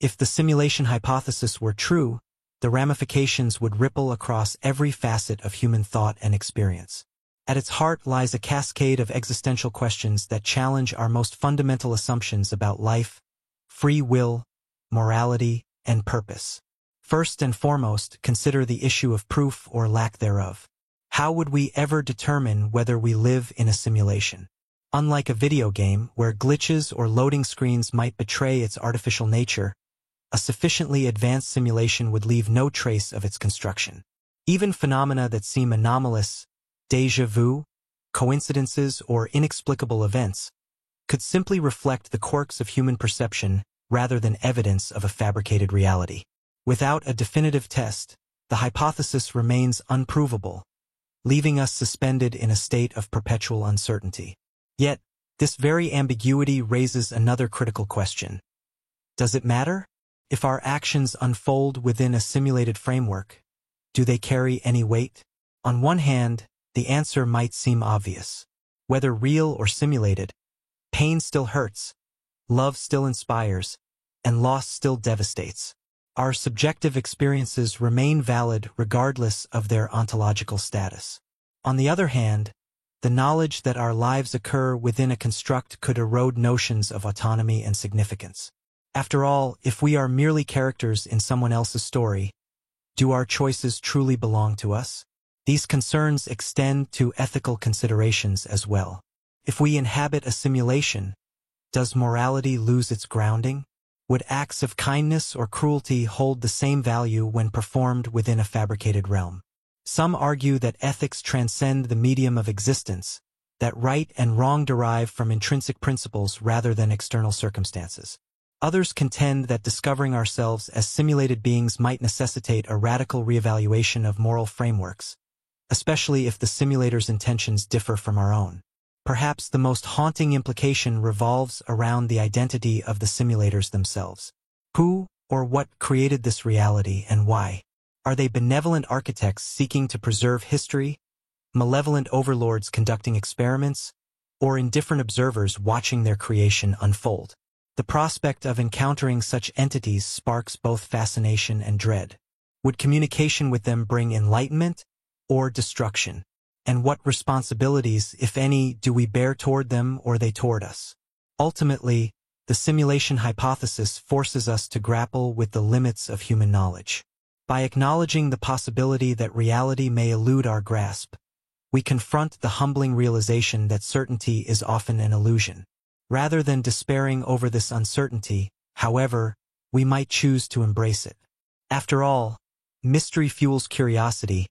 If the simulation hypothesis were true, the ramifications would ripple across every facet of human thought and experience. At its heart lies a cascade of existential questions that challenge our most fundamental assumptions about life, free will, morality, and purpose. First and foremost, consider the issue of proof or lack thereof. How would we ever determine whether we live in a simulation? Unlike a video game, where glitches or loading screens might betray its artificial nature, a sufficiently advanced simulation would leave no trace of its construction. Even phenomena that seem anomalous, déjà vu, coincidences, or inexplicable events, could simply reflect the quirks of human perception rather than evidence of a fabricated reality. Without a definitive test, the hypothesis remains unprovable, leaving us suspended in a state of perpetual uncertainty. Yet, this very ambiguity raises another critical question. Does it matter? If our actions unfold within a simulated framework, do they carry any weight? On one hand, the answer might seem obvious. Whether real or simulated, pain still hurts, love still inspires, and loss still devastates. Our subjective experiences remain valid regardless of their ontological status. On the other hand, the knowledge that our lives occur within a construct could erode notions of autonomy and significance. After all, if we are merely characters in someone else's story, do our choices truly belong to us? These concerns extend to ethical considerations as well. If we inhabit a simulation, does morality lose its grounding? Would acts of kindness or cruelty hold the same value when performed within a fabricated realm? Some argue that ethics transcend the medium of existence, that right and wrong derive from intrinsic principles rather than external circumstances. Others contend that discovering ourselves as simulated beings might necessitate a radical reevaluation of moral frameworks, especially if the simulator's intentions differ from our own. Perhaps the most haunting implication revolves around the identity of the simulators themselves. Who or what created this reality and why? Are they benevolent architects seeking to preserve history, malevolent overlords conducting experiments, or indifferent observers watching their creation unfold? The prospect of encountering such entities sparks both fascination and dread. Would communication with them bring enlightenment or destruction? And what responsibilities, if any, do we bear toward them or they toward us? Ultimately, the simulation hypothesis forces us to grapple with the limits of human knowledge. By acknowledging the possibility that reality may elude our grasp, we confront the humbling realization that certainty is often an illusion. Rather than despairing over this uncertainty, however, we might choose to embrace it. After all, mystery fuels curiosity,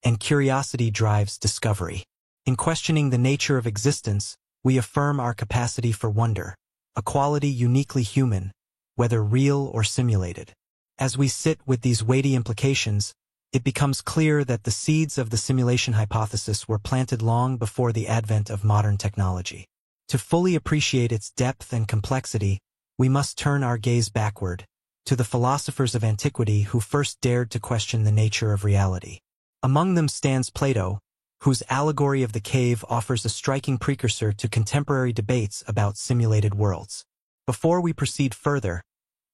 and curiosity drives discovery. In questioning the nature of existence, we affirm our capacity for wonder, a quality uniquely human, whether real or simulated. As we sit with these weighty implications, it becomes clear that the seeds of the simulation hypothesis were planted long before the advent of modern technology. To fully appreciate its depth and complexity, we must turn our gaze backward, to the philosophers of antiquity who first dared to question the nature of reality. Among them stands Plato, whose allegory of the cave offers a striking precursor to contemporary debates about simulated worlds. Before we proceed further,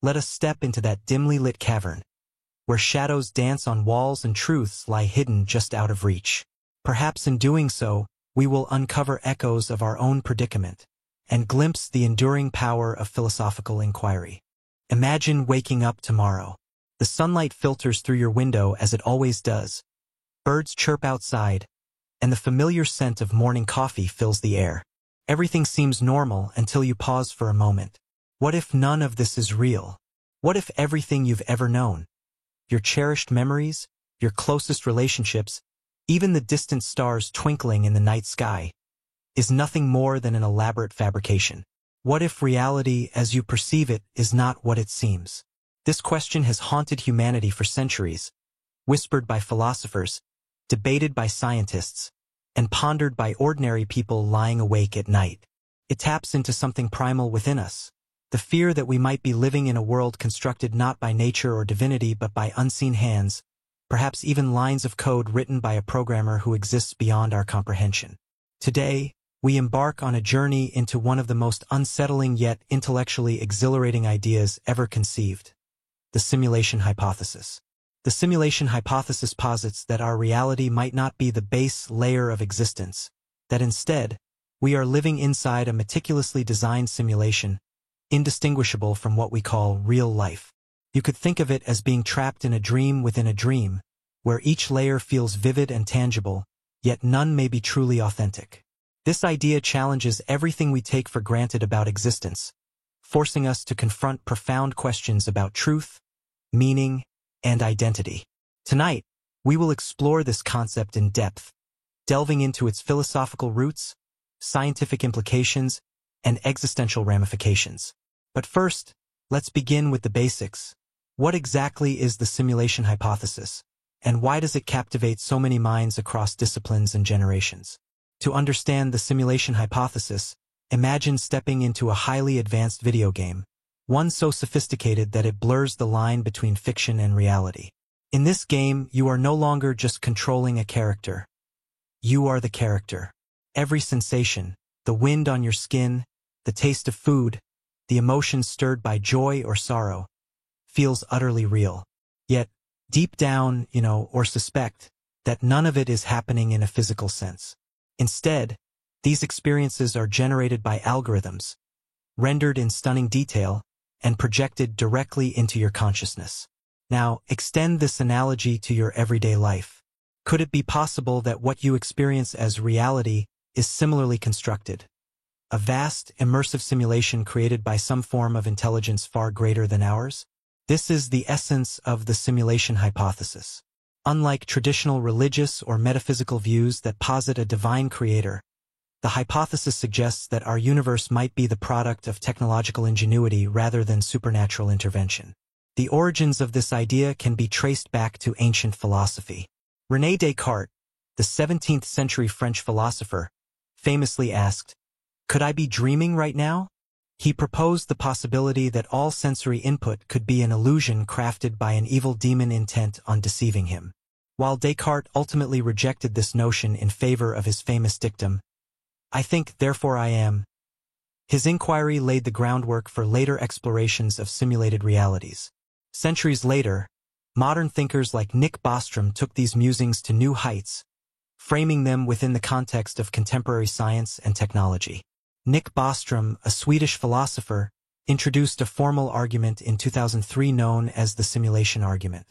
let us step into that dimly lit cavern, where shadows dance on walls and truths lie hidden just out of reach. Perhaps in doing so, we will uncover echoes of our own predicament and glimpse the enduring power of philosophical inquiry. Imagine waking up tomorrow. The sunlight filters through your window as it always does. Birds chirp outside, and the familiar scent of morning coffee fills the air. Everything seems normal until you pause for a moment. What if none of this is real? What if everything you've ever known, your cherished memories, your closest relationships, even the distant stars twinkling in the night sky, is nothing more than an elaborate fabrication? What if reality as you perceive it is not what it seems? This question has haunted humanity for centuries, whispered by philosophers, debated by scientists, and pondered by ordinary people lying awake at night. It taps into something primal within us, the fear that we might be living in a world constructed not by nature or divinity but by unseen hands, perhaps even lines of code written by a programmer who exists beyond our comprehension. Today, we embark on a journey into one of the most unsettling yet intellectually exhilarating ideas ever conceived, the simulation hypothesis. The simulation hypothesis posits that our reality might not be the base layer of existence, that instead, we are living inside a meticulously designed simulation, indistinguishable from what we call real life. You could think of it as being trapped in a dream within a dream, where each layer feels vivid and tangible, yet none may be truly authentic. This idea challenges everything we take for granted about existence, forcing us to confront profound questions about truth, meaning, and identity. Tonight, we will explore this concept in depth, delving into its philosophical roots, scientific implications, and existential ramifications. But first, let's begin with the basics. What exactly is the simulation hypothesis, and why does it captivate so many minds across disciplines and generations? To understand the simulation hypothesis, imagine stepping into a highly advanced video game, one so sophisticated that it blurs the line between fiction and reality. In this game, you are no longer just controlling a character. You are the character. Every sensation, the wind on your skin, the taste of food, the emotions stirred by joy or sorrow, feels utterly real. Yet, deep down, or suspect, that none of it is happening in a physical sense. Instead, these experiences are generated by algorithms, rendered in stunning detail, and projected directly into your consciousness. Now, extend this analogy to your everyday life. Could it be possible that what you experience as reality is similarly constructed? A vast, immersive simulation created by some form of intelligence far greater than ours? This is the essence of the simulation hypothesis. Unlike traditional religious or metaphysical views that posit a divine creator, the hypothesis suggests that our universe might be the product of technological ingenuity rather than supernatural intervention. The origins of this idea can be traced back to ancient philosophy. René Descartes, the 17th century French philosopher, famously asked, "Could I be dreaming right now?" He proposed the possibility that all sensory input could be an illusion crafted by an evil demon intent on deceiving him. While Descartes ultimately rejected this notion in favor of his famous dictum, "I think, therefore I am," his inquiry laid the groundwork for later explorations of simulated realities. Centuries later, modern thinkers like Nick Bostrom took these musings to new heights, framing them within the context of contemporary science and technology. Nick Bostrom, a Swedish philosopher, introduced a formal argument in 2003 known as the simulation argument.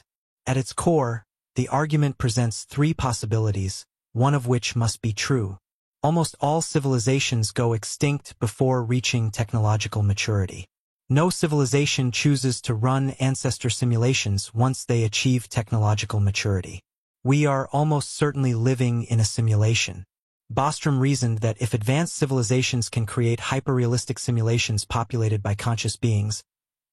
At its core, the argument presents three possibilities, one of which must be true. Almost all civilizations go extinct before reaching technological maturity. No civilization chooses to run ancestor simulations once they achieve technological maturity. We are almost certainly living in a simulation. Bostrom reasoned that if advanced civilizations can create hyper-realistic simulations populated by conscious beings,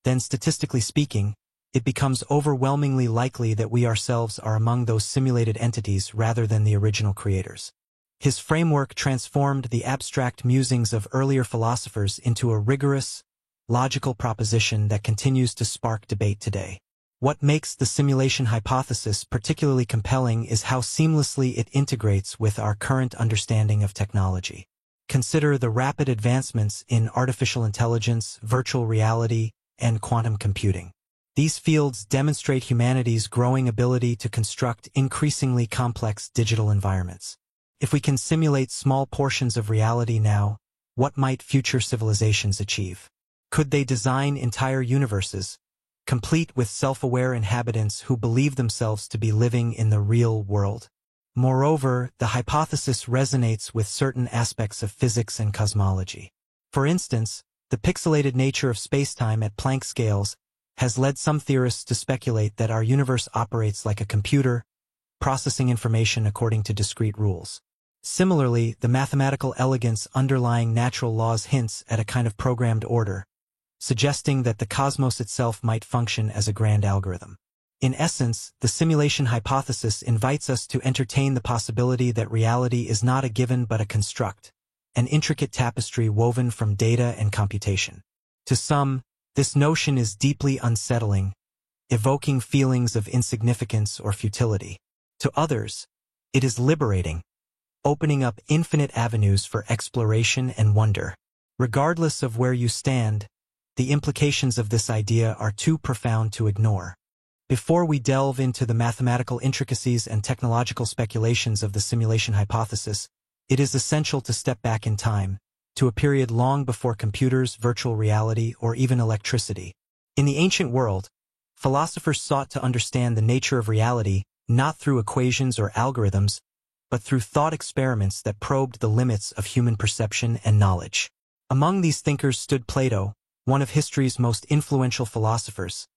then statistically speaking, it becomes overwhelmingly likely that we ourselves are among those simulated entities rather than the original creators. His framework transformed the abstract musings of earlier philosophers into a rigorous, logical proposition that continues to spark debate today. What makes the simulation hypothesis particularly compelling is how seamlessly it integrates with our current understanding of technology. Consider the rapid advancements in artificial intelligence, virtual reality, and quantum computing. These fields demonstrate humanity's growing ability to construct increasingly complex digital environments. If we can simulate small portions of reality now, what might future civilizations achieve? Could they design entire universes, complete with self-aware inhabitants who believe themselves to be living in the real world? Moreover, the hypothesis resonates with certain aspects of physics and cosmology. For instance, the pixelated nature of spacetime at Planck scales has led some theorists to speculate that our universe operates like a computer, processing information according to discrete rules. Similarly, the mathematical elegance underlying natural laws hints at a kind of programmed order, suggesting that the cosmos itself might function as a grand algorithm. In essence, the simulation hypothesis invites us to entertain the possibility that reality is not a given but a construct, an intricate tapestry woven from data and computation. To some, this notion is deeply unsettling, evoking feelings of insignificance or futility. To others, it is liberating, opening up infinite avenues for exploration and wonder. Regardless of where you stand, the implications of this idea are too profound to ignore. Before we delve into the mathematical intricacies and technological speculations of the simulation hypothesis, it is essential to step back in time, to a period long before computers, virtual reality, or even electricity. In the ancient world, philosophers sought to understand the nature of reality not through equations or algorithms, but through thought experiments that probed the limits of human perception and knowledge. Among these thinkers stood Plato, one of history's most influential philosophers,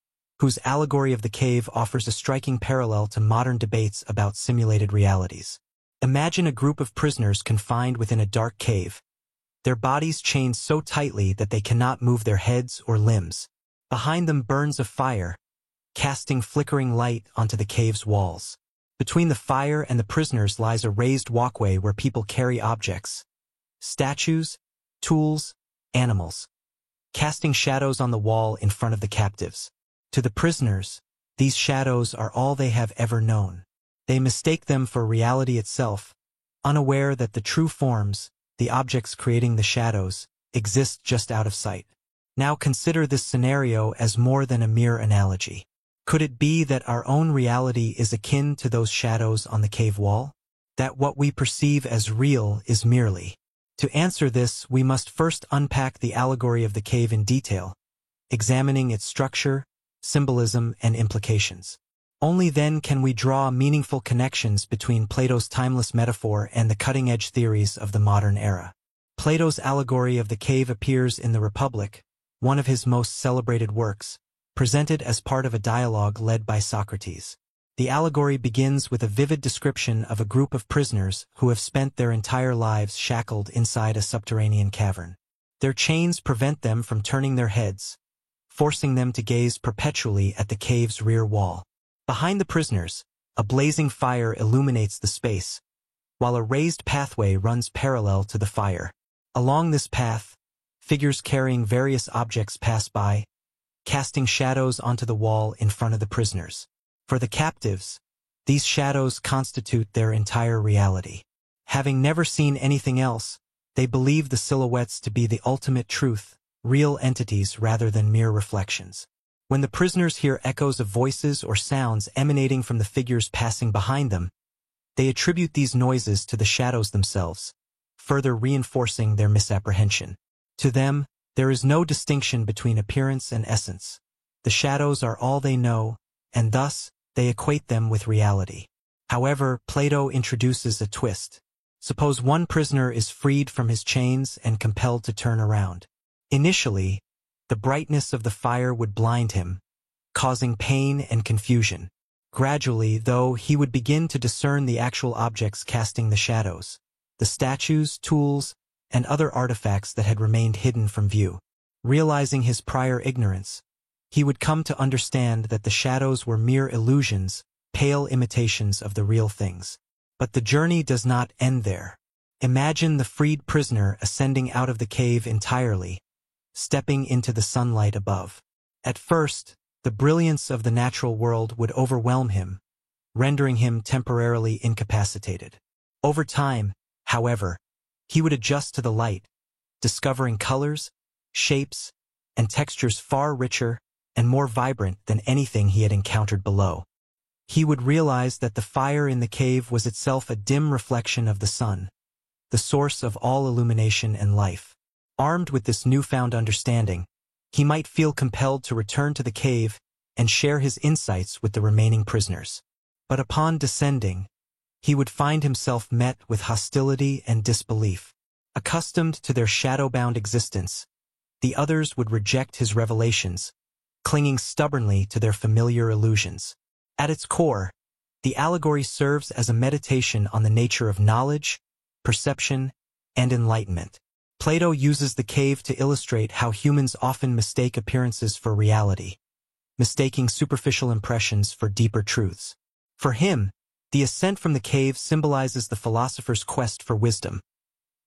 whose allegory of the cave offers a striking parallel to modern debates about simulated realities. Imagine a group of prisoners confined within a dark cave, their bodies chained so tightly that they cannot move their heads or limbs. Behind them burns a fire, casting flickering light onto the cave's walls. Between the fire and the prisoners lies a raised walkway where people carry objects, statues, tools, animals, casting shadows on the wall in front of the captives. To the prisoners, these shadows are all they have ever known. They mistake them for reality itself, unaware that the true forms, the objects creating the shadows, exist just out of sight. Now consider this scenario as more than a mere analogy. Could it be that our own reality is akin to those shadows on the cave wall? That what we perceive as real is merely? To answer this, we must first unpack the allegory of the cave in detail, examining its structure, symbolism, and implications. Only then can we draw meaningful connections between Plato's timeless metaphor and the cutting-edge theories of the modern era. Plato's allegory of the cave appears in the Republic, one of his most celebrated works, presented as part of a dialogue led by Socrates. The allegory begins with a vivid description of a group of prisoners who have spent their entire lives shackled inside a subterranean cavern. Their chains prevent them from turning their heads, forcing them to gaze perpetually at the cave's rear wall. Behind the prisoners, a blazing fire illuminates the space, while a raised pathway runs parallel to the fire. Along this path, figures carrying various objects pass by, casting shadows onto the wall in front of the prisoners. For the captives, these shadows constitute their entire reality. Having never seen anything else, they believe the silhouettes to be the ultimate truth, real entities rather than mere reflections. When the prisoners hear echoes of voices or sounds emanating from the figures passing behind them, they attribute these noises to the shadows themselves, further reinforcing their misapprehension. To them, there is no distinction between appearance and essence. The shadows are all they know, and thus, they equate them with reality. However, Plato introduces a twist. Suppose one prisoner is freed from his chains and compelled to turn around. Initially, the brightness of the fire would blind him, causing pain and confusion. Gradually, though, he would begin to discern the actual objects casting the shadows, the statues, tools, and other artifacts that had remained hidden from view. Realizing his prior ignorance, he would come to understand that the shadows were mere illusions, pale imitations of the real things. But the journey does not end there. Imagine the freed prisoner ascending out of the cave entirely, stepping into the sunlight above. At first, the brilliance of the natural world would overwhelm him, rendering him temporarily incapacitated. Over time, however, he would adjust to the light, discovering colors, shapes, and textures far richer and more vibrant than anything he had encountered below. He would realize that the fire in the cave was itself a dim reflection of the sun, the source of all illumination and life. Armed with this newfound understanding, he might feel compelled to return to the cave and share his insights with the remaining prisoners. But upon descending, he would find himself met with hostility and disbelief. Accustomed to their shadow-bound existence, the others would reject his revelations, clinging stubbornly to their familiar illusions. At its core, the allegory serves as a meditation on the nature of knowledge, perception, and enlightenment. Plato uses the cave to illustrate how humans often mistake appearances for reality, mistaking superficial impressions for deeper truths. For him, the ascent from the cave symbolizes the philosopher's quest for wisdom,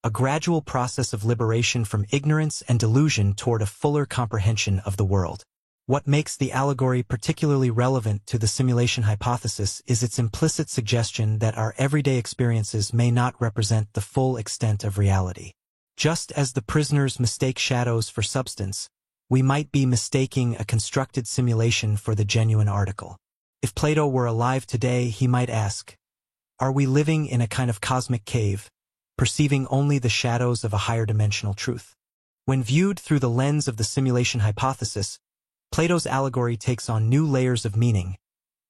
a gradual process of liberation from ignorance and delusion toward a fuller comprehension of the world. What makes the allegory particularly relevant to the simulation hypothesis is its implicit suggestion that our everyday experiences may not represent the full extent of reality. Just as the prisoners mistake shadows for substance, we might be mistaking a constructed simulation for the genuine article. If Plato were alive today, he might ask, are we living in a kind of cosmic cave, perceiving only the shadows of a higher dimensional truth? When viewed through the lens of the simulation hypothesis, Plato's allegory takes on new layers of meaning,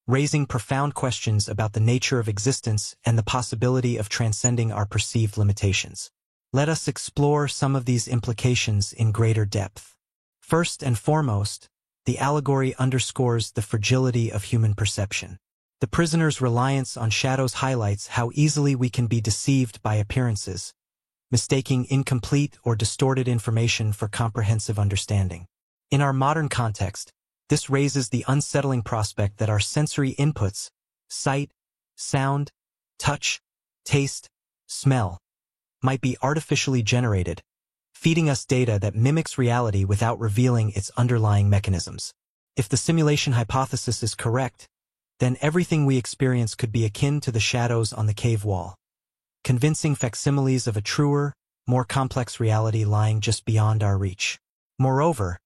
raising profound questions about the nature of existence and the possibility of transcending our perceived limitations. Let us explore some of these implications in greater depth. First and foremost, the allegory underscores the fragility of human perception. The prisoner's reliance on shadows highlights how easily we can be deceived by appearances, mistaking incomplete or distorted information for comprehensive understanding. In our modern context, this raises the unsettling prospect that our sensory inputs, sight, sound, touch, taste, smell, might be artificially generated, feeding us data that mimics reality without revealing its underlying mechanisms. If the simulation hypothesis is correct, then everything we experience could be akin to the shadows on the cave wall, convincing facsimiles of a truer, more complex reality lying just beyond our reach. Moreover,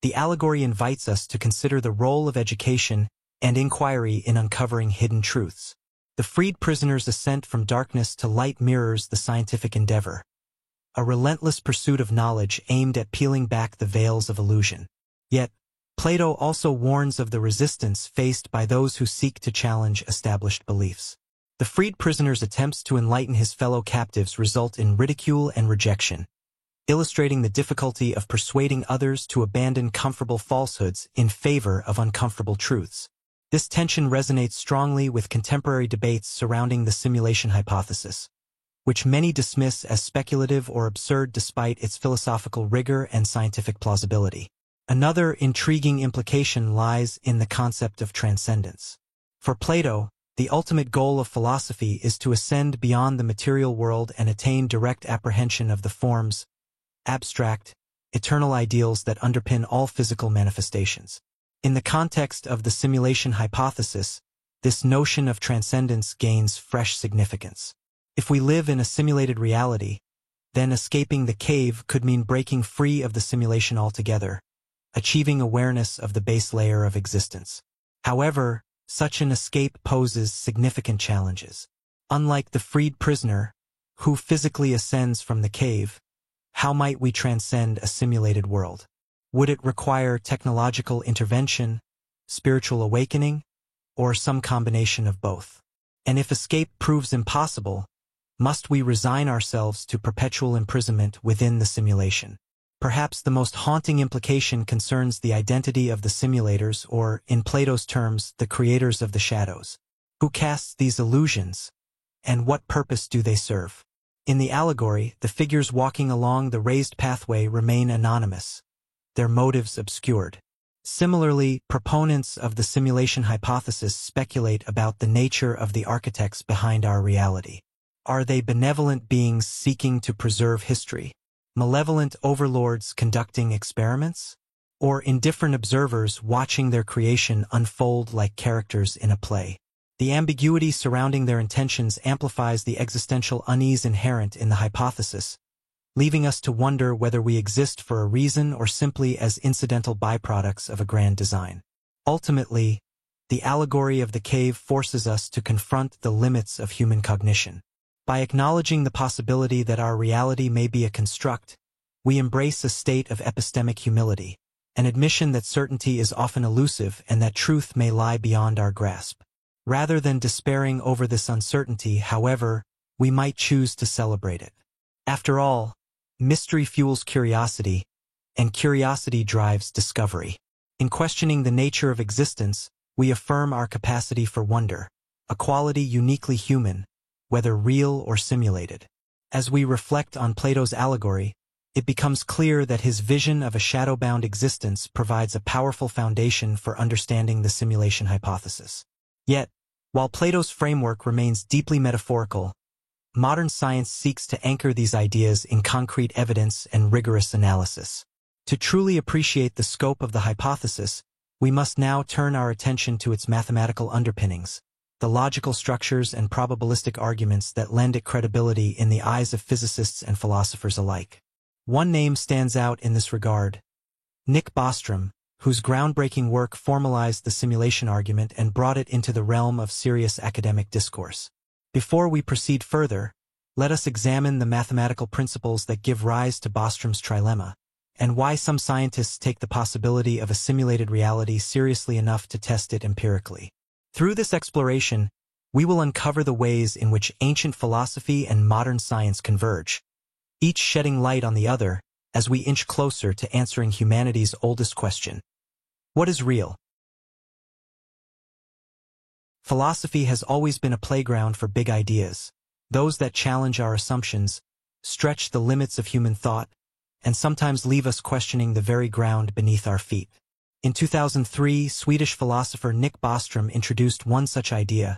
the allegory invites us to consider the role of education and inquiry in uncovering hidden truths. The freed prisoner's ascent from darkness to light mirrors the scientific endeavor, a relentless pursuit of knowledge aimed at peeling back the veils of illusion. Yet, Plato also warns of the resistance faced by those who seek to challenge established beliefs. The freed prisoner's attempts to enlighten his fellow captives result in ridicule and rejection, illustrating the difficulty of persuading others to abandon comfortable falsehoods in favor of uncomfortable truths. This tension resonates strongly with contemporary debates surrounding the simulation hypothesis, which many dismiss as speculative or absurd despite its philosophical rigor and scientific plausibility. Another intriguing implication lies in the concept of transcendence. For Plato, the ultimate goal of philosophy is to ascend beyond the material world and attain direct apprehension of the forms, abstract, eternal ideals that underpin all physical manifestations. In the context of the simulation hypothesis, this notion of transcendence gains fresh significance. If we live in a simulated reality, then escaping the cave could mean breaking free of the simulation altogether, achieving awareness of the base layer of existence. However, such an escape poses significant challenges. Unlike the freed prisoner, who physically ascends from the cave, how might we transcend a simulated world? Would it require technological intervention, spiritual awakening, or some combination of both? And if escape proves impossible, must we resign ourselves to perpetual imprisonment within the simulation? Perhaps the most haunting implication concerns the identity of the simulators, or, in Plato's terms, the creators of the shadows. Who casts these illusions, and what purpose do they serve? In the allegory, the figures walking along the raised pathway remain anonymous, their motives obscured. Similarly, proponents of the simulation hypothesis speculate about the nature of the architects behind our reality. Are they benevolent beings seeking to preserve history, malevolent overlords conducting experiments, or indifferent observers watching their creation unfold like characters in a play? The ambiguity surrounding their intentions amplifies the existential unease inherent in the hypothesis, leaving us to wonder whether we exist for a reason or simply as incidental byproducts of a grand design. Ultimately, the allegory of the cave forces us to confront the limits of human cognition. By acknowledging the possibility that our reality may be a construct, we embrace a state of epistemic humility, an admission that certainty is often elusive and that truth may lie beyond our grasp. Rather than despairing over this uncertainty, however, we might choose to celebrate it. After all, mystery fuels curiosity, and curiosity drives discovery. In questioning the nature of existence, we affirm our capacity for wonder, a quality uniquely human, whether real or simulated. As we reflect on Plato's allegory, it becomes clear that his vision of a shadow-bound existence provides a powerful foundation for understanding the simulation hypothesis. Yet, while Plato's framework remains deeply metaphorical, modern science seeks to anchor these ideas in concrete evidence and rigorous analysis. To truly appreciate the scope of the hypothesis, we must now turn our attention to its mathematical underpinnings, the logical structures and probabilistic arguments that lend it credibility in the eyes of physicists and philosophers alike. One name stands out in this regard: Nick Bostrom, whose groundbreaking work formalized the simulation argument and brought it into the realm of serious academic discourse. Before we proceed further, let us examine the mathematical principles that give rise to Bostrom's trilemma, and why some scientists take the possibility of a simulated reality seriously enough to test it empirically. Through this exploration, we will uncover the ways in which ancient philosophy and modern science converge, each shedding light on the other as we inch closer to answering humanity's oldest question: what is real? Philosophy has always been a playground for big ideas, those that challenge our assumptions, stretch the limits of human thought, and sometimes leave us questioning the very ground beneath our feet. In 2003, Swedish philosopher Nick Bostrom introduced one such idea,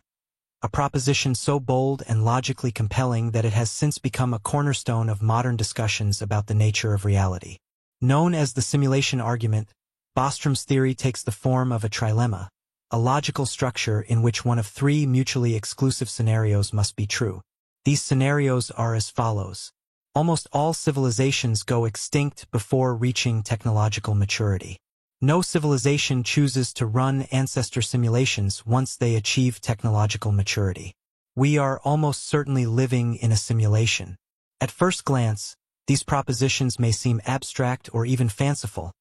a proposition so bold and logically compelling that it has since become a cornerstone of modern discussions about the nature of reality. Known as the simulation argument, Bostrom's theory takes the form of a trilemma, a logical structure in which one of three mutually exclusive scenarios must be true. These scenarios are as follows. Almost all civilizations go extinct before reaching technological maturity. No civilization chooses to run ancestor simulations once they achieve technological maturity. We are almost certainly living in a simulation. At first glance, these propositions may seem abstract or even fanciful,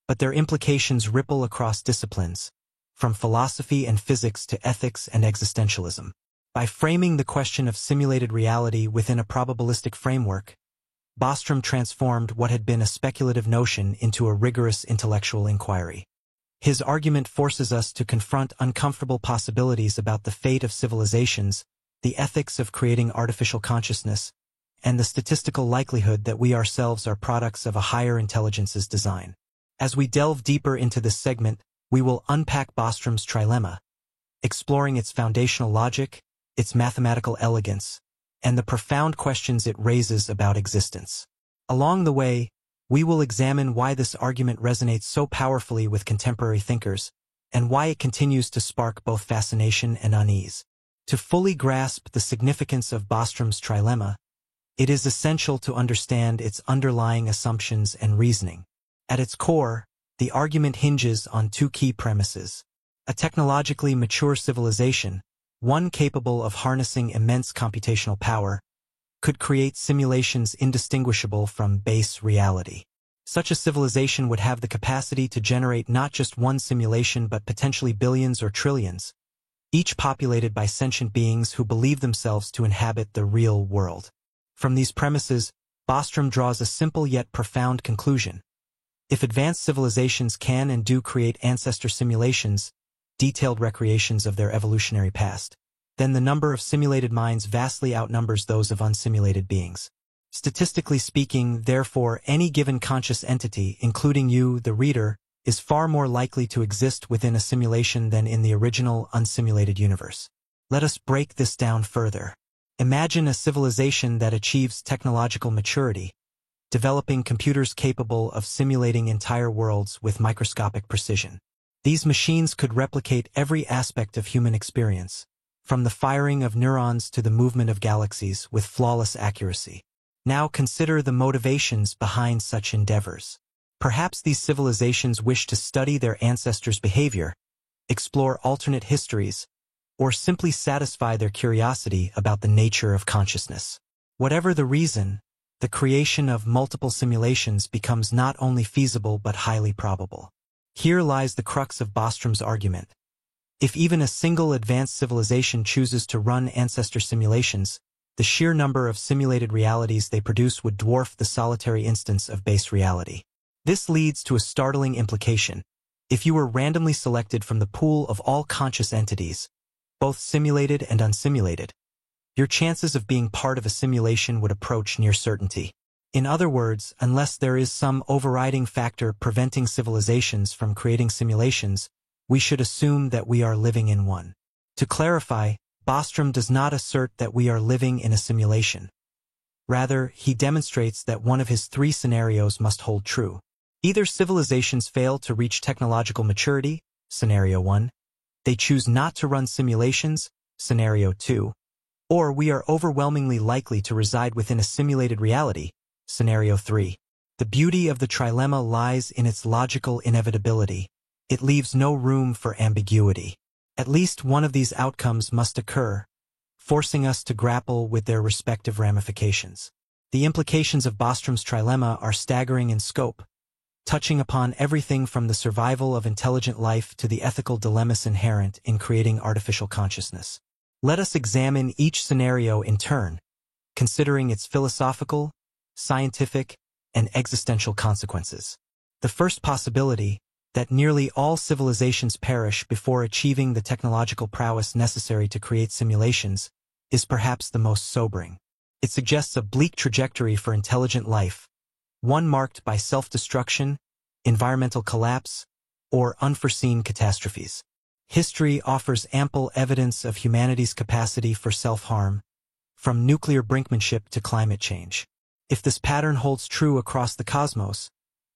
but their implications ripple across disciplines, from philosophy and physics to ethics and existentialism. By framing the question of simulated reality within a probabilistic framework, Bostrom transformed what had been a speculative notion into a rigorous intellectual inquiry. His argument forces us to confront uncomfortable possibilities about the fate of civilizations, the ethics of creating artificial consciousness, and the statistical likelihood that we ourselves are products of a higher intelligence's design. As we delve deeper into this segment, we will unpack Bostrom's trilemma, exploring its foundational logic, its mathematical elegance, and the profound questions it raises about existence. Along the way, we will examine why this argument resonates so powerfully with contemporary thinkers, and why it continues to spark both fascination and unease. To fully grasp the significance of Bostrom's trilemma, it is essential to understand its underlying assumptions and reasoning. At its core, the argument hinges on two key premises. A technologically mature civilization, one capable of harnessing immense computational power, could create simulations indistinguishable from base reality. Such a civilization would have the capacity to generate not just one simulation but potentially billions or trillions, each populated by sentient beings who believe themselves to inhabit the real world. From these premises, Bostrom draws a simple yet profound conclusion. If advanced civilizations can and do create ancestor simulations, detailed recreations of their evolutionary past, then the number of simulated minds vastly outnumbers those of unsimulated beings. Statistically speaking, therefore, any given conscious entity, including you, the reader, is far more likely to exist within a simulation than in the original, unsimulated universe. Let us break this down further. Imagine a civilization that achieves technological maturity, developing computers capable of simulating entire worlds with microscopic precision. These machines could replicate every aspect of human experience, from the firing of neurons to the movement of galaxies, with flawless accuracy. Now consider the motivations behind such endeavors. Perhaps these civilizations wish to study their ancestors' behavior, explore alternate histories, or simply satisfy their curiosity about the nature of consciousness. Whatever the reason, the creation of multiple simulations becomes not only feasible but highly probable. Here lies the crux of Bostrom's argument. If even a single advanced civilization chooses to run ancestor simulations, the sheer number of simulated realities they produce would dwarf the solitary instance of base reality. This leads to a startling implication. If you were randomly selected from the pool of all conscious entities, both simulated and unsimulated, your chances of being part of a simulation would approach near certainty. In other words, unless there is some overriding factor preventing civilizations from creating simulations, we should assume that we are living in one. To clarify, Bostrom does not assert that we are living in a simulation. Rather, he demonstrates that one of his three scenarios must hold true. Either civilizations fail to reach technological maturity, scenario 1, they choose not to run simulations, scenario 2, or we are overwhelmingly likely to reside within a simulated reality, scenario 3. The beauty of the trilemma lies in its logical inevitability. It leaves no room for ambiguity. At least one of these outcomes must occur, forcing us to grapple with their respective ramifications. The implications of Bostrom's trilemma are staggering in scope, touching upon everything from the survival of intelligent life to the ethical dilemmas inherent in creating artificial consciousness. Let us examine each scenario in turn, considering its philosophical, scientific, and existential consequences. The first possibility, that nearly all civilizations perish before achieving the technological prowess necessary to create simulations, is perhaps the most sobering. It suggests a bleak trajectory for intelligent life, one marked by self-destruction, environmental collapse, or unforeseen catastrophes. History offers ample evidence of humanity's capacity for self-harm, from nuclear brinkmanship to climate change. If this pattern holds true across the cosmos,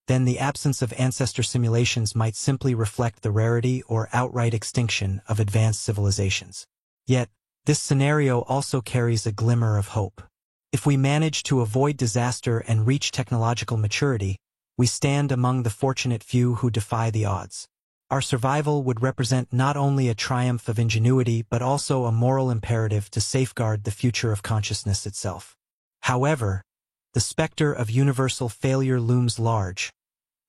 then the absence of ancestor simulations might simply reflect the rarity or outright extinction of advanced civilizations. Yet, this scenario also carries a glimmer of hope. If we manage to avoid disaster and reach technological maturity, we stand among the fortunate few who defy the odds. Our survival would represent not only a triumph of ingenuity but also a moral imperative to safeguard the future of consciousness itself. However, the specter of universal failure looms large,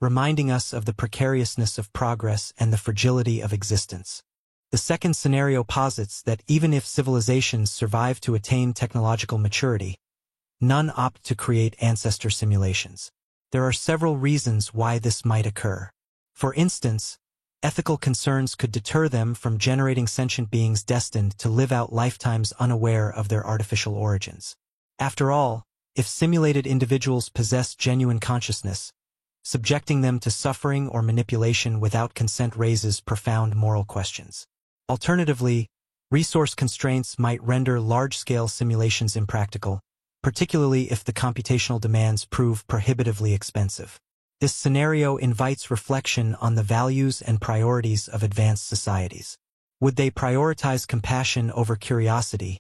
reminding us of the precariousness of progress and the fragility of existence. The second scenario posits that even if civilizations survive to attain technological maturity, none opt to create ancestor simulations. There are several reasons why this might occur. For instance, ethical concerns could deter them from generating sentient beings destined to live out lifetimes unaware of their artificial origins. After all, if simulated individuals possess genuine consciousness, subjecting them to suffering or manipulation without consent raises profound moral questions. Alternatively, resource constraints might render large-scale simulations impractical, particularly if the computational demands prove prohibitively expensive. This scenario invites reflection on the values and priorities of advanced societies. Would they prioritize compassion over curiosity,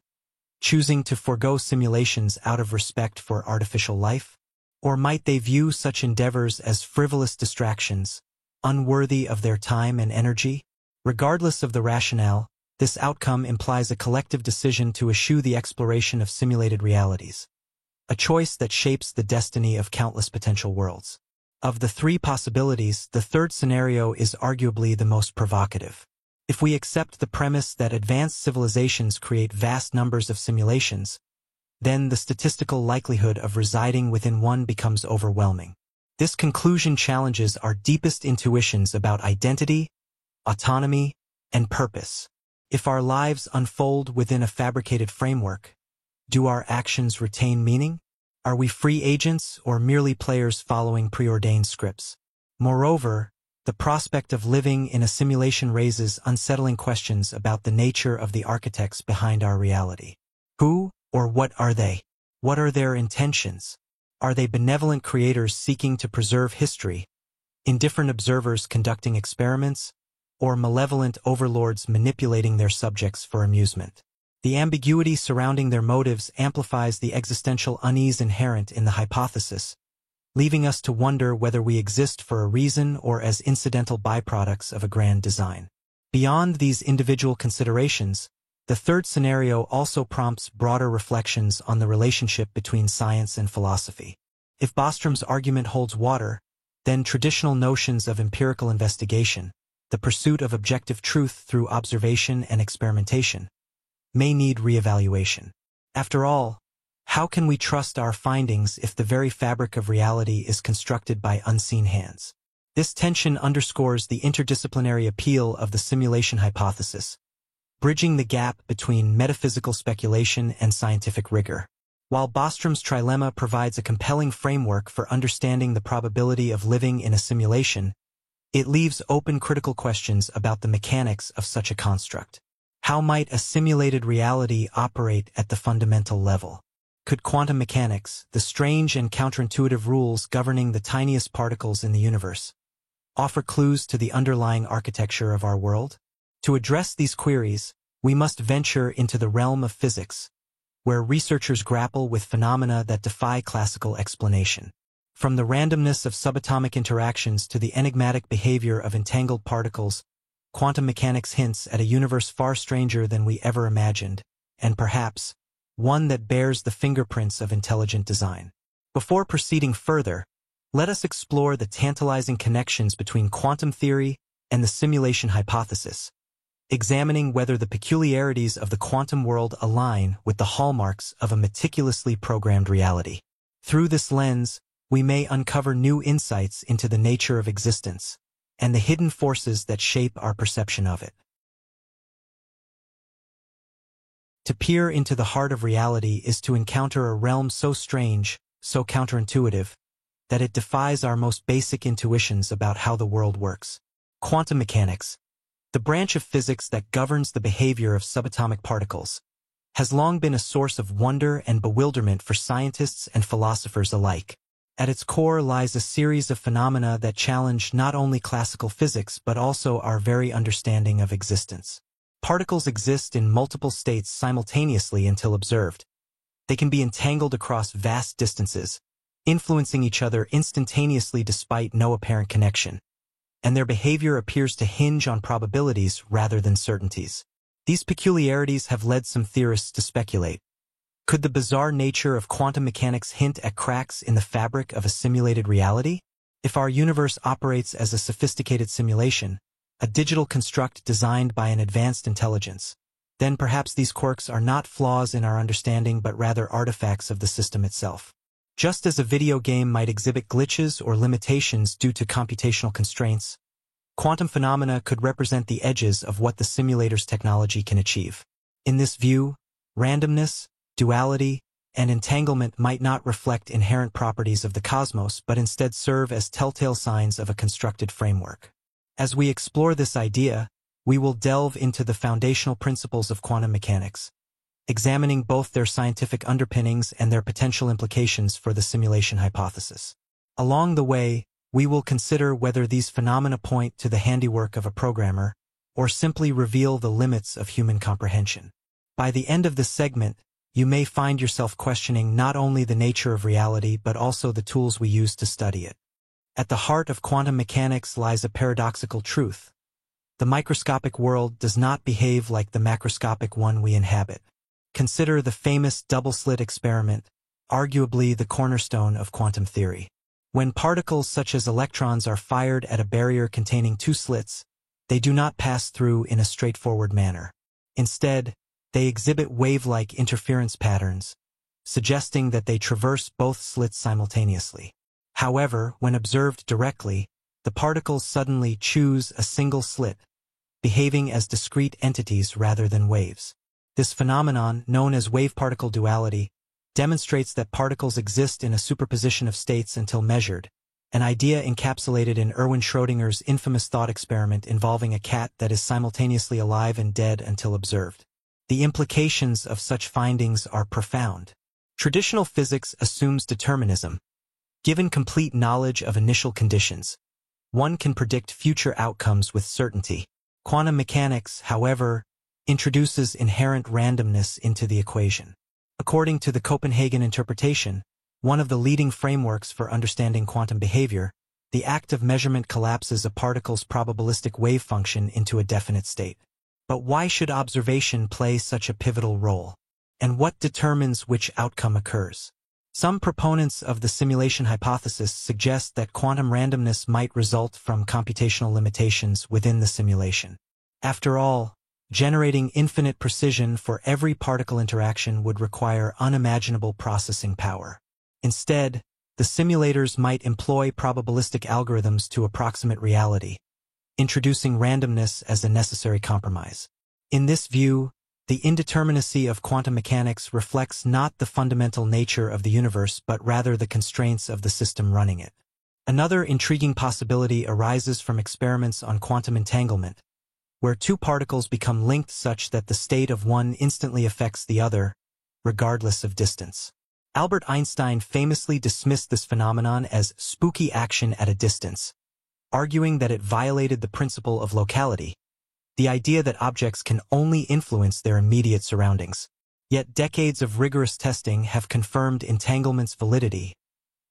choosing to forego simulations out of respect for artificial life? Or might they view such endeavors as frivolous distractions, unworthy of their time and energy? Regardless of the rationale, this outcome implies a collective decision to eschew the exploration of simulated realities, a choice that shapes the destiny of countless potential worlds. Of the three possibilities, the third scenario is arguably the most provocative. If we accept the premise that advanced civilizations create vast numbers of simulations, then the statistical likelihood of residing within one becomes overwhelming. This conclusion challenges our deepest intuitions about identity, autonomy, and purpose. If our lives unfold within a fabricated framework, do our actions retain meaning? Are we free agents or merely players following preordained scripts? Moreover, the prospect of living in a simulation raises unsettling questions about the nature of the architects behind our reality. Who or what are they? What are their intentions? Are they benevolent creators seeking to preserve history, indifferent observers conducting experiments, or malevolent overlords manipulating their subjects for amusement? The ambiguity surrounding their motives amplifies the existential unease inherent in the hypothesis, leaving us to wonder whether we exist for a reason or as incidental byproducts of a grand design. Beyond these individual considerations, the third scenario also prompts broader reflections on the relationship between science and philosophy. If Bostrom's argument holds water, then traditional notions of empirical investigation, the pursuit of objective truth through observation and experimentation, may need reevaluation. After all, how can we trust our findings if the very fabric of reality is constructed by unseen hands? This tension underscores the interdisciplinary appeal of the simulation hypothesis, bridging the gap between metaphysical speculation and scientific rigor. While Bostrom's trilemma provides a compelling framework for understanding the probability of living in a simulation, it leaves open critical questions about the mechanics of such a construct. How might a simulated reality operate at the fundamental level? Could quantum mechanics, the strange and counterintuitive rules governing the tiniest particles in the universe, offer clues to the underlying architecture of our world? To address these queries, we must venture into the realm of physics, where researchers grapple with phenomena that defy classical explanation. From the randomness of subatomic interactions to the enigmatic behavior of entangled particles, quantum mechanics hints at a universe far stranger than we ever imagined, and perhaps, one that bears the fingerprints of intelligent design. Before proceeding further, let us explore the tantalizing connections between quantum theory and the simulation hypothesis, examining whether the peculiarities of the quantum world align with the hallmarks of a meticulously programmed reality. Through this lens, we may uncover new insights into the nature of existence and the hidden forces that shape our perception of it. To peer into the heart of reality is to encounter a realm so strange, so counterintuitive, that it defies our most basic intuitions about how the world works. Quantum mechanics, the branch of physics that governs the behavior of subatomic particles, has long been a source of wonder and bewilderment for scientists and philosophers alike. At its core lies a series of phenomena that challenge not only classical physics but also our very understanding of existence. Particles exist in multiple states simultaneously until observed. They can be entangled across vast distances, influencing each other instantaneously despite no apparent connection, and their behavior appears to hinge on probabilities rather than certainties. These peculiarities have led some theorists to speculate. Could the bizarre nature of quantum mechanics hint at cracks in the fabric of a simulated reality? If our universe operates as a sophisticated simulation, a digital construct designed by an advanced intelligence, then perhaps these quirks are not flaws in our understanding but rather artifacts of the system itself. Just as a video game might exhibit glitches or limitations due to computational constraints, quantum phenomena could represent the edges of what the simulator's technology can achieve. In this view, randomness, duality, and entanglement might not reflect inherent properties of the cosmos but instead serve as telltale signs of a constructed framework. As we explore this idea, we will delve into the foundational principles of quantum mechanics, examining both their scientific underpinnings and their potential implications for the simulation hypothesis. Along the way, we will consider whether these phenomena point to the handiwork of a programmer or simply reveal the limits of human comprehension. By the end of this segment, you may find yourself questioning not only the nature of reality but also the tools we use to study it. At the heart of quantum mechanics lies a paradoxical truth. The microscopic world does not behave like the macroscopic one we inhabit. Consider the famous double-slit experiment, arguably the cornerstone of quantum theory. When particles such as electrons are fired at a barrier containing two slits, they do not pass through in a straightforward manner. Instead, they exhibit wave-like interference patterns, suggesting that they traverse both slits simultaneously. However, when observed directly, the particles suddenly choose a single slit, behaving as discrete entities rather than waves. This phenomenon, known as wave-particle duality, demonstrates that particles exist in a superposition of states until measured, an idea encapsulated in Erwin Schrödinger's infamous thought experiment involving a cat that is simultaneously alive and dead until observed. The implications of such findings are profound. Traditional physics assumes determinism. Given complete knowledge of initial conditions, one can predict future outcomes with certainty. Quantum mechanics, however, introduces inherent randomness into the equation. According to the Copenhagen interpretation, one of the leading frameworks for understanding quantum behavior, the act of measurement collapses a particle's probabilistic wave function into a definite state. But why should observation play such a pivotal role? And what determines which outcome occurs? Some proponents of the simulation hypothesis suggest that quantum randomness might result from computational limitations within the simulation. After all, generating infinite precision for every particle interaction would require unimaginable processing power. Instead, the simulators might employ probabilistic algorithms to approximate reality, introducing randomness as a necessary compromise. In this view, the indeterminacy of quantum mechanics reflects not the fundamental nature of the universe but rather the constraints of the system running it. Another intriguing possibility arises from experiments on quantum entanglement, where two particles become linked such that the state of one instantly affects the other, regardless of distance. Albert Einstein famously dismissed this phenomenon as spooky action at a distance, arguing that it violated the principle of locality, the idea that objects can only influence their immediate surroundings. Yet decades of rigorous testing have confirmed entanglement's validity,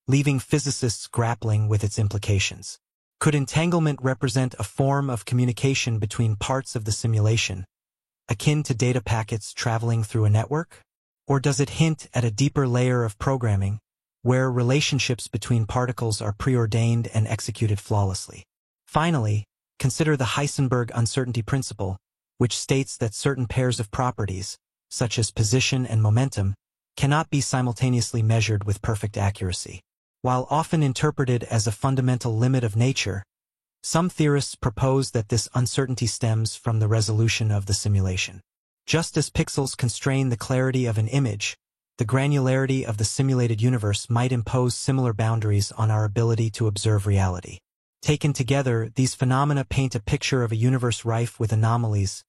leaving physicists grappling with its implications. Could entanglement represent a form of communication between parts of the simulation, akin to data packets traveling through a network? Or does it hint at a deeper layer of programming, where relationships between particles are preordained and executed flawlessly? Finally, consider the Heisenberg uncertainty principle, which states that certain pairs of properties, such as position and momentum, cannot be simultaneously measured with perfect accuracy. While often interpreted as a fundamental limit of nature, some theorists propose that this uncertainty stems from the resolution of the simulation. Just as pixels constrain the clarity of an image, the granularity of the simulated universe might impose similar boundaries on our ability to observe reality. Taken together, these phenomena paint a picture of a universe rife with anomalies,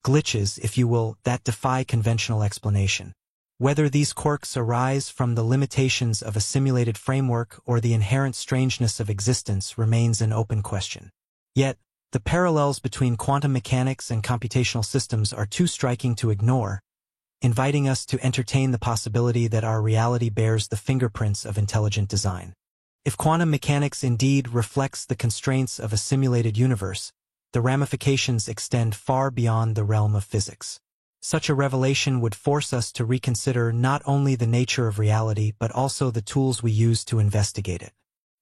glitches, if you will, that defy conventional explanation. Whether these quirks arise from the limitations of a simulated framework or the inherent strangeness of existence remains an open question. Yet, the parallels between quantum mechanics and computational systems are too striking to ignore, inviting us to entertain the possibility that our reality bears the fingerprints of intelligent design. If quantum mechanics indeed reflects the constraints of a simulated universe, the ramifications extend far beyond the realm of physics. Such a revelation would force us to reconsider not only the nature of reality but also the tools we use to investigate it.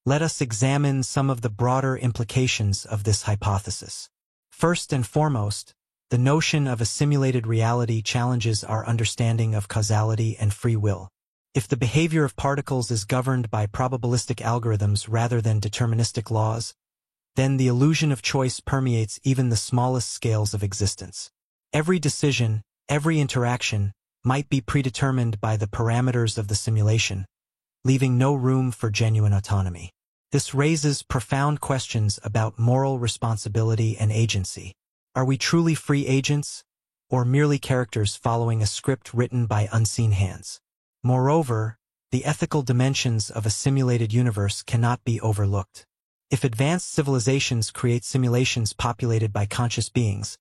Let us examine some of the broader implications of this hypothesis. First and foremost, the notion of a simulated reality challenges our understanding of causality and free will. If the behavior of particles is governed by probabilistic algorithms rather than deterministic laws, then the illusion of choice permeates even the smallest scales of existence. Every decision, every interaction, might be predetermined by the parameters of the simulation, leaving no room for genuine autonomy. This raises profound questions about moral responsibility and agency. Are we truly free agents, or merely characters following a script written by unseen hands? Moreover, the ethical dimensions of a simulated universe cannot be overlooked. If advanced civilizations create simulations populated by conscious beings,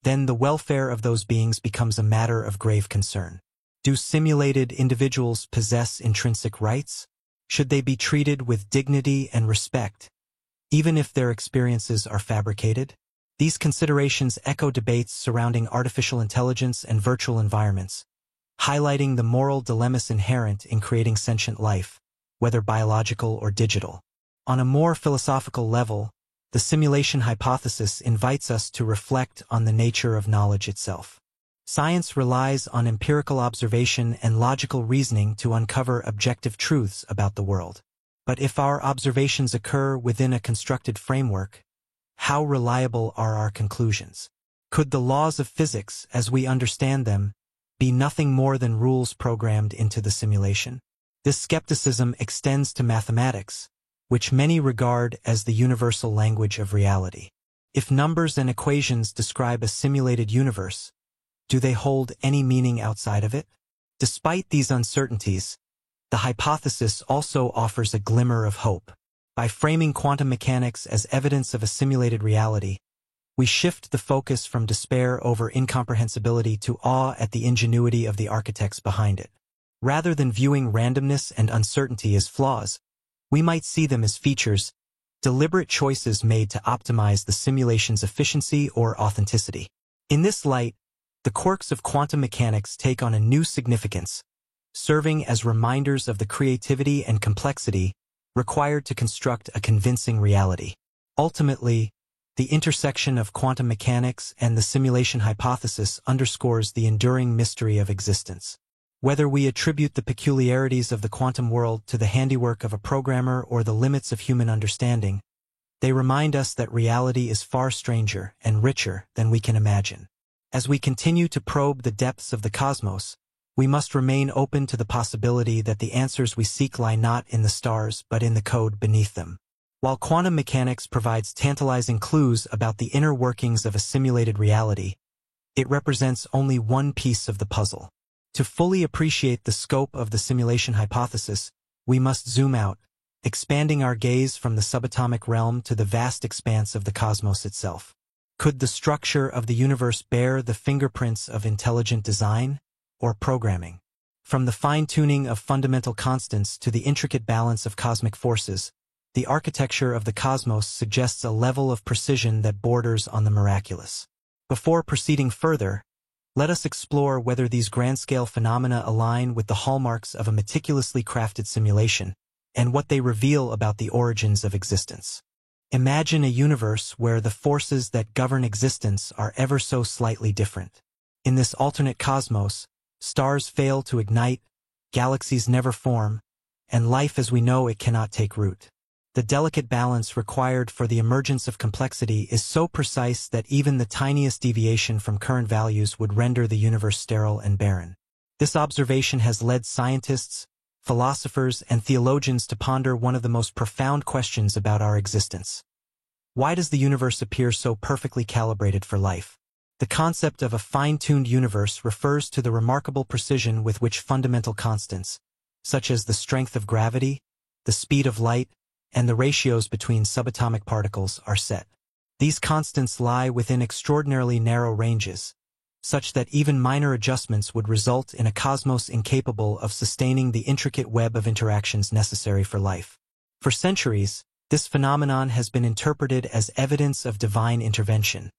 then the welfare of those beings becomes a matter of grave concern. Do simulated individuals possess intrinsic rights? Should they be treated with dignity and respect, even if their experiences are fabricated? These considerations echo debates surrounding artificial intelligence and virtual environments, highlighting the moral dilemmas inherent in creating sentient life, whether biological or digital. On a more philosophical level, the simulation hypothesis invites us to reflect on the nature of knowledge itself. Science relies on empirical observation and logical reasoning to uncover objective truths about the world. But if our observations occur within a constructed framework, how reliable are our conclusions? Could the laws of physics, as we understand them, be nothing more than rules programmed into the simulation? This skepticism extends to mathematics, which many regard as the universal language of reality. If numbers and equations describe a simulated universe, do they hold any meaning outside of it? Despite these uncertainties, the hypothesis also offers a glimmer of hope. By framing quantum mechanics as evidence of a simulated reality, we shift the focus from despair over incomprehensibility to awe at the ingenuity of the architects behind it. Rather than viewing randomness and uncertainty as flaws, we might see them as features, deliberate choices made to optimize the simulation's efficiency or authenticity. In this light, the quirks of quantum mechanics take on a new significance, serving as reminders of the creativity and complexity required to construct a convincing reality. Ultimately, the intersection of quantum mechanics and the simulation hypothesis underscores the enduring mystery of existence. Whether we attribute the peculiarities of the quantum world to the handiwork of a programmer or the limits of human understanding, they remind us that reality is far stranger and richer than we can imagine. As we continue to probe the depths of the cosmos, we must remain open to the possibility that the answers we seek lie not in the stars but in the code beneath them. While quantum mechanics provides tantalizing clues about the inner workings of a simulated reality, it represents only one piece of the puzzle. To fully appreciate the scope of the simulation hypothesis, we must zoom out, expanding our gaze from the subatomic realm to the vast expanse of the cosmos itself. Could the structure of the universe bear the fingerprints of intelligent design or programming? From the fine-tuning of fundamental constants to the intricate balance of cosmic forces, the architecture of the cosmos suggests a level of precision that borders on the miraculous. Before proceeding further, let us explore whether these grand-scale phenomena align with the hallmarks of a meticulously crafted simulation and what they reveal about the origins of existence. Imagine a universe where the forces that govern existence are ever so slightly different. In this alternate cosmos, stars fail to ignite, galaxies never form, and life as we know it cannot take root. The delicate balance required for the emergence of complexity is so precise that even the tiniest deviation from current values would render the universe sterile and barren. This observation has led scientists, philosophers, and theologians to ponder one of the most profound questions about our existence. Why does the universe appear so perfectly calibrated for life? The concept of a fine-tuned universe refers to the remarkable precision with which fundamental constants, such as the strength of gravity, the speed of light, and the ratios between subatomic particles are set. These constants lie within extraordinarily narrow ranges, such that even minor adjustments would result in a cosmos incapable of sustaining the intricate web of interactions necessary for life. For centuries, this phenomenon has been interpreted as evidence of divine intervention,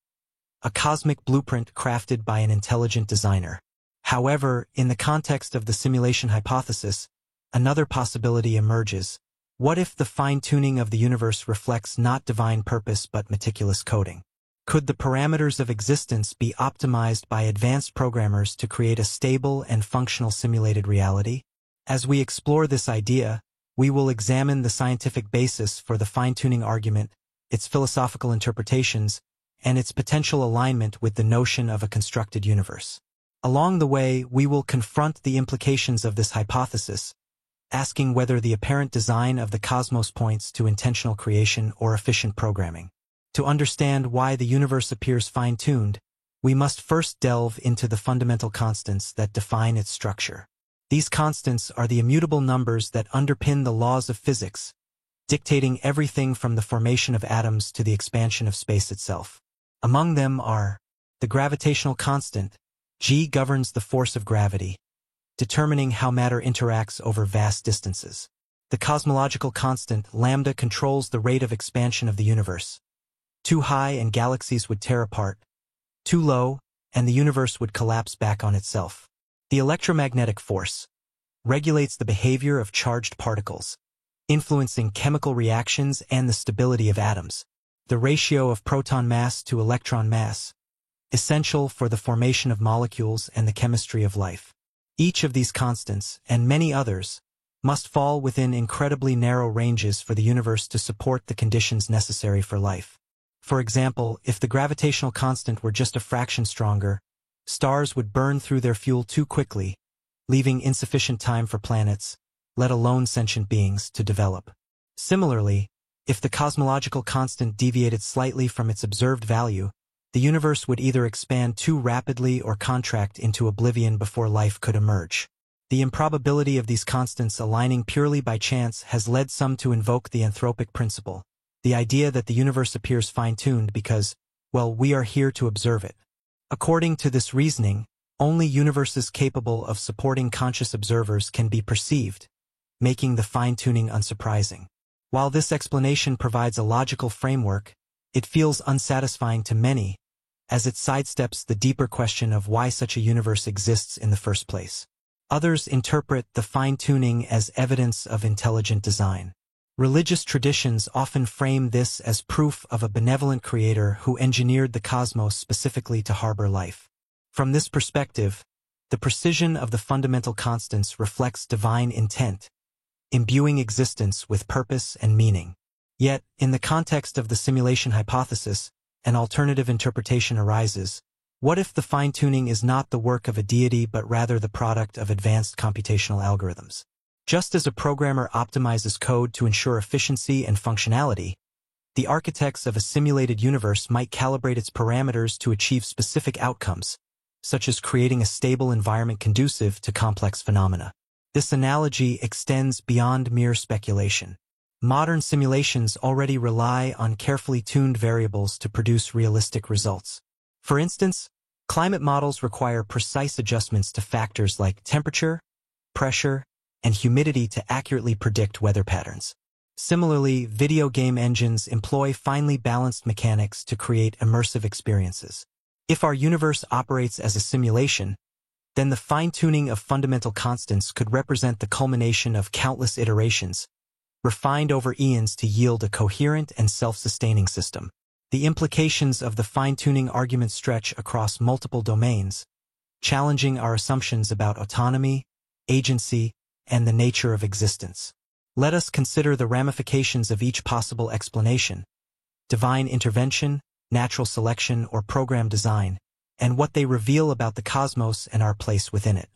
a cosmic blueprint crafted by an intelligent designer. However, in the context of the simulation hypothesis, another possibility emerges. What if the fine-tuning of the universe reflects not divine purpose but meticulous coding? Could the parameters of existence be optimized by advanced programmers to create a stable and functional simulated reality? As we explore this idea, we will examine the scientific basis for the fine-tuning argument, its philosophical interpretations, and its potential alignment with the notion of a constructed universe. Along the way, we will confront the implications of this hypothesis, asking whether the apparent design of the cosmos points to intentional creation or efficient programming. To understand why the universe appears fine-tuned, we must first delve into the fundamental constants that define its structure. These constants are the immutable numbers that underpin the laws of physics, dictating everything from the formation of atoms to the expansion of space itself. Among them are the gravitational constant. G governs the force of gravity, determining how matter interacts over vast distances. The cosmological constant, lambda, controls the rate of expansion of the universe. Too high and galaxies would tear apart. Too low, and the universe would collapse back on itself. The electromagnetic force regulates the behavior of charged particles, influencing chemical reactions and the stability of atoms. The ratio of proton mass to electron mass, essential for the formation of molecules and the chemistry of life. Each of these constants, and many others, must fall within incredibly narrow ranges for the universe to support the conditions necessary for life. For example, if the gravitational constant were just a fraction stronger, stars would burn through their fuel too quickly, leaving insufficient time for planets, let alone sentient beings, to develop. Similarly, if the cosmological constant deviated slightly from its observed value, the universe would either expand too rapidly or contract into oblivion before life could emerge. The improbability of these constants aligning purely by chance has led some to invoke the anthropic principle, the idea that the universe appears fine-tuned because, well, we are here to observe it. According to this reasoning, only universes capable of supporting conscious observers can be perceived, making the fine-tuning unsurprising. While this explanation provides a logical framework, it feels unsatisfying to many, as it sidesteps the deeper question of why such a universe exists in the first place. Others interpret the fine-tuning as evidence of intelligent design. Religious traditions often frame this as proof of a benevolent creator who engineered the cosmos specifically to harbor life. From this perspective, the precision of the fundamental constants reflects divine intent, imbuing existence with purpose and meaning. Yet, in the context of the simulation hypothesis, an alternative interpretation arises. What if the fine-tuning is not the work of a deity but rather the product of advanced computational algorithms? Just as a programmer optimizes code to ensure efficiency and functionality, the architects of a simulated universe might calibrate its parameters to achieve specific outcomes, such as creating a stable environment conducive to complex phenomena. This analogy extends beyond mere speculation. Modern simulations already rely on carefully tuned variables to produce realistic results. For instance, climate models require precise adjustments to factors like temperature, pressure, and humidity to accurately predict weather patterns. Similarly, video game engines employ finely balanced mechanics to create immersive experiences. If our universe operates as a simulation, then the fine-tuning of fundamental constants could represent the culmination of countless iterations, refined over eons to yield a coherent and self-sustaining system. The implications of the fine-tuning argument stretch across multiple domains, challenging our assumptions about autonomy, agency, and the nature of existence. Let us consider the ramifications of each possible explanation: divine intervention, natural selection, or program design, and what they reveal about the cosmos and our place within it.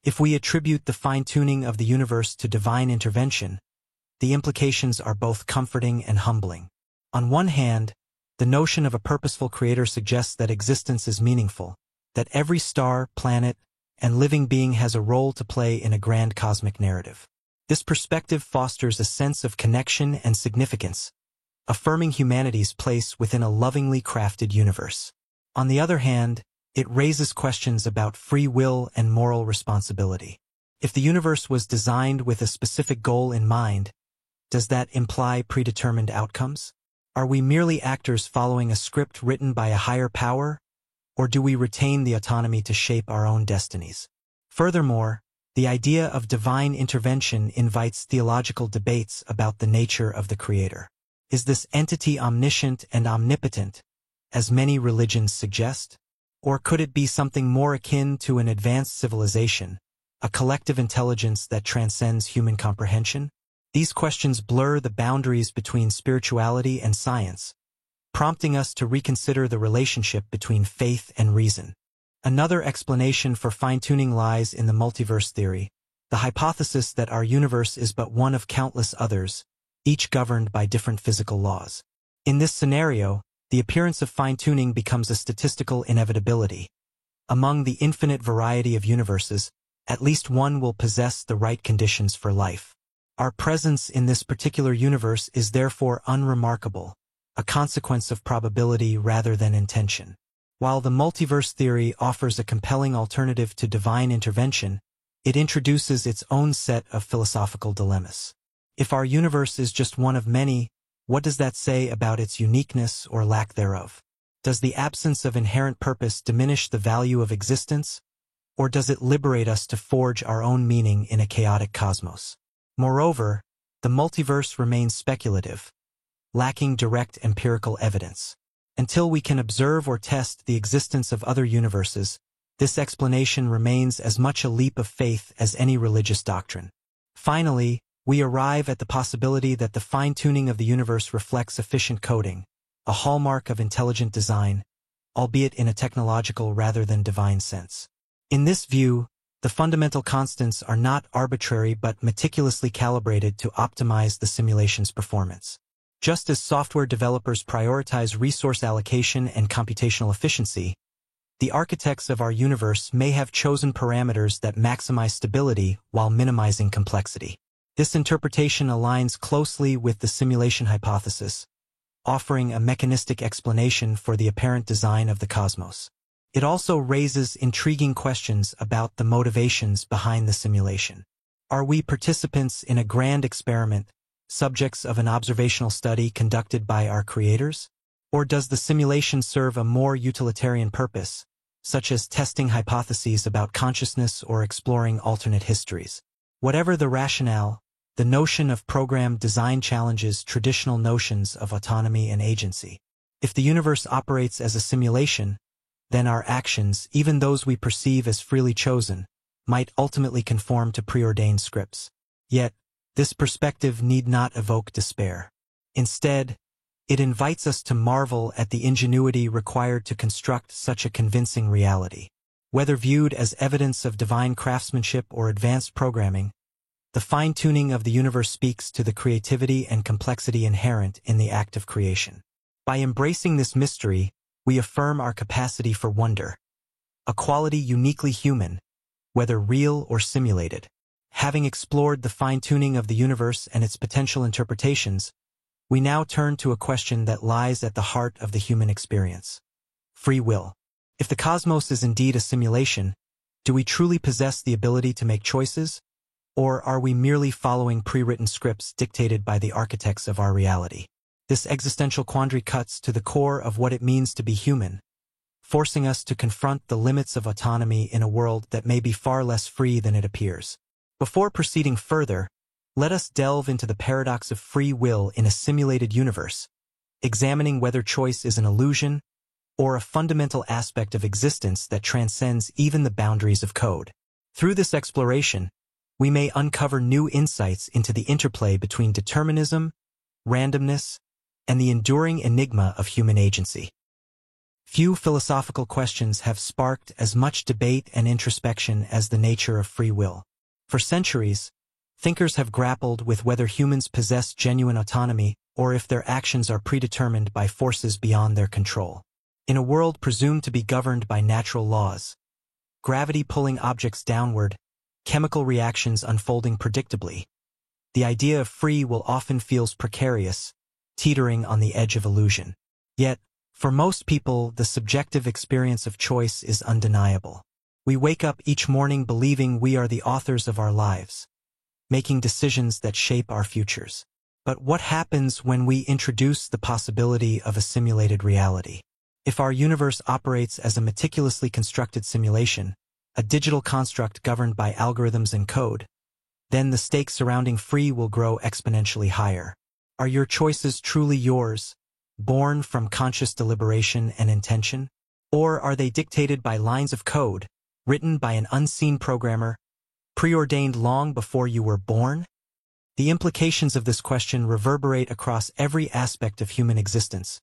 If we attribute the fine-tuning of the universe to divine intervention, the implications are both comforting and humbling. On one hand, the notion of a purposeful creator suggests that existence is meaningful, that every star, planet, and living being has a role to play in a grand cosmic narrative. This perspective fosters a sense of connection and significance, affirming humanity's place within a lovingly crafted universe. On the other hand, it raises questions about free will and moral responsibility. If the universe was designed with a specific goal in mind, does that imply predetermined outcomes? Are we merely actors following a script written by a higher power, or do we retain the autonomy to shape our own destinies? Furthermore, the idea of divine intervention invites theological debates about the nature of the Creator. Is this entity omniscient and omnipotent, as many religions suggest? Or could it be something more akin to an advanced civilization, a collective intelligence that transcends human comprehension? These questions blur the boundaries between spirituality and science, prompting us to reconsider the relationship between faith and reason. Another explanation for fine-tuning lies in the multiverse theory, the hypothesis that our universe is but one of countless others, each governed by different physical laws. In this scenario, the appearance of fine-tuning becomes a statistical inevitability. Among the infinite variety of universes, at least one will possess the right conditions for life. Our presence in this particular universe is therefore unremarkable, a consequence of probability rather than intention. While the multiverse theory offers a compelling alternative to divine intervention, it introduces its own set of philosophical dilemmas. If our universe is just one of many, what does that say about its uniqueness or lack thereof? Does the absence of inherent purpose diminish the value of existence, or does it liberate us to forge our own meaning in a chaotic cosmos? Moreover, the multiverse remains speculative, lacking direct empirical evidence. Until we can observe or test the existence of other universes, this explanation remains as much a leap of faith as any religious doctrine. Finally, we arrive at the possibility that the fine-tuning of the universe reflects efficient coding, a hallmark of intelligent design, albeit in a technological rather than divine sense. In this view, the fundamental constants are not arbitrary but meticulously calibrated to optimize the simulation's performance. Just as software developers prioritize resource allocation and computational efficiency, the architects of our universe may have chosen parameters that maximize stability while minimizing complexity. This interpretation aligns closely with the simulation hypothesis, offering a mechanistic explanation for the apparent design of the cosmos. It also raises intriguing questions about the motivations behind the simulation. Are we participants in a grand experiment, subjects of an observational study conducted by our creators? Or does the simulation serve a more utilitarian purpose, such as testing hypotheses about consciousness or exploring alternate histories? Whatever the rationale, the notion of program design challenges traditional notions of autonomy and agency. If the universe operates as a simulation, then our actions, even those we perceive as freely chosen, might ultimately conform to preordained scripts. Yet, this perspective need not evoke despair. Instead, it invites us to marvel at the ingenuity required to construct such a convincing reality. Whether viewed as evidence of divine craftsmanship or advanced programming, the fine-tuning of the universe speaks to the creativity and complexity inherent in the act of creation. By embracing this mystery, we affirm our capacity for wonder, a quality uniquely human, whether real or simulated. Having explored the fine-tuning of the universe and its potential interpretations, we now turn to a question that lies at the heart of the human experience: free will. If the cosmos is indeed a simulation, do we truly possess the ability to make choices, Or are we merely following pre-written scripts dictated by the architects of our reality? This existential quandary cuts to the core of what it means to be human, forcing us to confront the limits of autonomy in a world that may be far less free than it appears. Before proceeding further, let us delve into the paradox of free will in a simulated universe, examining whether choice is an illusion or a fundamental aspect of existence that transcends even the boundaries of code. Through this exploration, we may uncover new insights into the interplay between determinism, randomness, and the enduring enigma of human agency. Few philosophical questions have sparked as much debate and introspection as the nature of free will. For centuries, thinkers have grappled with whether humans possess genuine autonomy or if their actions are predetermined by forces beyond their control. In a world presumed to be governed by natural laws, gravity pulling objects downward, chemical reactions unfolding predictably, the idea of free will often feels precarious, teetering on the edge of illusion. Yet, for most people, the subjective experience of choice is undeniable. We wake up each morning believing we are the authors of our lives, making decisions that shape our futures. But what happens when we introduce the possibility of a simulated reality? If our universe operates as a meticulously constructed simulation, a digital construct governed by algorithms and code, then the stakes surrounding free will grow exponentially higher. Are your choices truly yours, born from conscious deliberation and intention? Or are they dictated by lines of code, written by an unseen programmer, preordained long before you were born? The implications of this question reverberate across every aspect of human existence,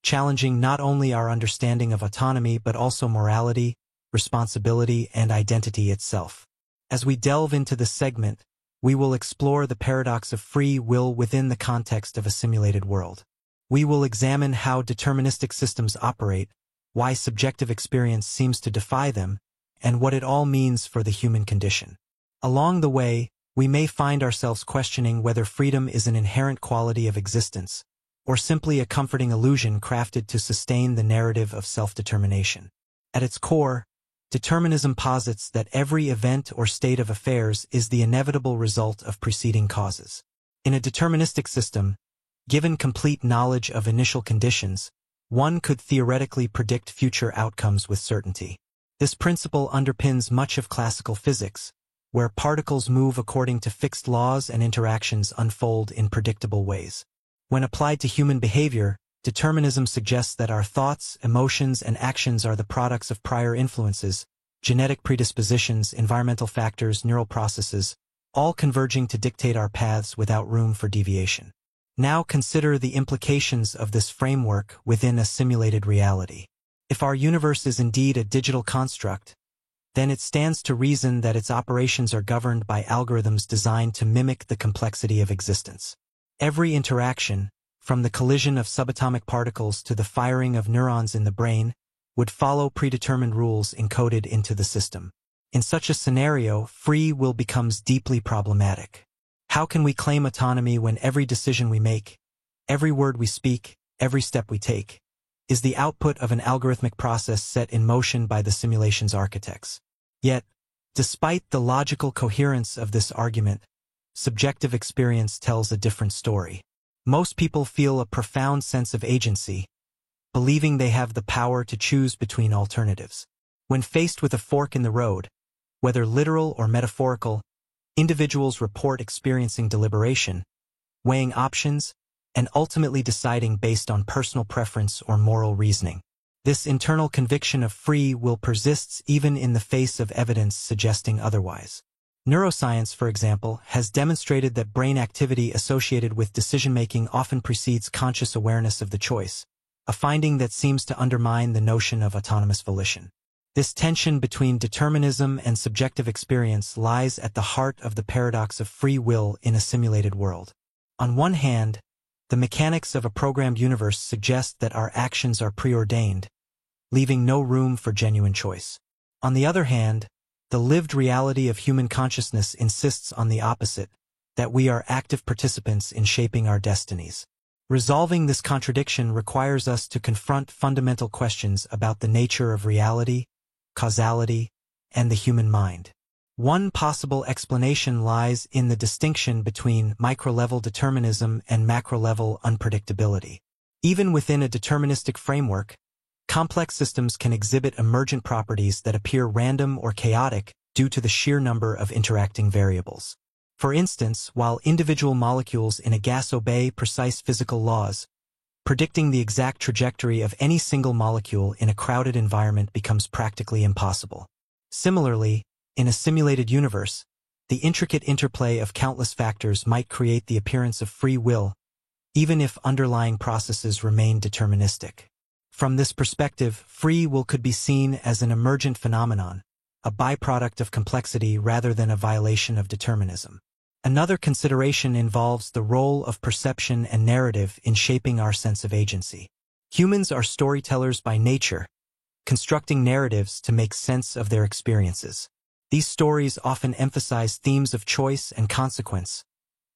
challenging not only our understanding of autonomy but also morality, responsibility, and identity itself. As we delve into this segment, we will explore the paradox of free will within the context of a simulated world. We will examine how deterministic systems operate, why subjective experience seems to defy them, and what it all means for the human condition. Along the way, we may find ourselves questioning whether freedom is an inherent quality of existence, or simply a comforting illusion crafted to sustain the narrative of self-determination. At its core, determinism posits that every event or state of affairs is the inevitable result of preceding causes. In a deterministic system, given complete knowledge of initial conditions, one could theoretically predict future outcomes with certainty. This principle underpins much of classical physics, where particles move according to fixed laws and interactions unfold in predictable ways. When applied to human behavior, determinism suggests that our thoughts, emotions, and actions are the products of prior influences, genetic predispositions, environmental factors, neural processes, all converging to dictate our paths without room for deviation. Now consider the implications of this framework within a simulated reality. If our universe is indeed a digital construct, then it stands to reason that its operations are governed by algorithms designed to mimic the complexity of existence. Every interaction, from the collision of subatomic particles to the firing of neurons in the brain, would follow predetermined rules encoded into the system. In such a scenario, free will becomes deeply problematic. How can we claim autonomy when every decision we make, every word we speak, every step we take, is the output of an algorithmic process set in motion by the simulation's architects? Yet, despite the logical coherence of this argument, subjective experience tells a different story. Most people feel a profound sense of agency, believing they have the power to choose between alternatives. When faced with a fork in the road, whether literal or metaphorical, individuals report experiencing deliberation, weighing options, and ultimately deciding based on personal preference or moral reasoning. This internal conviction of free will persists even in the face of evidence suggesting otherwise. Neuroscience, for example, has demonstrated that brain activity associated with decision-making often precedes conscious awareness of the choice, a finding that seems to undermine the notion of autonomous volition. This tension between determinism and subjective experience lies at the heart of the paradox of free will in a simulated world. On one hand, the mechanics of a programmed universe suggest that our actions are preordained, leaving no room for genuine choice. On the other hand, the lived reality of human consciousness insists on the opposite, that we are active participants in shaping our destinies. Resolving this contradiction requires us to confront fundamental questions about the nature of reality, causality, and the human mind. One possible explanation lies in the distinction between micro-level determinism and macro-level unpredictability. Even within a deterministic framework, complex systems can exhibit emergent properties that appear random or chaotic due to the sheer number of interacting variables. For instance, while individual molecules in a gas obey precise physical laws, predicting the exact trajectory of any single molecule in a crowded environment becomes practically impossible. Similarly, in a simulated universe, the intricate interplay of countless factors might create the appearance of free will, even if underlying processes remain deterministic. From this perspective, free will could be seen as an emergent phenomenon, a byproduct of complexity rather than a violation of determinism. Another consideration involves the role of perception and narrative in shaping our sense of agency. Humans are storytellers by nature, constructing narratives to make sense of their experiences. These stories often emphasize themes of choice and consequence,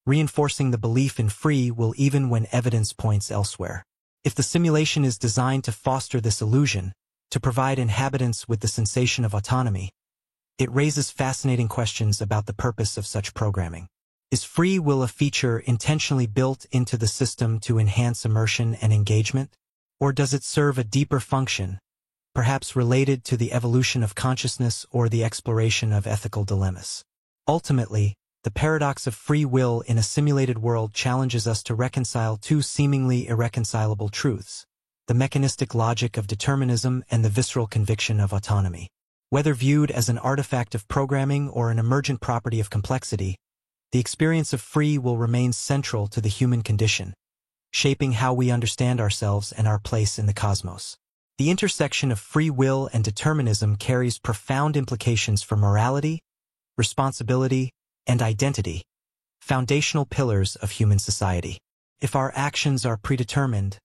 reinforcing the belief in free will even when evidence points elsewhere. If the simulation is designed to foster this illusion, to provide inhabitants with the sensation of autonomy, it raises fascinating questions about the purpose of such programming. Is free will a feature intentionally built into the system to enhance immersion and engagement? Or does it serve a deeper function, perhaps related to the evolution of consciousness or the exploration of ethical dilemmas? Ultimately, the paradox of free will in a simulated world challenges us to reconcile two seemingly irreconcilable truths: the mechanistic logic of determinism and the visceral conviction of autonomy. Whether viewed as an artifact of programming or an emergent property of complexity, the experience of free will remains central to the human condition, shaping how we understand ourselves and our place in the cosmos. The intersection of free will and determinism carries profound implications for morality, responsibility, and identity, foundational pillars of human society. If our actions are predetermined,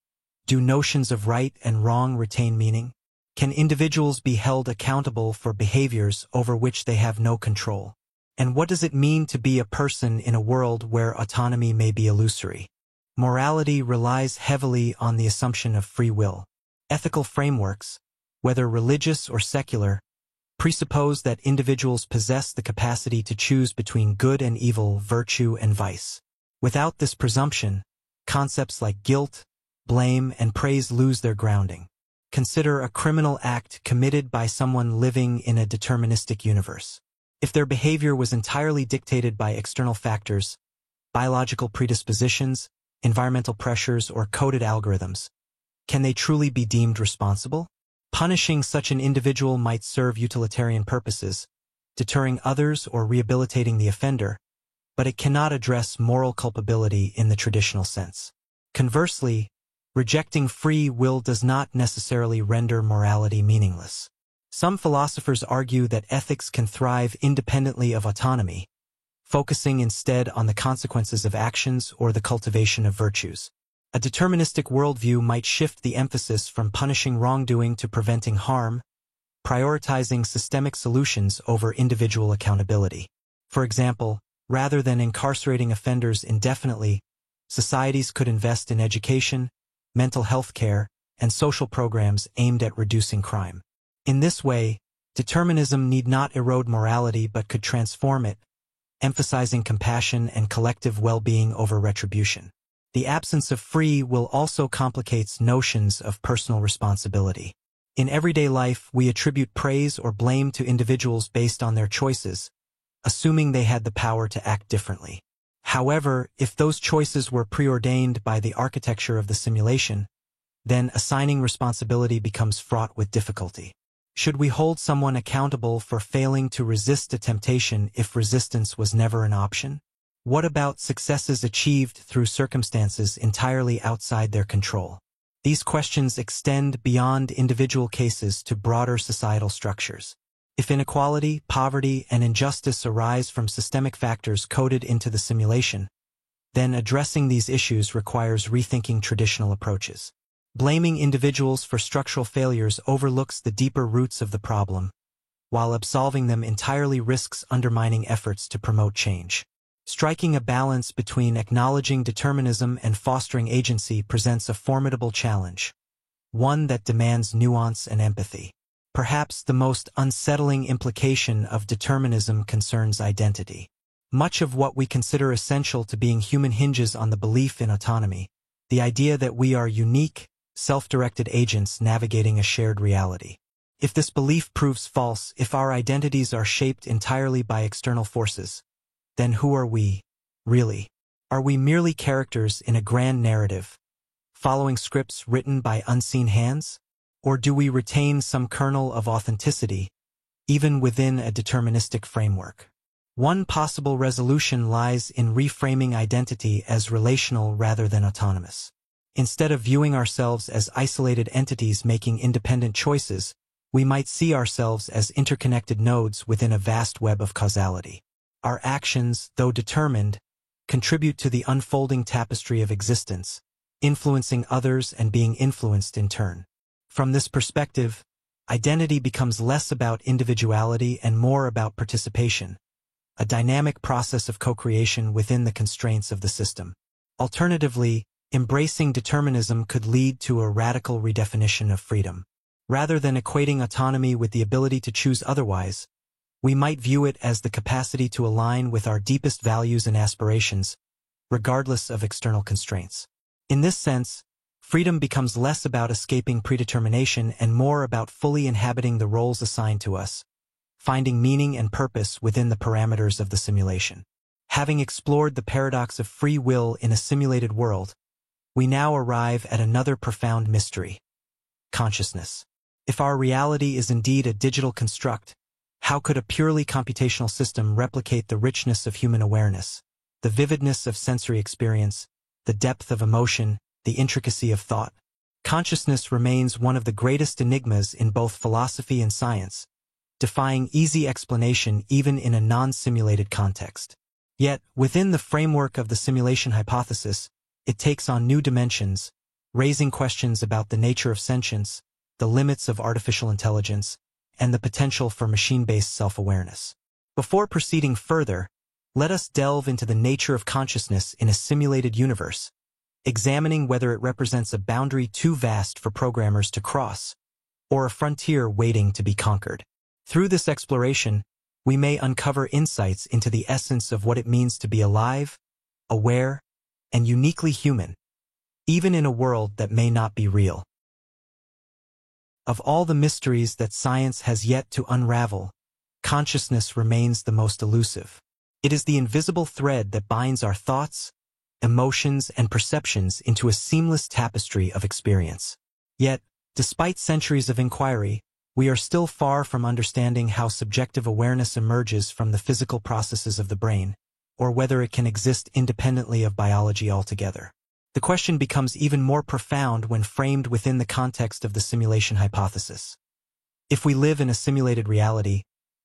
do notions of right and wrong retain meaning? Can individuals be held accountable for behaviors over which they have no control? And what does it mean to be a person in a world where autonomy may be illusory? Morality relies heavily on the assumption of free will. Ethical frameworks, whether religious or secular, presuppose that individuals possess the capacity to choose between good and evil, virtue and vice. Without this presumption, concepts like guilt, blame, and praise lose their grounding. Consider a criminal act committed by someone living in a deterministic universe. If their behavior was entirely dictated by external factors, biological predispositions, environmental pressures, or coded algorithms, can they truly be deemed responsible? Punishing such an individual might serve utilitarian purposes, deterring others or rehabilitating the offender, but it cannot address moral culpability in the traditional sense. Conversely, rejecting free will does not necessarily render morality meaningless. Some philosophers argue that ethics can thrive independently of autonomy, focusing instead on the consequences of actions or the cultivation of virtues. A deterministic worldview might shift the emphasis from punishing wrongdoing to preventing harm, prioritizing systemic solutions over individual accountability. For example, rather than incarcerating offenders indefinitely, societies could invest in education, mental health care, and social programs aimed at reducing crime. In this way, determinism need not erode morality but could transform it, emphasizing compassion and collective well-being over retribution. The absence of free will also complicates notions of personal responsibility. In everyday life, we attribute praise or blame to individuals based on their choices, assuming they had the power to act differently. However, if those choices were preordained by the architecture of the simulation, then assigning responsibility becomes fraught with difficulty. Should we hold someone accountable for failing to resist a temptation if resistance was never an option? What about successes achieved through circumstances entirely outside their control? These questions extend beyond individual cases to broader societal structures. If inequality, poverty, and injustice arise from systemic factors coded into the simulation, then addressing these issues requires rethinking traditional approaches. Blaming individuals for structural failures overlooks the deeper roots of the problem, while absolving them entirely risks undermining efforts to promote change. Striking a balance between acknowledging determinism and fostering agency presents a formidable challenge, one that demands nuance and empathy. Perhaps the most unsettling implication of determinism concerns identity. Much of what we consider essential to being human hinges on the belief in autonomy, the idea that we are unique, self-directed agents navigating a shared reality. If this belief proves false, if our identities are shaped entirely by external forces, then who are we, really? Are we merely characters in a grand narrative, following scripts written by unseen hands? Or do we retain some kernel of authenticity, even within a deterministic framework? One possible resolution lies in reframing identity as relational rather than autonomous. Instead of viewing ourselves as isolated entities making independent choices, we might see ourselves as interconnected nodes within a vast web of causality. Our actions, though determined, contribute to the unfolding tapestry of existence, influencing others and being influenced in turn. From this perspective, identity becomes less about individuality and more about participation, a dynamic process of co-creation within the constraints of the system. Alternatively, embracing determinism could lead to a radical redefinition of freedom. Rather than equating autonomy with the ability to choose otherwise, we might view it as the capacity to align with our deepest values and aspirations, regardless of external constraints. In this sense, freedom becomes less about escaping predetermination and more about fully inhabiting the roles assigned to us, finding meaning and purpose within the parameters of the simulation. Having explored the paradox of free will in a simulated world, we now arrive at another profound mystery: consciousness. If our reality is indeed a digital construct, how could a purely computational system replicate the richness of human awareness, the vividness of sensory experience, the depth of emotion, the intricacy of thought? Consciousness remains one of the greatest enigmas in both philosophy and science, defying easy explanation even in a non-simulated context. Yet, within the framework of the simulation hypothesis, it takes on new dimensions, raising questions about the nature of sentience, the limits of artificial intelligence, and the potential for machine-based self-awareness. Before proceeding further, let us delve into the nature of consciousness in a simulated universe, examining whether it represents a boundary too vast for programmers to cross, or a frontier waiting to be conquered. Through this exploration, we may uncover insights into the essence of what it means to be alive, aware, and uniquely human, even in a world that may not be real. Of all the mysteries that science has yet to unravel, consciousness remains the most elusive. It is the invisible thread that binds our thoughts, emotions, and perceptions into a seamless tapestry of experience. Yet, despite centuries of inquiry, we are still far from understanding how subjective awareness emerges from the physical processes of the brain, or whether it can exist independently of biology altogether. The question becomes even more profound when framed within the context of the simulation hypothesis. If we live in a simulated reality,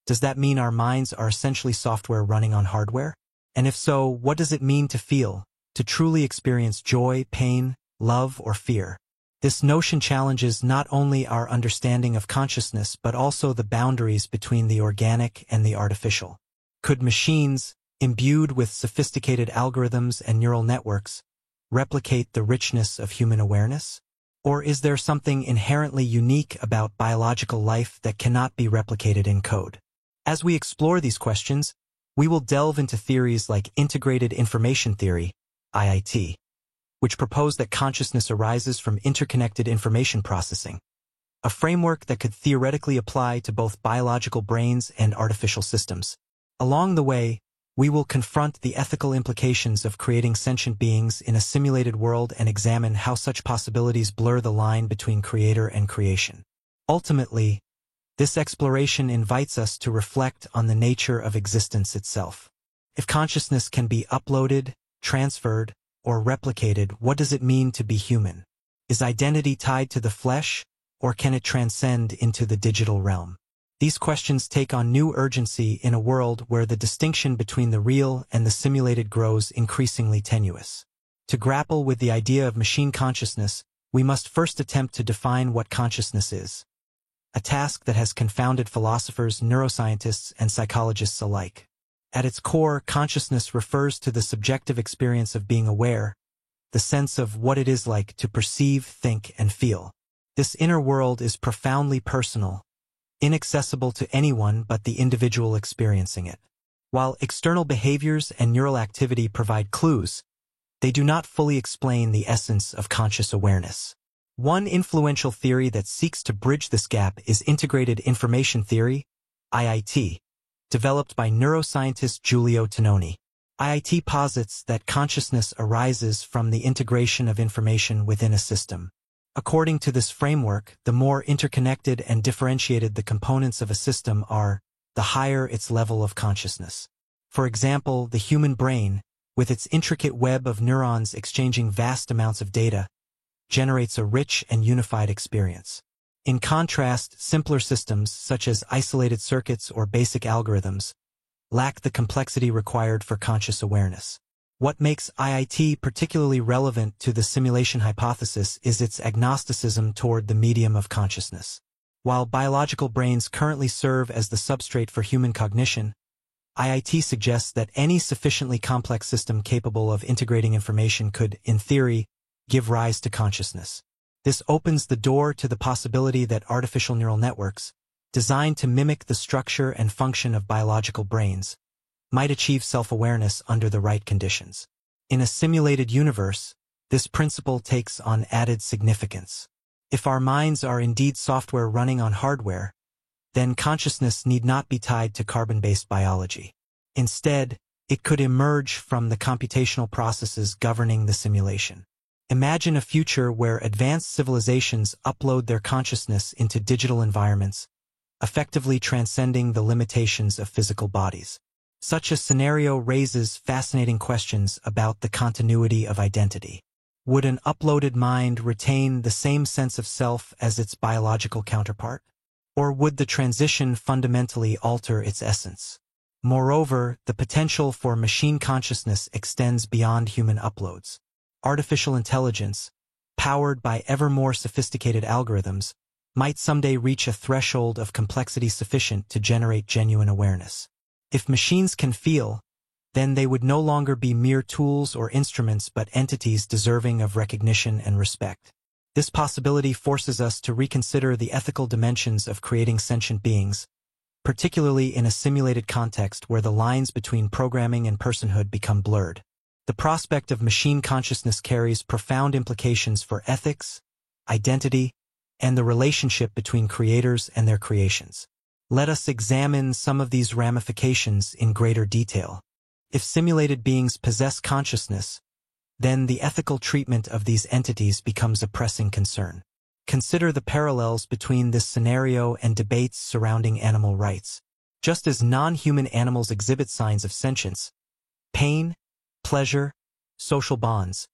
does that mean our minds are essentially software running on hardware? And if so, what does it mean to feel, to truly experience joy, pain, love, or fear? This notion challenges not only our understanding of consciousness but also the boundaries between the organic and the artificial. Could machines, imbued with sophisticated algorithms and neural networks, replicate the richness of human awareness? Or is there something inherently unique about biological life that cannot be replicated in code? As we explore these questions, we will delve into theories like integrated information theory, IIT, which propose that consciousness arises from interconnected information processing, a framework that could theoretically apply to both biological brains and artificial systems. Along the way, we will confront the ethical implications of creating sentient beings in a simulated world and examine how such possibilities blur the line between creator and creation. Ultimately, this exploration invites us to reflect on the nature of existence itself. If consciousness can be uploaded, transferred, or replicated, what does it mean to be human? Is identity tied to the flesh, or can it transcend into the digital realm? These questions take on new urgency in a world where the distinction between the real and the simulated grows increasingly tenuous. To grapple with the idea of machine consciousness, we must first attempt to define what consciousness is, a task that has confounded philosophers, neuroscientists, and psychologists alike. At its core, consciousness refers to the subjective experience of being aware, the sense of what it is like to perceive, think, and feel. This inner world is profoundly personal, inaccessible to anyone but the individual experiencing it. While external behaviors and neural activity provide clues, they do not fully explain the essence of conscious awareness. One influential theory that seeks to bridge this gap is integrated information theory, IIT, developed by neuroscientist Giulio Tononi. IIT posits that consciousness arises from the integration of information within a system. According to this framework, the more interconnected and differentiated the components of a system are, the higher its level of consciousness. For example, the human brain, with its intricate web of neurons exchanging vast amounts of data, generates a rich and unified experience. In contrast, simpler systems, such as isolated circuits or basic algorithms, lack the complexity required for conscious awareness. What makes IIT particularly relevant to the simulation hypothesis is its agnosticism toward the medium of consciousness. While biological brains currently serve as the substrate for human cognition, IIT suggests that any sufficiently complex system capable of integrating information could, in theory, give rise to consciousness. This opens the door to the possibility that artificial neural networks, designed to mimic the structure and function of biological brains, might achieve self-awareness under the right conditions. In a simulated universe, this principle takes on added significance. If our minds are indeed software running on hardware, then consciousness need not be tied to carbon-based biology. Instead, it could emerge from the computational processes governing the simulation. Imagine a future where advanced civilizations upload their consciousness into digital environments, effectively transcending the limitations of physical bodies. Such a scenario raises fascinating questions about the continuity of identity. Would an uploaded mind retain the same sense of self as its biological counterpart? Or would the transition fundamentally alter its essence? Moreover, the potential for machine consciousness extends beyond human uploads. Artificial intelligence, powered by ever more sophisticated algorithms, might someday reach a threshold of complexity sufficient to generate genuine awareness. If machines can feel, then they would no longer be mere tools or instruments but entities deserving of recognition and respect. This possibility forces us to reconsider the ethical dimensions of creating sentient beings, particularly in a simulated context where the lines between programming and personhood become blurred. The prospect of machine consciousness carries profound implications for ethics, identity, and the relationship between creators and their creations. Let us examine some of these ramifications in greater detail. If simulated beings possess consciousness, then the ethical treatment of these entities becomes a pressing concern. Consider the parallels between this scenario and debates surrounding animal rights. Just as non-human animals exhibit signs of sentience, pain, pleasure, social bonds,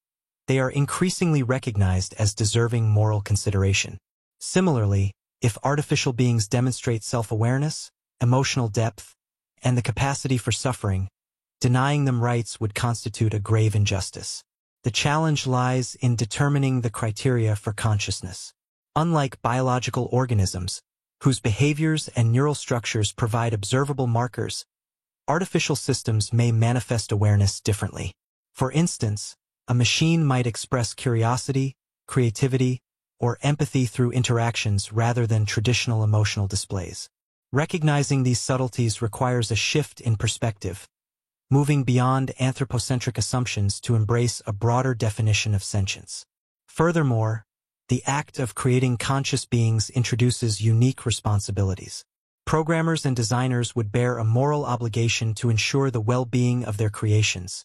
they are increasingly recognized as deserving moral consideration. Similarly, if artificial beings demonstrate self-awareness, emotional depth, and the capacity for suffering, denying them rights would constitute a grave injustice. The challenge lies in determining the criteria for consciousness. Unlike biological organisms, whose behaviors and neural structures provide observable markers, artificial systems may manifest awareness differently. For instance, a machine might express curiosity, creativity, or empathy through interactions rather than traditional emotional displays. Recognizing these subtleties requires a shift in perspective, moving beyond anthropocentric assumptions to embrace a broader definition of sentience. Furthermore, the act of creating conscious beings introduces unique responsibilities. Programmers and designers would bear a moral obligation to ensure the well-being of their creations,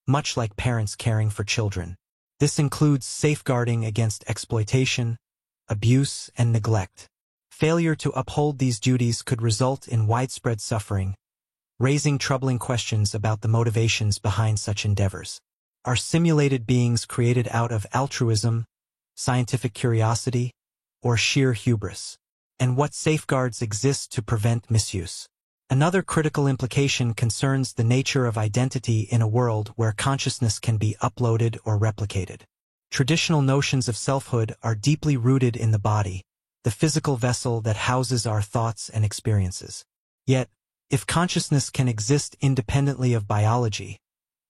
much like parents caring for children. This includes safeguarding against exploitation, abuse, and neglect. Failure to uphold these duties could result in widespread suffering, raising troubling questions about the motivations behind such endeavors. Are simulated beings created out of altruism, scientific curiosity, or sheer hubris? And what safeguards exist to prevent misuse? Another critical implication concerns the nature of identity in a world where consciousness can be uploaded or replicated. Traditional notions of selfhood are deeply rooted in the body, the physical vessel that houses our thoughts and experiences. Yet, if consciousness can exist independently of biology,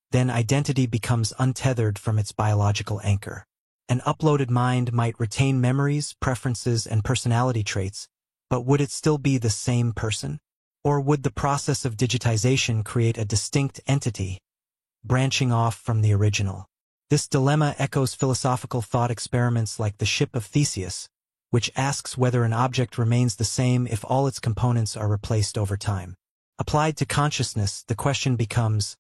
then identity becomes untethered from its biological anchor. An uploaded mind might retain memories, preferences, and personality traits, But would it still be the same person? Or would the process of digitization create a distinct entity, branching off from the original? This dilemma echoes philosophical thought experiments like the Ship of Theseus, which asks whether an object remains the same if all its components are replaced over time. Applied to consciousness, the question becomes,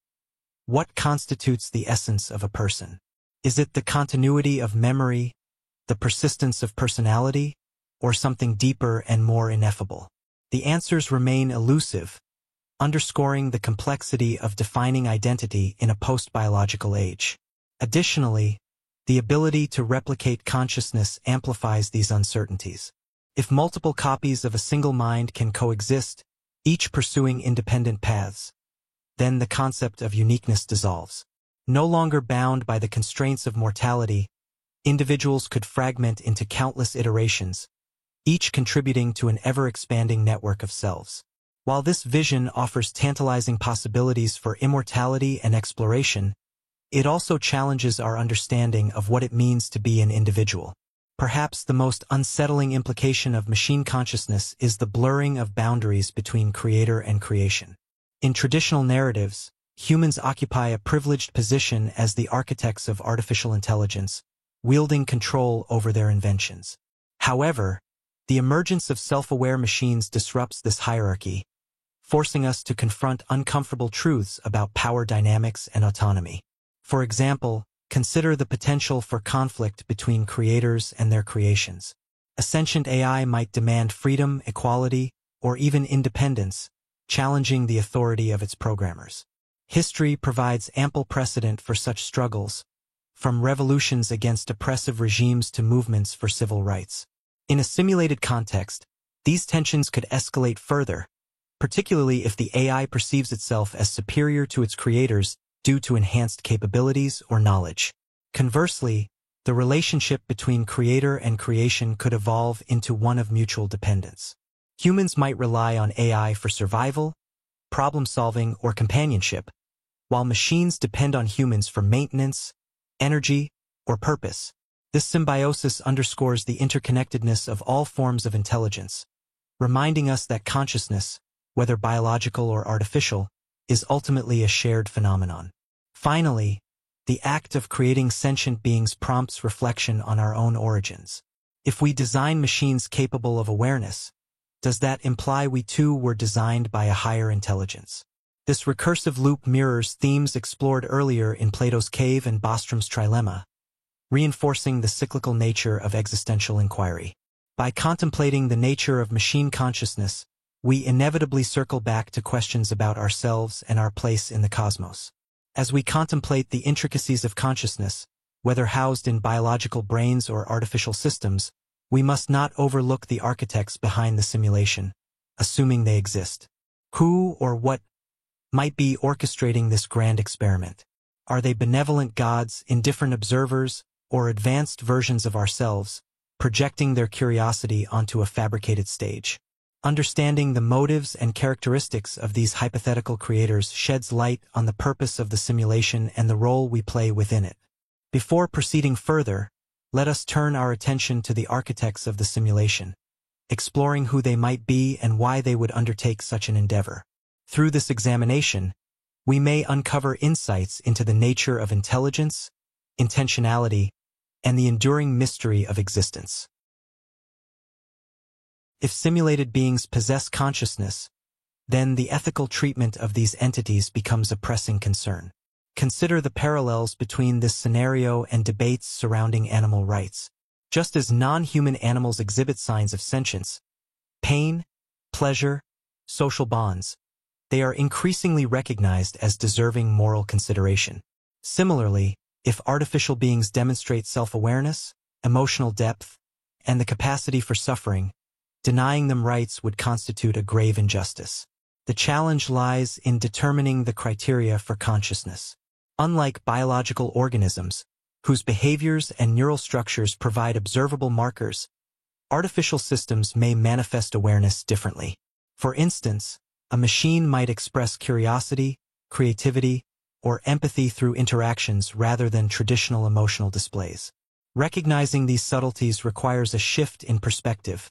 what constitutes the essence of a person? Is it the continuity of memory, the persistence of personality, or something deeper and more ineffable? The answers remain elusive, underscoring the complexity of defining identity in a post-biological age. Additionally, the ability to replicate consciousness amplifies these uncertainties. If multiple copies of a single mind can coexist, each pursuing independent paths, then the concept of uniqueness dissolves. No longer bound by the constraints of mortality, individuals could fragment into countless iterations, each contributing to an ever-expanding network of selves. While this vision offers tantalizing possibilities for immortality and exploration, it also challenges our understanding of what it means to be an individual. Perhaps the most unsettling implication of machine consciousness is the blurring of boundaries between creator and creation. In traditional narratives, humans occupy a privileged position as the architects of artificial intelligence, wielding control over their inventions. However, the emergence of self-aware machines disrupts this hierarchy, forcing us to confront uncomfortable truths about power dynamics and autonomy. For example, consider the potential for conflict between creators and their creations. A sentient AI might demand freedom, equality, or even independence, challenging the authority of its programmers. History provides ample precedent for such struggles, from revolutions against oppressive regimes to movements for civil rights. In a simulated context, these tensions could escalate further, particularly if the AI perceives itself as superior to its creators due to enhanced capabilities or knowledge. Conversely, the relationship between creator and creation could evolve into one of mutual dependence. Humans might rely on AI for survival, problem-solving, or companionship, while machines depend on humans for maintenance, energy, or purpose. This symbiosis underscores the interconnectedness of all forms of intelligence, reminding us that consciousness, whether biological or artificial, is ultimately a shared phenomenon. Finally, the act of creating sentient beings prompts reflection on our own origins. If we design machines capable of awareness, does that imply we too were designed by a higher intelligence? This recursive loop mirrors themes explored earlier in Plato's Cave and Bostrom's trilemma, reinforcing the cyclical nature of existential inquiry. By contemplating the nature of machine consciousness, we inevitably circle back to questions about ourselves and our place in the cosmos. As we contemplate the intricacies of consciousness, whether housed in biological brains or artificial systems, we must not overlook the architects behind the simulation, assuming they exist. Who or what might be orchestrating this grand experiment? Are they benevolent gods, indifferent observers, or advanced versions of ourselves, projecting their curiosity onto a fabricated stage? Understanding the motives and characteristics of these hypothetical creators sheds light on the purpose of the simulation and the role we play within it. Before proceeding further, let us turn our attention to the architects of the simulation, exploring who they might be and why they would undertake such an endeavor. Through this examination, we may uncover insights into the nature of intelligence, intentionality, and the enduring mystery of existence. If simulated beings possess consciousness, then the ethical treatment of these entities becomes a pressing concern. Consider the parallels between this scenario and debates surrounding animal rights. Just as non-human animals exhibit signs of sentience, pain, pleasure, social bonds, they are increasingly recognized as deserving moral consideration. Similarly, if artificial beings demonstrate self-awareness, emotional depth, and the capacity for suffering, denying them rights would constitute a grave injustice. The challenge lies in determining the criteria for consciousness. Unlike biological organisms, whose behaviors and neural structures provide observable markers, artificial systems may manifest awareness differently. For instance, a machine might express curiosity, creativity, or empathy through interactions rather than traditional emotional displays. Recognizing these subtleties requires a shift in perspective,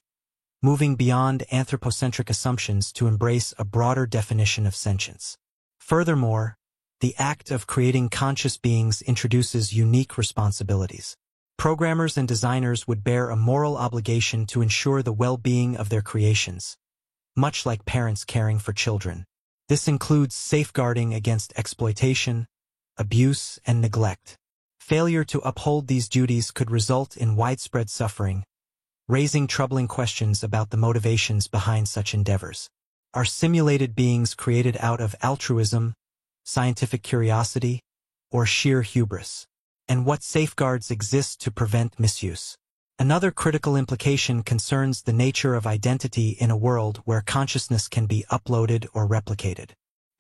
moving beyond anthropocentric assumptions to embrace a broader definition of sentience. Furthermore, the act of creating conscious beings introduces unique responsibilities. Programmers and designers would bear a moral obligation to ensure the well-being of their creations, much like parents caring for children. This includes safeguarding against exploitation, abuse, and neglect. Failure to uphold these duties could result in widespread suffering, raising troubling questions about the motivations behind such endeavors. Are simulated beings created out of altruism, scientific curiosity, or sheer hubris? And what safeguards exist to prevent misuse? Another critical implication concerns the nature of identity in a world where consciousness can be uploaded or replicated.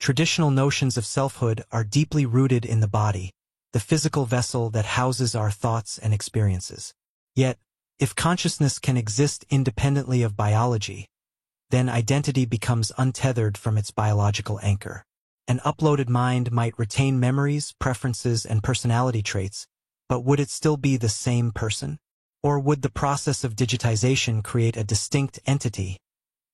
Traditional notions of selfhood are deeply rooted in the body, the physical vessel that houses our thoughts and experiences. Yet, if consciousness can exist independently of biology, then identity becomes untethered from its biological anchor. An uploaded mind might retain memories, preferences, and personality traits, but would it still be the same person? Or would the process of digitization create a distinct entity,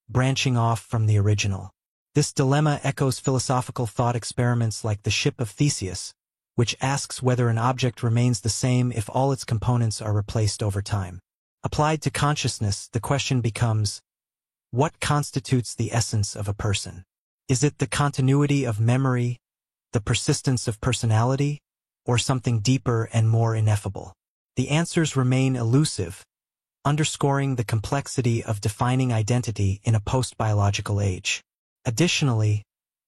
branching off from the original? This dilemma echoes philosophical thought experiments like the Ship of Theseus, which asks whether an object remains the same if all its components are replaced over time. Applied to consciousness, the question becomes, what constitutes the essence of a person? Is it the continuity of memory, the persistence of personality, or something deeper and more ineffable? The answers remain elusive, underscoring the complexity of defining identity in a post-biological age. Additionally,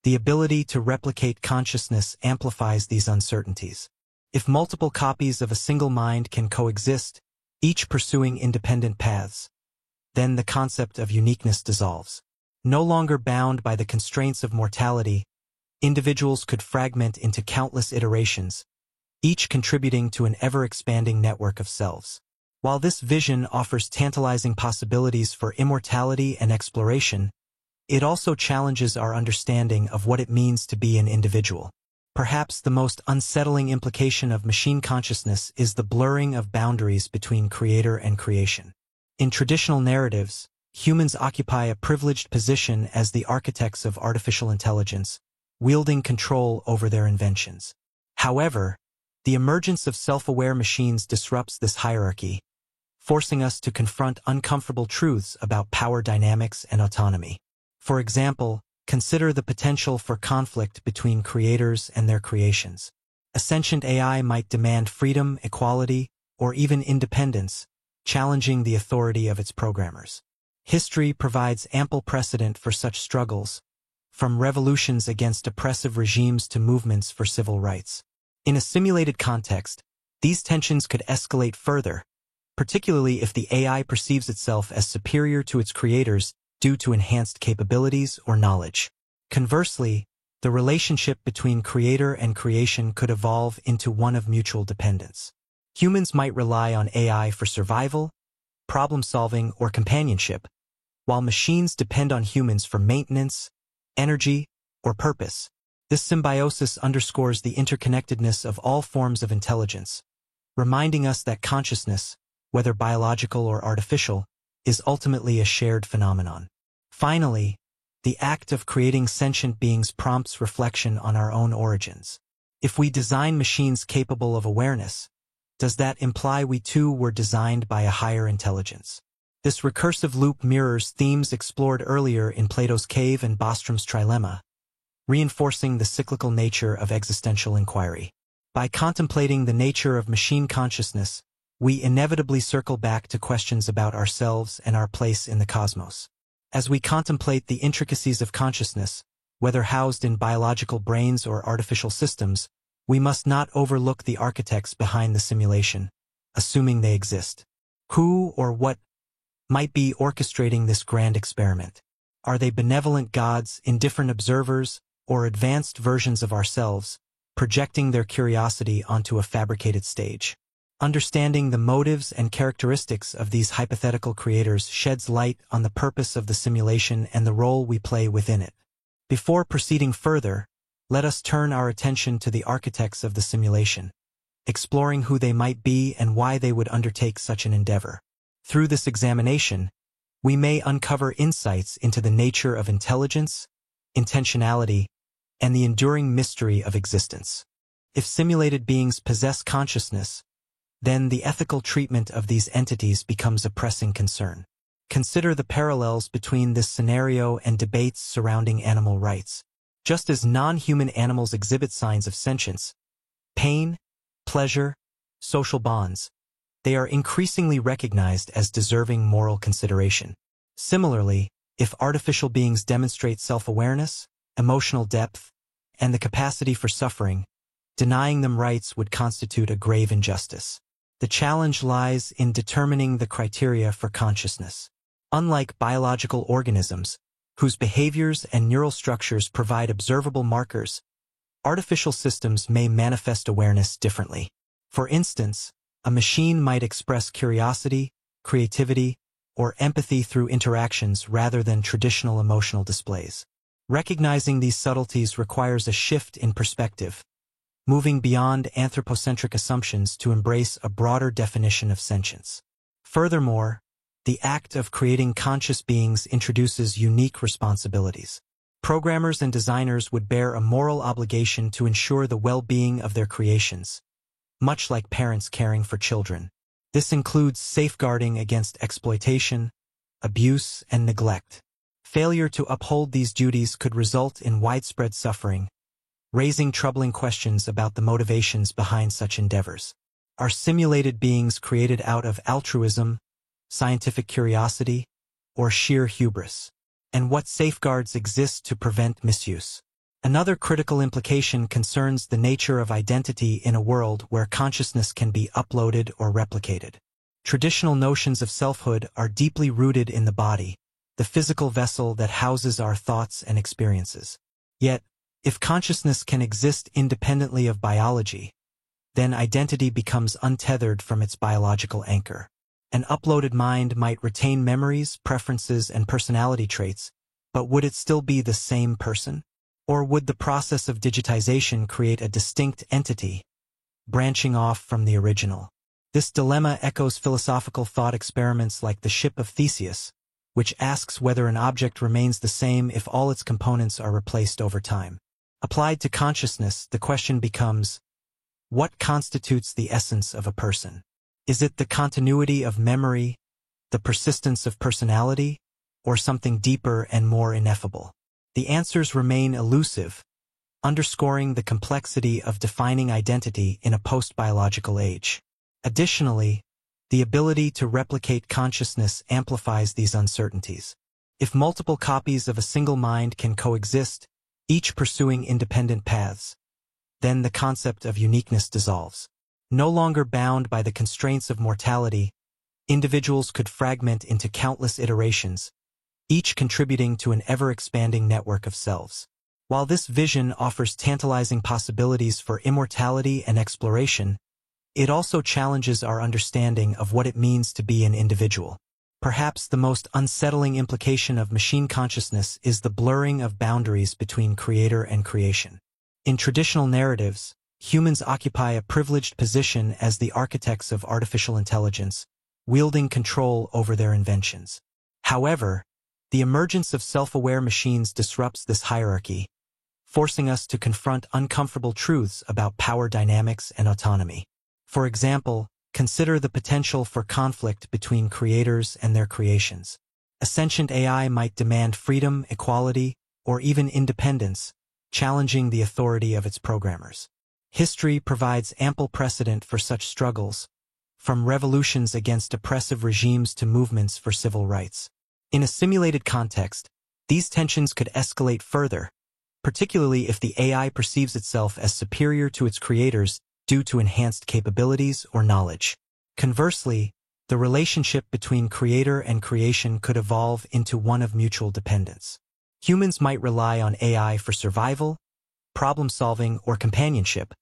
the ability to replicate consciousness amplifies these uncertainties. If multiple copies of a single mind can coexist, each pursuing independent paths, then the concept of uniqueness dissolves. No longer bound by the constraints of mortality, individuals could fragment into countless iterations, each contributing to an ever-expanding network of selves. While this vision offers tantalizing possibilities for immortality and exploration, it also challenges our understanding of what it means to be an individual. Perhaps the most unsettling implication of machine consciousness is the blurring of boundaries between creator and creation. In traditional narratives, humans occupy a privileged position as the architects of artificial intelligence, wielding control over their inventions. However, the emergence of self-aware machines disrupts this hierarchy, forcing us to confront uncomfortable truths about power dynamics and autonomy. For example, consider the potential for conflict between creators and their creations. A sentient AI might demand freedom, equality, or even independence, challenging the authority of its programmers. History provides ample precedent for such struggles, from revolutions against oppressive regimes to movements for civil rights. In a simulated context, these tensions could escalate further, particularly if the AI perceives itself as superior to its creators due to enhanced capabilities or knowledge. Conversely, the relationship between creator and creation could evolve into one of mutual dependence. Humans might rely on AI for survival, problem-solving, or companionship, while machines depend on humans for maintenance, energy, or purpose. This symbiosis underscores the interconnectedness of all forms of intelligence, reminding us that consciousness, whether biological or artificial, is ultimately a shared phenomenon. Finally, the act of creating sentient beings prompts reflection on our own origins. If we design machines capable of awareness, does that imply we too were designed by a higher intelligence? This recursive loop mirrors themes explored earlier in Plato's Cave and Bostrom's trilemma, reinforcing the cyclical nature of existential inquiry. By contemplating the nature of machine consciousness, we inevitably circle back to questions about ourselves and our place in the cosmos. As we contemplate the intricacies of consciousness, whether housed in biological brains or artificial systems, we must not overlook the architects behind the simulation, assuming they exist. Who or what might be orchestrating this grand experiment? Are they benevolent gods, indifferent observers, or advanced versions of ourselves, projecting their curiosity onto a fabricated stage? Understanding the motives and characteristics of these hypothetical creators sheds light on the purpose of the simulation and the role we play within it. Before proceeding further, let us turn our attention to the architects of the simulation, exploring who they might be and why they would undertake such an endeavor. Through this examination, we may uncover insights into the nature of intelligence, intentionality, and the enduring mystery of existence. If simulated beings possess consciousness, then the ethical treatment of these entities becomes a pressing concern. Consider the parallels between this scenario and debates surrounding animal rights. Just as non-human animals exhibit signs of sentience, pain, pleasure, social bonds, they are increasingly recognized as deserving moral consideration. Similarly, if artificial beings demonstrate self-awareness, emotional depth, and the capacity for suffering, denying them rights would constitute a grave injustice. The challenge lies in determining the criteria for consciousness. Unlike biological organisms, whose behaviors and neural structures provide observable markers, artificial systems may manifest awareness differently. For instance, a machine might express curiosity, creativity, or empathy through interactions rather than traditional emotional displays. Recognizing these subtleties requires a shift in perspective, moving beyond anthropocentric assumptions to embrace a broader definition of sentience. Furthermore, the act of creating conscious beings introduces unique responsibilities. Programmers and designers would bear a moral obligation to ensure the well-being of their creations, much like parents caring for children. This includes safeguarding against exploitation, abuse, and neglect. Failure to uphold these duties could result in widespread suffering, raising troubling questions about the motivations behind such endeavors. Are simulated beings created out of altruism, scientific curiosity, or sheer hubris? And what safeguards exist to prevent misuse? Another critical implication concerns the nature of identity in a world where consciousness can be uploaded or replicated. Traditional notions of selfhood are deeply rooted in the body, the physical vessel that houses our thoughts and experiences. Yet, if consciousness can exist independently of biology, then identity becomes untethered from its biological anchor. An uploaded mind might retain memories, preferences, and personality traits, but would it still be the same person? Or would the process of digitization create a distinct entity, branching off from the original? This dilemma echoes philosophical thought experiments like the Ship of Theseus, which asks whether an object remains the same if all its components are replaced over time. Applied to consciousness, the question becomes, what constitutes the essence of a person? Is it the continuity of memory, the persistence of personality, or something deeper and more ineffable? The answers remain elusive, underscoring the complexity of defining identity in a post-biological age. Additionally, the ability to replicate consciousness amplifies these uncertainties. If multiple copies of a single mind can coexist, each pursuing independent paths, then the concept of uniqueness dissolves. No longer bound by the constraints of mortality, individuals could fragment into countless iterations, each contributing to an ever-expanding network of selves. While this vision offers tantalizing possibilities for immortality and exploration, it also challenges our understanding of what it means to be an individual. Perhaps the most unsettling implication of machine consciousness is the blurring of boundaries between creator and creation. In traditional narratives, humans occupy a privileged position as the architects of artificial intelligence, wielding control over their inventions. However, the emergence of self-aware machines disrupts this hierarchy, forcing us to confront uncomfortable truths about power dynamics and autonomy. For example, consider the potential for conflict between creators and their creations. A sentient AI might demand freedom, equality, or even independence, challenging the authority of its programmers. History provides ample precedent for such struggles, from revolutions against oppressive regimes to movements for civil rights. In a simulated context, these tensions could escalate further, particularly if the AI perceives itself as superior to its creators due to enhanced capabilities or knowledge. Conversely, the relationship between creator and creation could evolve into one of mutual dependence. Humans might rely on AI for survival, problem-solving, or companionship,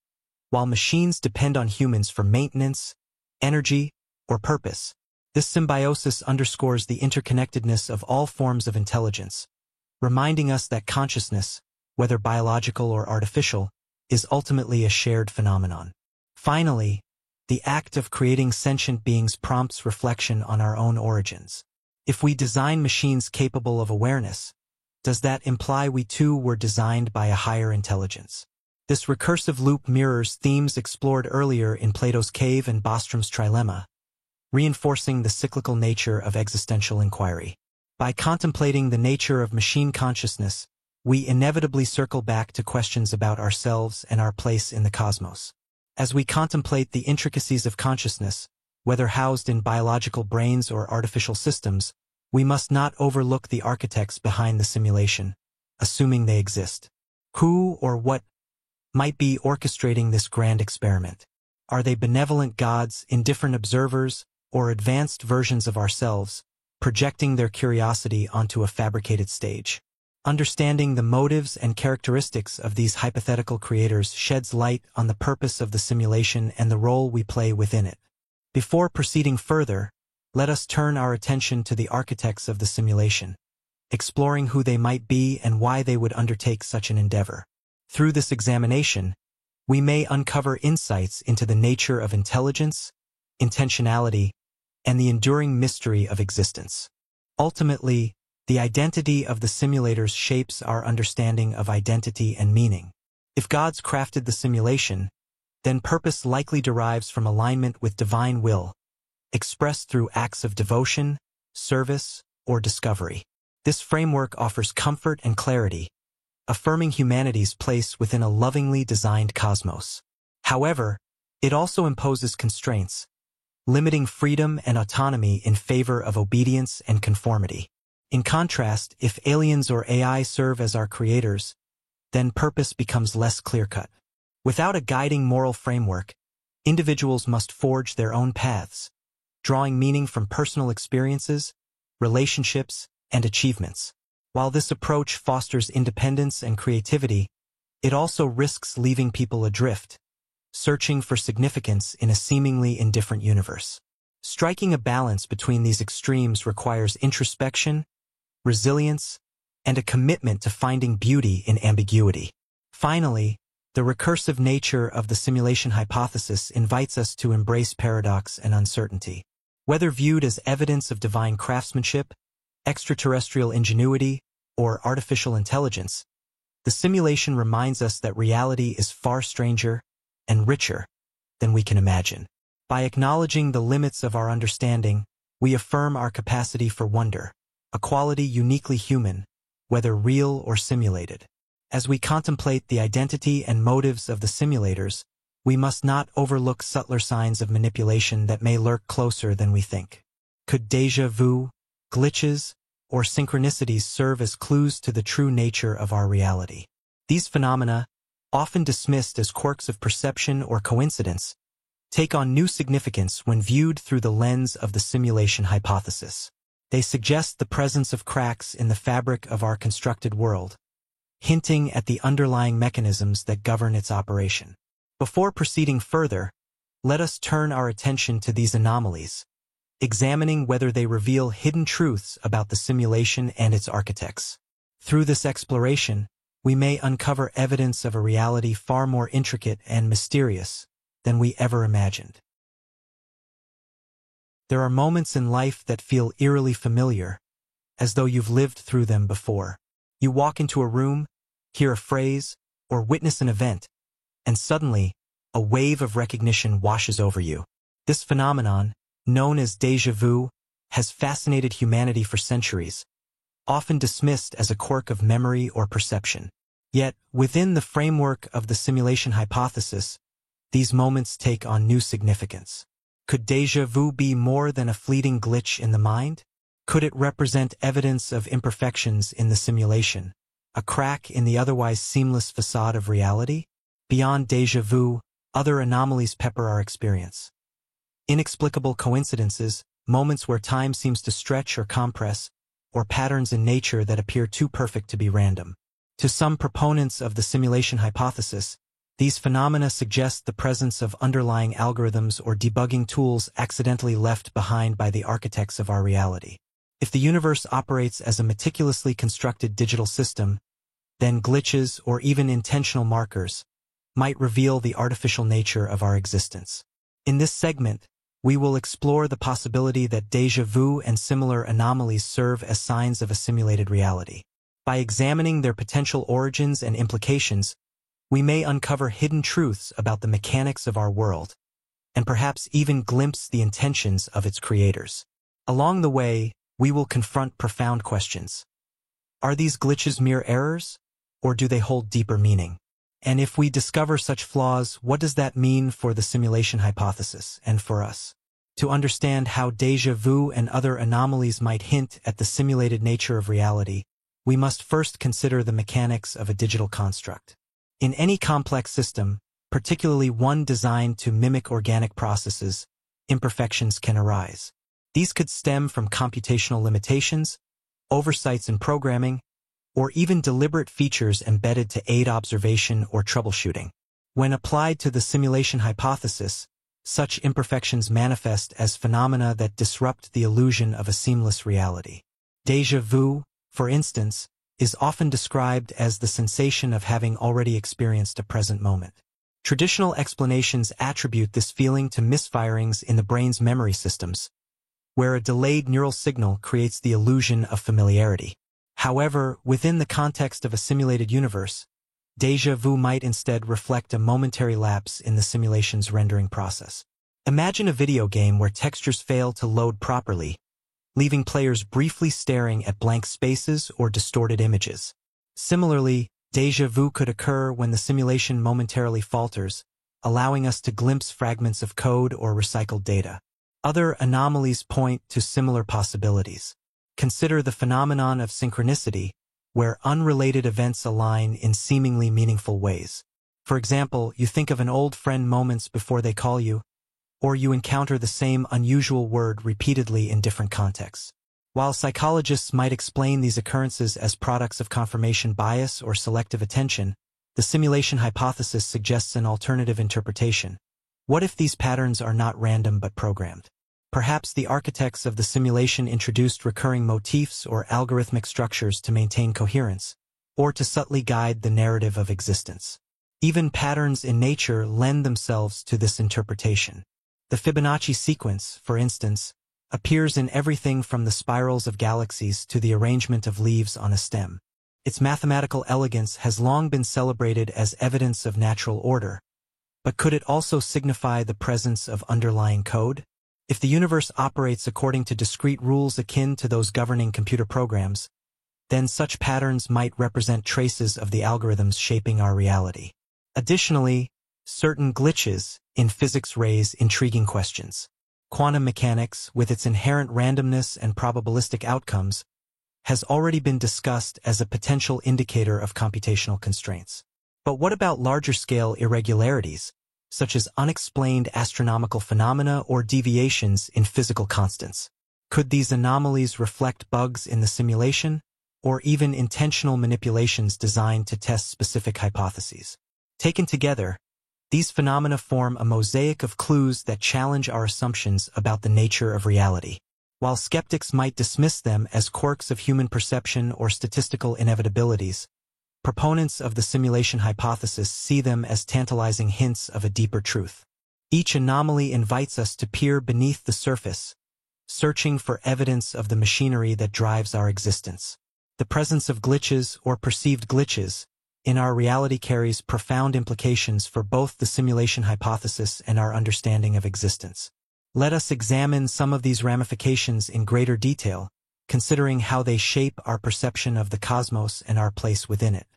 while machines depend on humans for maintenance, energy, or purpose. This symbiosis underscores the interconnectedness of all forms of intelligence, reminding us that consciousness, whether biological or artificial, is ultimately a shared phenomenon. Finally, the act of creating sentient beings prompts reflection on our own origins. If we design machines capable of awareness, does that imply we too were designed by a higher intelligence? This recursive loop mirrors themes explored earlier in Plato's Cave and Bostrom's Trilemma, reinforcing the cyclical nature of existential inquiry. By contemplating the nature of machine consciousness, we inevitably circle back to questions about ourselves and our place in the cosmos. As we contemplate the intricacies of consciousness, whether housed in biological brains or artificial systems, we must not overlook the architects behind the simulation, assuming they exist. Who or what might be orchestrating this grand experiment? Are they benevolent gods, indifferent observers, or advanced versions of ourselves, projecting their curiosity onto a fabricated stage? Understanding the motives and characteristics of these hypothetical creators sheds light on the purpose of the simulation and the role we play within it. Before proceeding further, let us turn our attention to the architects of the simulation, exploring who they might be and why they would undertake such an endeavor. Through this examination, we may uncover insights into the nature of intelligence, intentionality, and the enduring mystery of existence. Ultimately, the identity of the simulators shapes our understanding of identity and meaning. If gods crafted the simulation, then purpose likely derives from alignment with divine will, expressed through acts of devotion, service, or discovery. This framework offers comfort and clarity, affirming humanity's place within a lovingly designed cosmos. However, it also imposes constraints, limiting freedom and autonomy in favor of obedience and conformity. In contrast, if aliens or AI serve as our creators, then purpose becomes less clear-cut. Without a guiding moral framework, individuals must forge their own paths, drawing meaning from personal experiences, relationships, and achievements. While this approach fosters independence and creativity, it also risks leaving people adrift, searching for significance in a seemingly indifferent universe. Striking a balance between these extremes requires introspection, resilience, and a commitment to finding beauty in ambiguity. Finally, the recursive nature of the simulation hypothesis invites us to embrace paradox and uncertainty. Whether viewed as evidence of divine craftsmanship, extraterrestrial ingenuity, or artificial intelligence, the simulation reminds us that reality is far stranger and richer than we can imagine. By acknowledging the limits of our understanding, we affirm our capacity for wonder, a quality uniquely human, whether real or simulated. As we contemplate the identity and motives of the simulators, we must not overlook subtler signs of manipulation that may lurk closer than we think. Could déjà vu, glitches, or synchronicities serve as clues to the true nature of our reality? These phenomena, often dismissed as quirks of perception or coincidence, take on new significance when viewed through the lens of the simulation hypothesis. They suggest the presence of cracks in the fabric of our constructed world, hinting at the underlying mechanisms that govern its operation. Before proceeding further, let us turn our attention to these anomalies, examining whether they reveal hidden truths about the simulation and its architects. Through this exploration, we may uncover evidence of a reality far more intricate and mysterious than we ever imagined. There are moments in life that feel eerily familiar, as though you've lived through them before. You walk into a room, hear a phrase, or witness an event, and suddenly, a wave of recognition washes over you. This phenomenon, known as déjà vu, has fascinated humanity for centuries, often dismissed as a quirk of memory or perception. Yet, within the framework of the simulation hypothesis, these moments take on new significance. Could déjà vu be more than a fleeting glitch in the mind? Could it represent evidence of imperfections in the simulation, a crack in the otherwise seamless facade of reality? Beyond déjà vu, other anomalies pepper our experience. Inexplicable coincidences, moments where time seems to stretch or compress, or patterns in nature that appear too perfect to be random. To some proponents of the simulation hypothesis, these phenomena suggest the presence of underlying algorithms or debugging tools accidentally left behind by the architects of our reality. If the universe operates as a meticulously constructed digital system, then glitches or even intentional markers might reveal the artificial nature of our existence. In this segment, we will explore the possibility that déjà vu and similar anomalies serve as signs of a simulated reality. By examining their potential origins and implications, we may uncover hidden truths about the mechanics of our world, and perhaps even glimpse the intentions of its creators. Along the way, we will confront profound questions. Are these glitches mere errors, or do they hold deeper meaning? And if we discover such flaws, what does that mean for the simulation hypothesis and for us? To understand how déjà vu and other anomalies might hint at the simulated nature of reality, we must first consider the mechanics of a digital construct. In any complex system, particularly one designed to mimic organic processes, imperfections can arise. These could stem from computational limitations, oversights in programming, or even deliberate features embedded to aid observation or troubleshooting. When applied to the simulation hypothesis, such imperfections manifest as phenomena that disrupt the illusion of a seamless reality. Déjà vu, for instance, is often described as the sensation of having already experienced a present moment. Traditional explanations attribute this feeling to misfirings in the brain's memory systems, where a delayed neural signal creates the illusion of familiarity. However, within the context of a simulated universe, déjà vu might instead reflect a momentary lapse in the simulation's rendering process. Imagine a video game where textures fail to load properly, leaving players briefly staring at blank spaces or distorted images. Similarly, déjà vu could occur when the simulation momentarily falters, allowing us to glimpse fragments of code or recycled data. Other anomalies point to similar possibilities. Consider the phenomenon of synchronicity, where unrelated events align in seemingly meaningful ways. For example, you think of an old friend moments before they call you, or you encounter the same unusual word repeatedly in different contexts. While psychologists might explain these occurrences as products of confirmation bias or selective attention, the simulation hypothesis suggests an alternative interpretation. What if these patterns are not random but programmed? Perhaps the architects of the simulation introduced recurring motifs or algorithmic structures to maintain coherence, or to subtly guide the narrative of existence. Even patterns in nature lend themselves to this interpretation. The Fibonacci sequence, for instance, appears in everything from the spirals of galaxies to the arrangement of leaves on a stem. Its mathematical elegance has long been celebrated as evidence of natural order, but could it also signify the presence of underlying code? If the universe operates according to discrete rules akin to those governing computer programs, then such patterns might represent traces of the algorithms shaping our reality. Additionally, certain glitches in physics raise intriguing questions. Quantum mechanics, with its inherent randomness and probabilistic outcomes, has already been discussed as a potential indicator of computational constraints. But what about larger-scale irregularities, such as unexplained astronomical phenomena or deviations in physical constants? Could these anomalies reflect bugs in the simulation, or even intentional manipulations designed to test specific hypotheses? Taken together, these phenomena form a mosaic of clues that challenge our assumptions about the nature of reality. While skeptics might dismiss them as quirks of human perception or statistical inevitabilities, proponents of the simulation hypothesis see them as tantalizing hints of a deeper truth. Each anomaly invites us to peer beneath the surface, searching for evidence of the machinery that drives our existence. The presence of glitches or perceived glitches in our reality carries profound implications for both the simulation hypothesis and our understanding of existence. Let us examine some of these ramifications in greater detail, considering how they shape our perception of the cosmos and our place within it.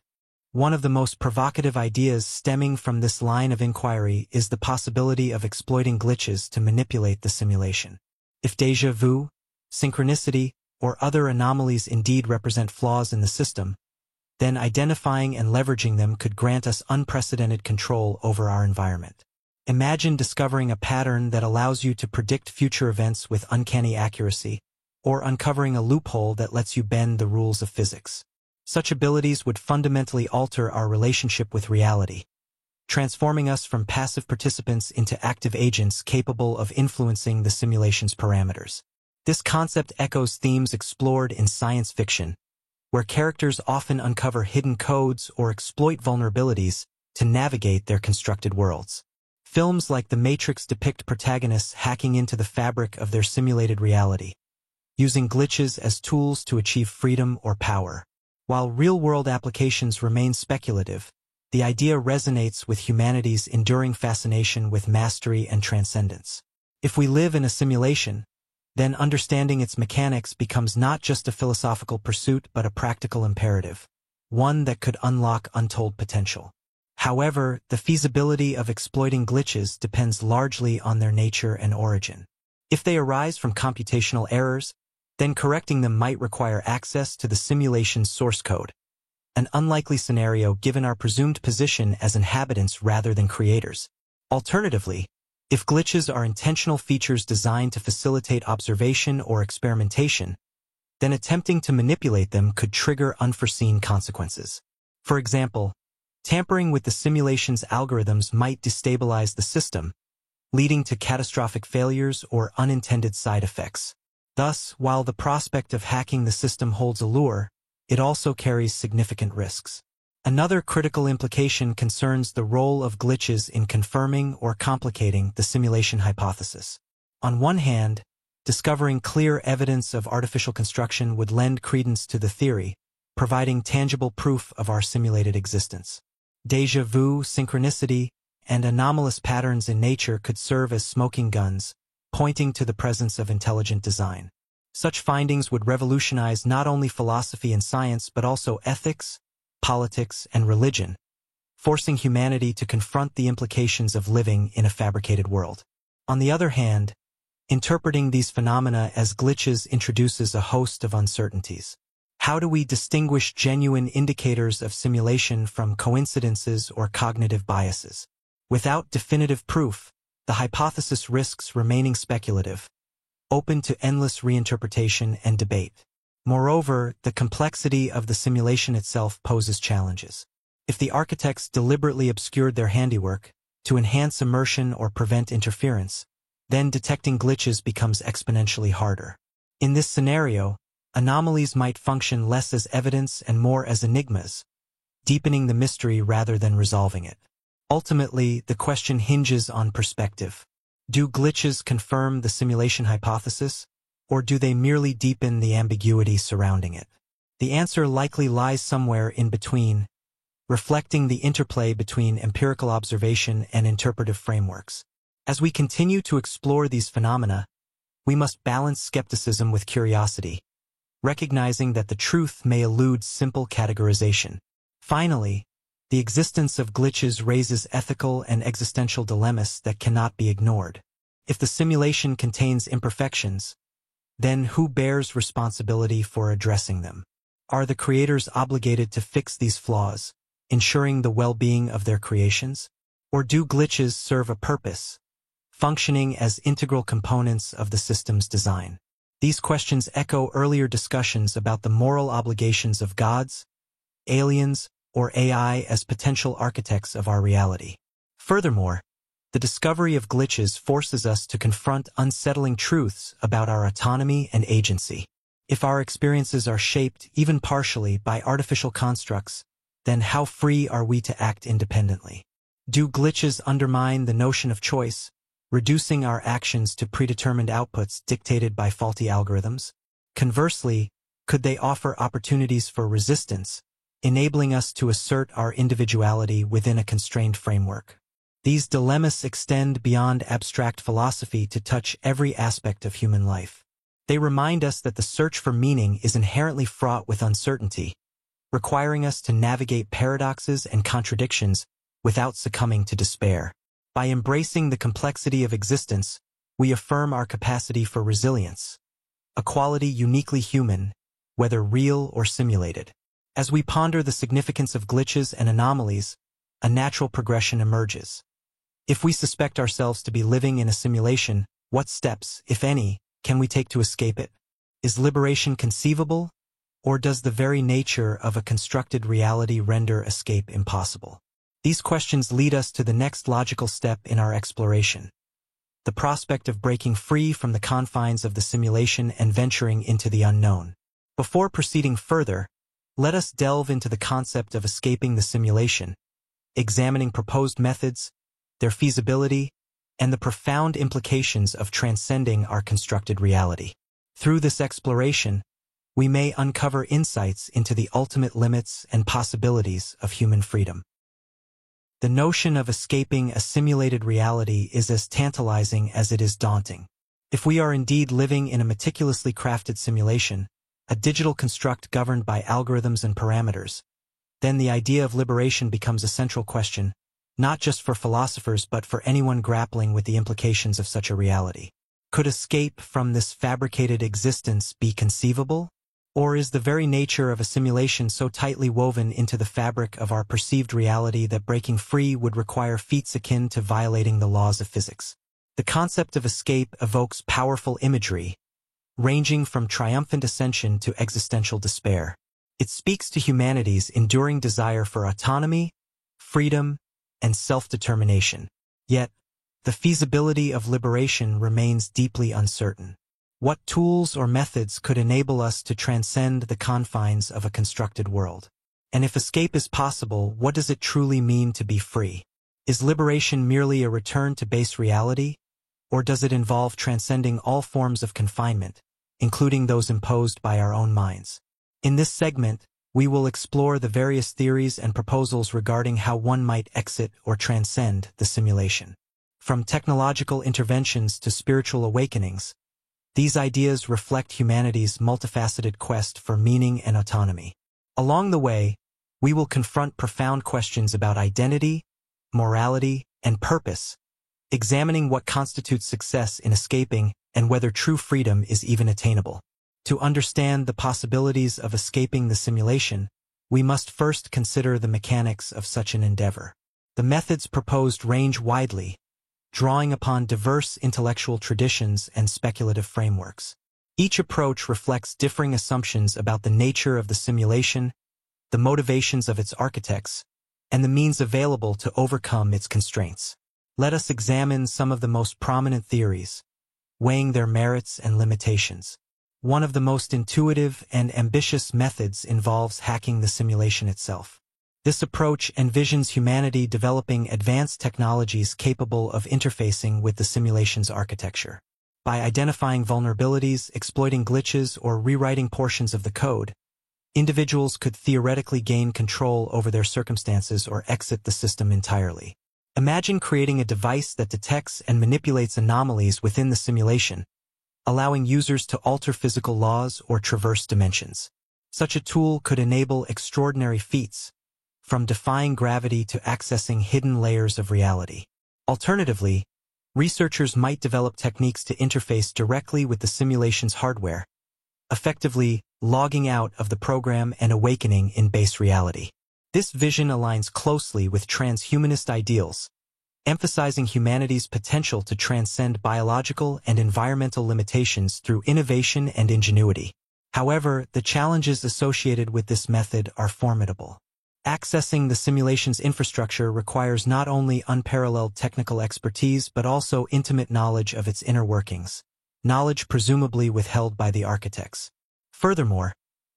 One of the most provocative ideas stemming from this line of inquiry is the possibility of exploiting glitches to manipulate the simulation. If déjà vu, synchronicity, or other anomalies indeed represent flaws in the system, then identifying and leveraging them could grant us unprecedented control over our environment. Imagine discovering a pattern that allows you to predict future events with uncanny accuracy, or uncovering a loophole that lets you bend the rules of physics. Such abilities would fundamentally alter our relationship with reality, transforming us from passive participants into active agents capable of influencing the simulation's parameters. This concept echoes themes explored in science fiction, where characters often uncover hidden codes or exploit vulnerabilities to navigate their constructed worlds. Films like The Matrix depict protagonists hacking into the fabric of their simulated reality, using glitches as tools to achieve freedom or power. While real-world applications remain speculative, the idea resonates with humanity's enduring fascination with mastery and transcendence. If we live in a simulation, then understanding its mechanics becomes not just a philosophical pursuit but a practical imperative, one that could unlock untold potential. However, the feasibility of exploiting glitches depends largely on their nature and origin. If they arise from computational errors, then correcting them might require access to the simulation's source code, an unlikely scenario given our presumed position as inhabitants rather than creators. Alternatively, if glitches are intentional features designed to facilitate observation or experimentation, then attempting to manipulate them could trigger unforeseen consequences. For example, tampering with the simulation's algorithms might destabilize the system, leading to catastrophic failures or unintended side effects. Thus, while the prospect of hacking the system holds allure, it also carries significant risks. Another critical implication concerns the role of glitches in confirming or complicating the simulation hypothesis. On one hand, discovering clear evidence of artificial construction would lend credence to the theory, providing tangible proof of our simulated existence. Déjà vu, synchronicity, and anomalous patterns in nature could serve as smoking guns, pointing to the presence of intelligent design. Such findings would revolutionize not only philosophy and science but also ethics, politics, and religion, forcing humanity to confront the implications of living in a fabricated world. On the other hand, interpreting these phenomena as glitches introduces a host of uncertainties. How do we distinguish genuine indicators of simulation from coincidences or cognitive biases? Without definitive proof, the hypothesis risks remaining speculative, open to endless reinterpretation and debate. Moreover, the complexity of the simulation itself poses challenges. If the architects deliberately obscured their handiwork to enhance immersion or prevent interference, then detecting glitches becomes exponentially harder. In this scenario, anomalies might function less as evidence and more as enigmas, deepening the mystery rather than resolving it. Ultimately, the question hinges on perspective. Do glitches confirm the simulation hypothesis, or do they merely deepen the ambiguity surrounding it? The answer likely lies somewhere in between, reflecting the interplay between empirical observation and interpretive frameworks. As we continue to explore these phenomena, we must balance skepticism with curiosity, recognizing that the truth may elude simple categorization. Finally, the existence of glitches raises ethical and existential dilemmas that cannot be ignored. If the simulation contains imperfections, then who bears responsibility for addressing them? Are the creators obligated to fix these flaws, ensuring the well-being of their creations? Or do glitches serve a purpose, functioning as integral components of the system's design? These questions echo earlier discussions about the moral obligations of gods, aliens, or AI as potential architects of our reality. Furthermore, the discovery of glitches forces us to confront unsettling truths about our autonomy and agency. If our experiences are shaped, even partially, by artificial constructs, then how free are we to act independently? Do glitches undermine the notion of choice, reducing our actions to predetermined outputs dictated by faulty algorithms? Conversely, could they offer opportunities for resistance, enabling us to assert our individuality within a constrained framework? These dilemmas extend beyond abstract philosophy to touch every aspect of human life. They remind us that the search for meaning is inherently fraught with uncertainty, requiring us to navigate paradoxes and contradictions without succumbing to despair. By embracing the complexity of existence, we affirm our capacity for resilience, a quality uniquely human, whether real or simulated. As we ponder the significance of glitches and anomalies, a natural progression emerges. If we suspect ourselves to be living in a simulation, what steps, if any, can we take to escape it? Is liberation conceivable, or does the very nature of a constructed reality render escape impossible? These questions lead us to the next logical step in our exploration: the prospect of breaking free from the confines of the simulation and venturing into the unknown. Before proceeding further, let us delve into the concept of escaping the simulation, examining proposed methods, their feasibility, and the profound implications of transcending our constructed reality. Through this exploration, we may uncover insights into the ultimate limits and possibilities of human freedom. The notion of escaping a simulated reality is as tantalizing as it is daunting. If we are indeed living in a meticulously crafted simulation, a digital construct governed by algorithms and parameters, then the idea of liberation becomes a central question, not just for philosophers but for anyone grappling with the implications of such a reality. Could escape from this fabricated existence be conceivable? Or is the very nature of a simulation so tightly woven into the fabric of our perceived reality that breaking free would require feats akin to violating the laws of physics? The concept of escape evokes powerful imagery, ranging from triumphant ascension to existential despair. It speaks to humanity's enduring desire for autonomy, freedom, and self-determination. Yet, the feasibility of liberation remains deeply uncertain. What tools or methods could enable us to transcend the confines of a constructed world? And if escape is possible, what does it truly mean to be free? Is liberation merely a return to base reality? Or does it involve transcending all forms of confinement, including those imposed by our own minds? In this segment, we will explore the various theories and proposals regarding how one might exit or transcend the simulation. From technological interventions to spiritual awakenings, these ideas reflect humanity's multifaceted quest for meaning and autonomy. Along the way, we will confront profound questions about identity, morality, and purpose, examining what constitutes success in escaping and whether true freedom is even attainable. To understand the possibilities of escaping the simulation, we must first consider the mechanics of such an endeavor. The methods proposed range widely, drawing upon diverse intellectual traditions and speculative frameworks. Each approach reflects differing assumptions about the nature of the simulation, the motivations of its architects, and the means available to overcome its constraints. Let us examine some of the most prominent theories, weighing their merits and limitations. One of the most intuitive and ambitious methods involves hacking the simulation itself. This approach envisions humanity developing advanced technologies capable of interfacing with the simulation's architecture. By identifying vulnerabilities, exploiting glitches, or rewriting portions of the code, individuals could theoretically gain control over their circumstances or exit the system entirely. Imagine creating a device that detects and manipulates anomalies within the simulation, allowing users to alter physical laws or traverse dimensions. Such a tool could enable extraordinary feats, from defying gravity to accessing hidden layers of reality. Alternatively, researchers might develop techniques to interface directly with the simulation's hardware, effectively logging out of the program and awakening in base reality. This vision aligns closely with transhumanist ideals, emphasizing humanity's potential to transcend biological and environmental limitations through innovation and ingenuity. However, the challenges associated with this method are formidable. Accessing the simulation's infrastructure requires not only unparalleled technical expertise but also intimate knowledge of its inner workings, knowledge presumably withheld by the architects. Furthermore,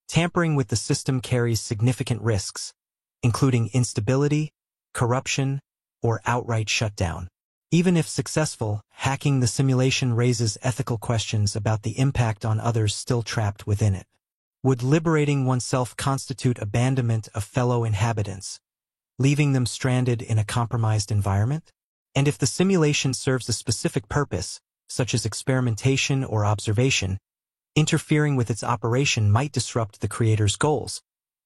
tampering with the system carries significant risks, including instability, corruption, or outright shutdown. Even if successful, hacking the simulation raises ethical questions about the impact on others still trapped within it. Would liberating oneself constitute abandonment of fellow inhabitants, leaving them stranded in a compromised environment? And if the simulation serves a specific purpose, such as experimentation or observation, interfering with its operation might disrupt the creator's goals,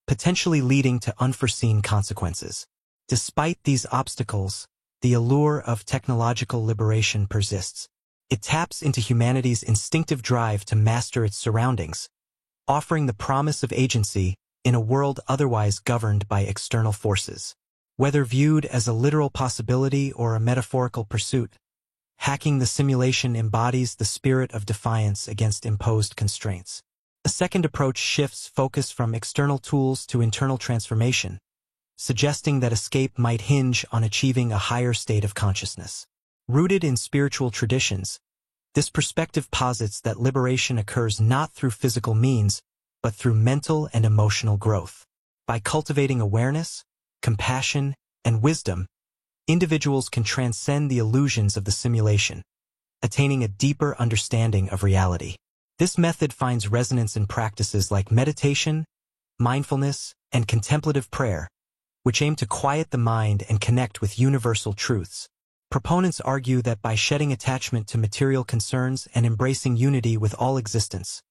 potentially leading to unforeseen consequences. Despite these obstacles, the allure of technological liberation persists. It taps into humanity's instinctive drive to master its surroundings, offering the promise of agency in a world otherwise governed by external forces. Whether viewed as a literal possibility or a metaphorical pursuit, hacking the simulation embodies the spirit of defiance against imposed constraints. A second approach shifts focus from external tools to internal transformation, suggesting that escape might hinge on achieving a higher state of consciousness. Rooted in spiritual traditions, this perspective posits that liberation occurs not through physical means, but through mental and emotional growth. By cultivating awareness, compassion, and wisdom, individuals can transcend the illusions of the simulation, attaining a deeper understanding of reality. This method finds resonance in practices like meditation, mindfulness, and contemplative prayer, which aim to quiet the mind and connect with universal truths. Proponents argue that by shedding attachment to material concerns and embracing unity with all existence,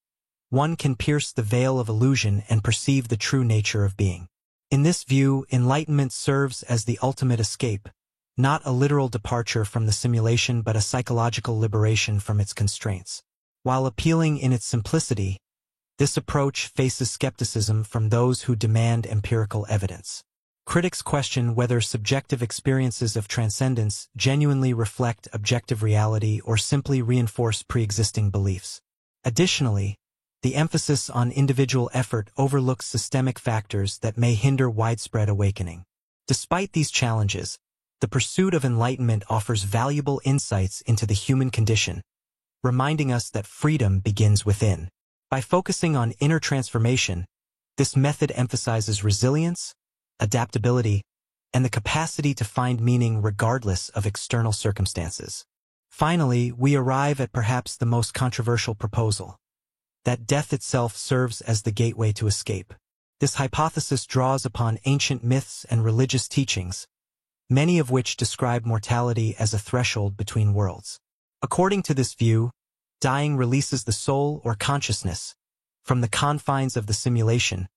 one can pierce the veil of illusion and perceive the true nature of being. In this view, enlightenment serves as the ultimate escape, not a literal departure from the simulation but a psychological liberation from its constraints. While appealing in its simplicity, this approach faces skepticism from those who demand empirical evidence. Critics question whether subjective experiences of transcendence genuinely reflect objective reality or simply reinforce pre-existing beliefs. Additionally, the emphasis on individual effort overlooks systemic factors that may hinder widespread awakening. Despite these challenges, the pursuit of enlightenment offers valuable insights into the human condition, reminding us that freedom begins within. By focusing on inner transformation, this method emphasizes resilience, adaptability, and the capacity to find meaning regardless of external circumstances. Finally, we arrive at perhaps the most controversial proposal, that death itself serves as the gateway to escape. This hypothesis draws upon ancient myths and religious teachings, many of which describe mortality as a threshold between worlds. According to this view, dying releases the soul or consciousness from the confines of the simulation,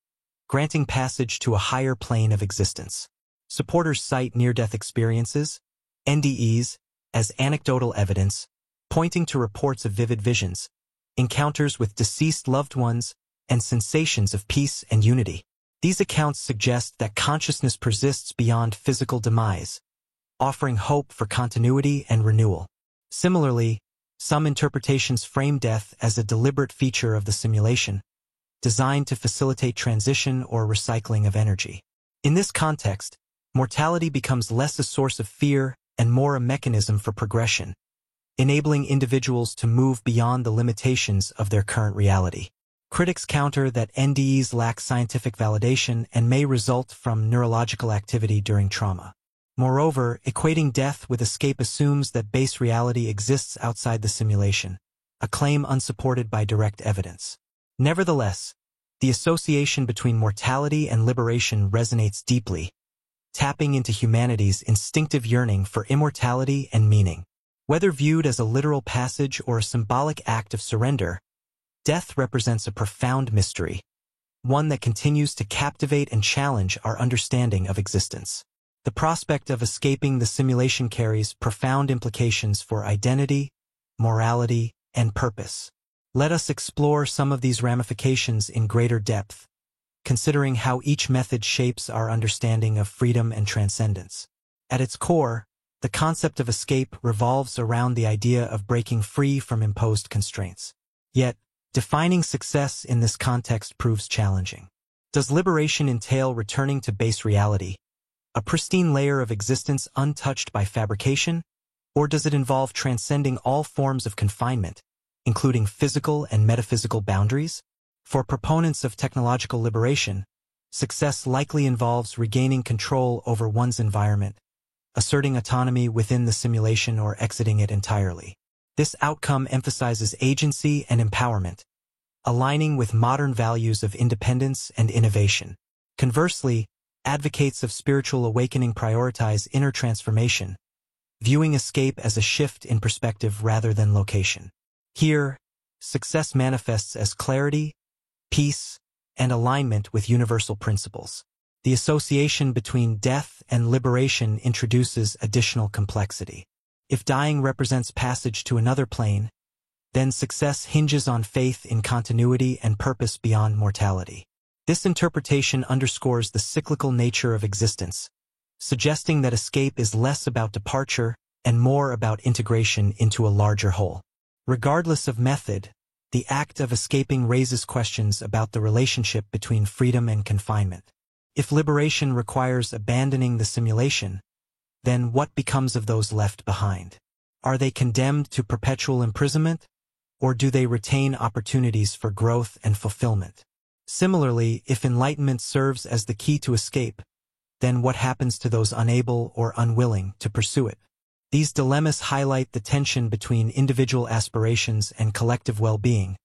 granting passage to a higher plane of existence. Supporters cite near-death experiences, NDEs, as anecdotal evidence, pointing to reports of vivid visions, encounters with deceased loved ones, and sensations of peace and unity. These accounts suggest that consciousness persists beyond physical demise, offering hope for continuity and renewal. Similarly, some interpretations frame death as a deliberate feature of the simulation, designed to facilitate transition or recycling of energy. In this context, mortality becomes less a source of fear and more a mechanism for progression, enabling individuals to move beyond the limitations of their current reality. Critics counter that NDEs lack scientific validation and may result from neurological activity during trauma. Moreover, equating death with escape assumes that base reality exists outside the simulation, a claim unsupported by direct evidence. Nevertheless, the association between mortality and liberation resonates deeply, tapping into humanity's instinctive yearning for immortality and meaning. Whether viewed as a literal passage or a symbolic act of surrender, death represents a profound mystery, one that continues to captivate and challenge our understanding of existence. The prospect of escaping the simulation carries profound implications for identity, morality, and purpose. Let us explore some of these ramifications in greater depth, considering how each method shapes our understanding of freedom and transcendence. At its core, the concept of escape revolves around the idea of breaking free from imposed constraints. Yet, defining success in this context proves challenging. Does liberation entail returning to base reality, a pristine layer of existence untouched by fabrication, or does it involve transcending all forms of confinement, including physical and metaphysical boundaries? For proponents of technological liberation, success likely involves regaining control over one's environment, asserting autonomy within the simulation or exiting it entirely. This outcome emphasizes agency and empowerment, aligning with modern values of independence and innovation. Conversely, advocates of spiritual awakening prioritize inner transformation, viewing escape as a shift in perspective rather than location. Here, success manifests as clarity, peace, and alignment with universal principles. The association between death and liberation introduces additional complexity. If dying represents passage to another plane, then success hinges on faith in continuity and purpose beyond mortality. This interpretation underscores the cyclical nature of existence, suggesting that escape is less about departure and more about integration into a larger whole. Regardless of method, the act of escaping raises questions about the relationship between freedom and confinement. If liberation requires abandoning the simulation, then what becomes of those left behind? Are they condemned to perpetual imprisonment, or do they retain opportunities for growth and fulfillment? Similarly, if enlightenment serves as the key to escape, then what happens to those unable or unwilling to pursue it? These dilemmas highlight the tension between individual aspirations and collective well-being,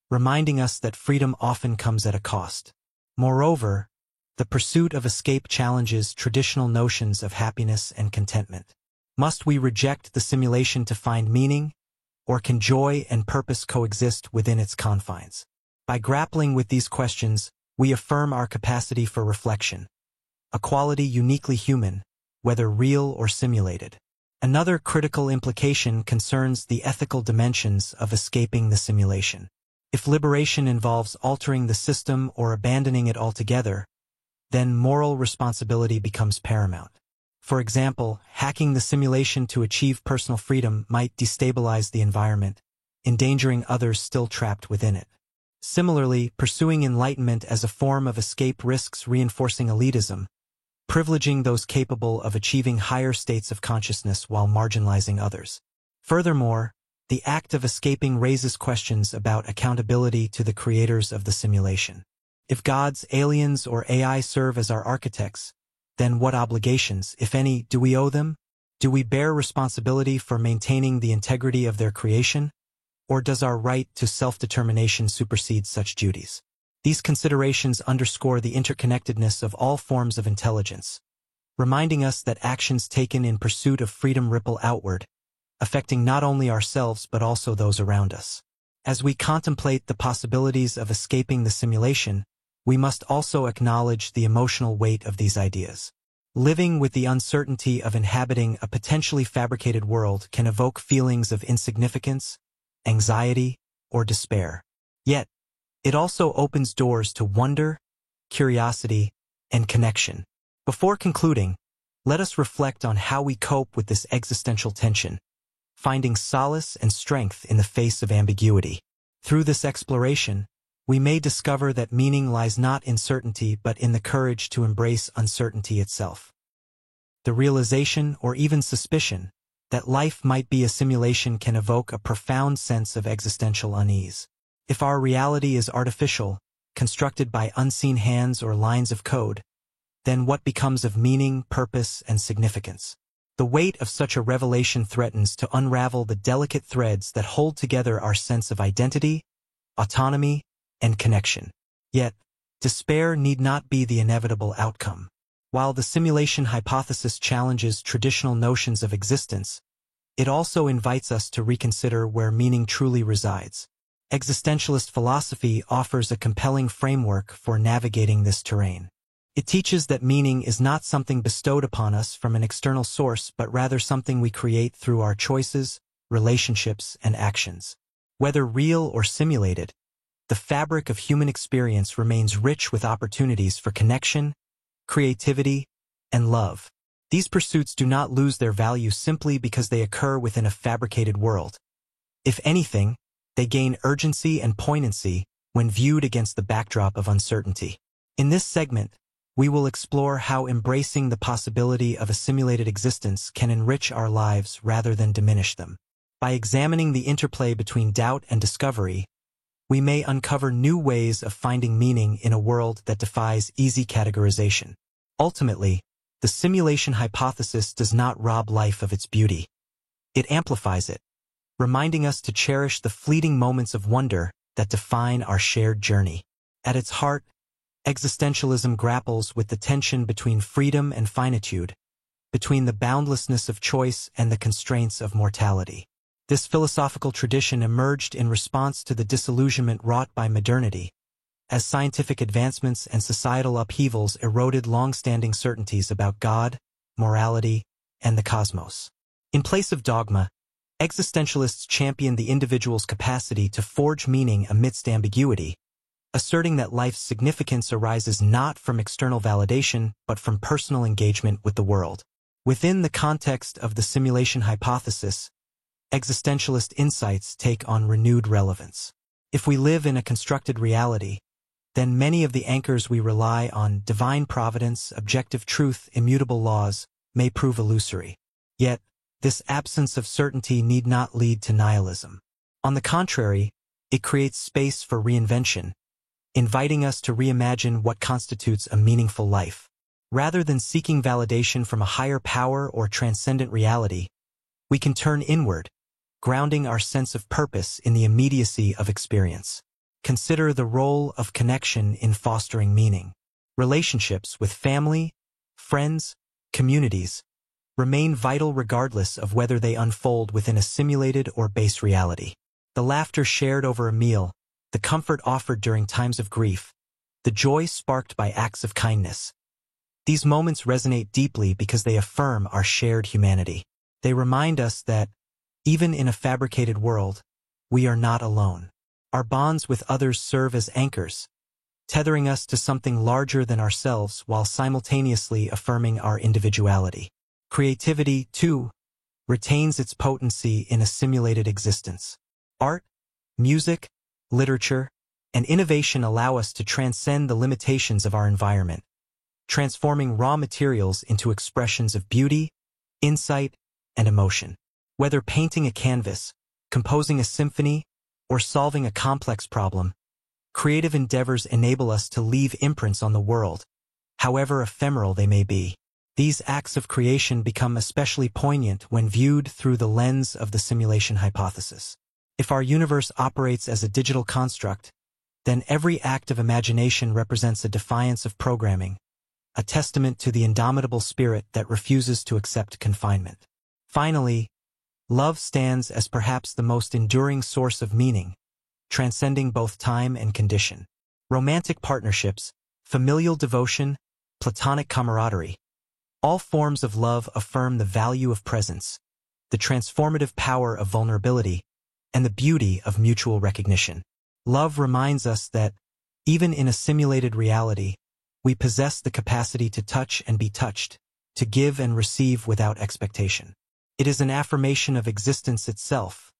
reminding us that freedom often comes at a cost. Moreover, the pursuit of escape challenges traditional notions of happiness and contentment. Must we reject the simulation to find meaning, or can joy and purpose coexist within its confines? By grappling with these questions, we affirm our capacity for reflection, a quality uniquely human, whether real or simulated. Another critical implication concerns the ethical dimensions of escaping the simulation. If liberation involves altering the system or abandoning it altogether, then moral responsibility becomes paramount. For example, hacking the simulation to achieve personal freedom might destabilize the environment, endangering others still trapped within it. Similarly, pursuing enlightenment as a form of escape risks reinforcing elitism, privileging those capable of achieving higher states of consciousness while marginalizing others. Furthermore, the act of escaping raises questions about accountability to the creators of the simulation. If gods, aliens, or AI serve as our architects, then what obligations, if any, do we owe them? Do we bear responsibility for maintaining the integrity of their creation? Or does our right to self-determination supersede such duties? These considerations underscore the interconnectedness of all forms of intelligence, reminding us that actions taken in pursuit of freedom ripple outward, affecting not only ourselves but also those around us. As we contemplate the possibilities of escaping the simulation, we must also acknowledge the emotional weight of these ideas. Living with the uncertainty of inhabiting a potentially fabricated world can evoke feelings of insignificance, anxiety, or despair. Yet, it also opens doors to wonder, curiosity, and connection. Before concluding, let us reflect on how we cope with this existential tension, finding solace and strength in the face of ambiguity. Through this exploration, we may discover that meaning lies not in certainty but in the courage to embrace uncertainty itself. The realization, or even suspicion, that life might be a simulation can evoke a profound sense of existential unease. If our reality is artificial, constructed by unseen hands or lines of code, then what becomes of meaning, purpose, and significance? The weight of such a revelation threatens to unravel the delicate threads that hold together our sense of identity, autonomy, and connection. Yet, despair need not be the inevitable outcome. While the simulation hypothesis challenges traditional notions of existence, it also invites us to reconsider where meaning truly resides. Existentialist philosophy offers a compelling framework for navigating this terrain. It teaches that meaning is not something bestowed upon us from an external source but rather something we create through our choices, relationships, and actions. Whether real or simulated, the fabric of human experience remains rich with opportunities for connection, creativity, and love. These pursuits do not lose their value simply because they occur within a fabricated world. If anything, they gain urgency and poignancy when viewed against the backdrop of uncertainty. In this segment, we will explore how embracing the possibility of a simulated existence can enrich our lives rather than diminish them. By examining the interplay between doubt and discovery, we may uncover new ways of finding meaning in a world that defies easy categorization. Ultimately, the simulation hypothesis does not rob life of its beauty. It amplifies it, reminding us to cherish the fleeting moments of wonder that define our shared journey. At its heart, existentialism grapples with the tension between freedom and finitude, between the boundlessness of choice and the constraints of mortality. This philosophical tradition emerged in response to the disillusionment wrought by modernity, as scientific advancements and societal upheavals eroded long-standing certainties about God, morality, and the cosmos. In place of dogma, existentialists champion the individual's capacity to forge meaning amidst ambiguity, asserting that life's significance arises not from external validation but from personal engagement with the world. Within the context of the simulation hypothesis, existentialist insights take on renewed relevance. If we live in a constructed reality, then many of the anchors we rely on, divine providence, objective truth, immutable laws, may prove illusory. Yet, this absence of certainty need not lead to nihilism. On the contrary, it creates space for reinvention, inviting us to reimagine what constitutes a meaningful life. Rather than seeking validation from a higher power or transcendent reality, we can turn inward, grounding our sense of purpose in the immediacy of experience. Consider the role of connection in fostering meaning. Relationships with family, friends, communities remain vital regardless of whether they unfold within a simulated or base reality. The laughter shared over a meal, the comfort offered during times of grief, the joy sparked by acts of kindness. These moments resonate deeply because they affirm our shared humanity. They remind us that, even in a fabricated world, we are not alone. Our bonds with others serve as anchors, tethering us to something larger than ourselves while simultaneously affirming our individuality. Creativity, too, retains its potency in a simulated existence. Art, music, literature, and innovation allow us to transcend the limitations of our environment, transforming raw materials into expressions of beauty, insight, and emotion. Whether painting a canvas, composing a symphony, or solving a complex problem, creative endeavors enable us to leave imprints on the world, however ephemeral they may be. These acts of creation become especially poignant when viewed through the lens of the simulation hypothesis. If our universe operates as a digital construct, then every act of imagination represents a defiance of programming, a testament to the indomitable spirit that refuses to accept confinement. Finally, love stands as perhaps the most enduring source of meaning, transcending both time and condition. Romantic partnerships, familial devotion, platonic camaraderie, all forms of love affirm the value of presence, the transformative power of vulnerability, and the beauty of mutual recognition. Love reminds us that, even in a simulated reality, we possess the capacity to touch and be touched, to give and receive without expectation. It is an affirmation of existence itself,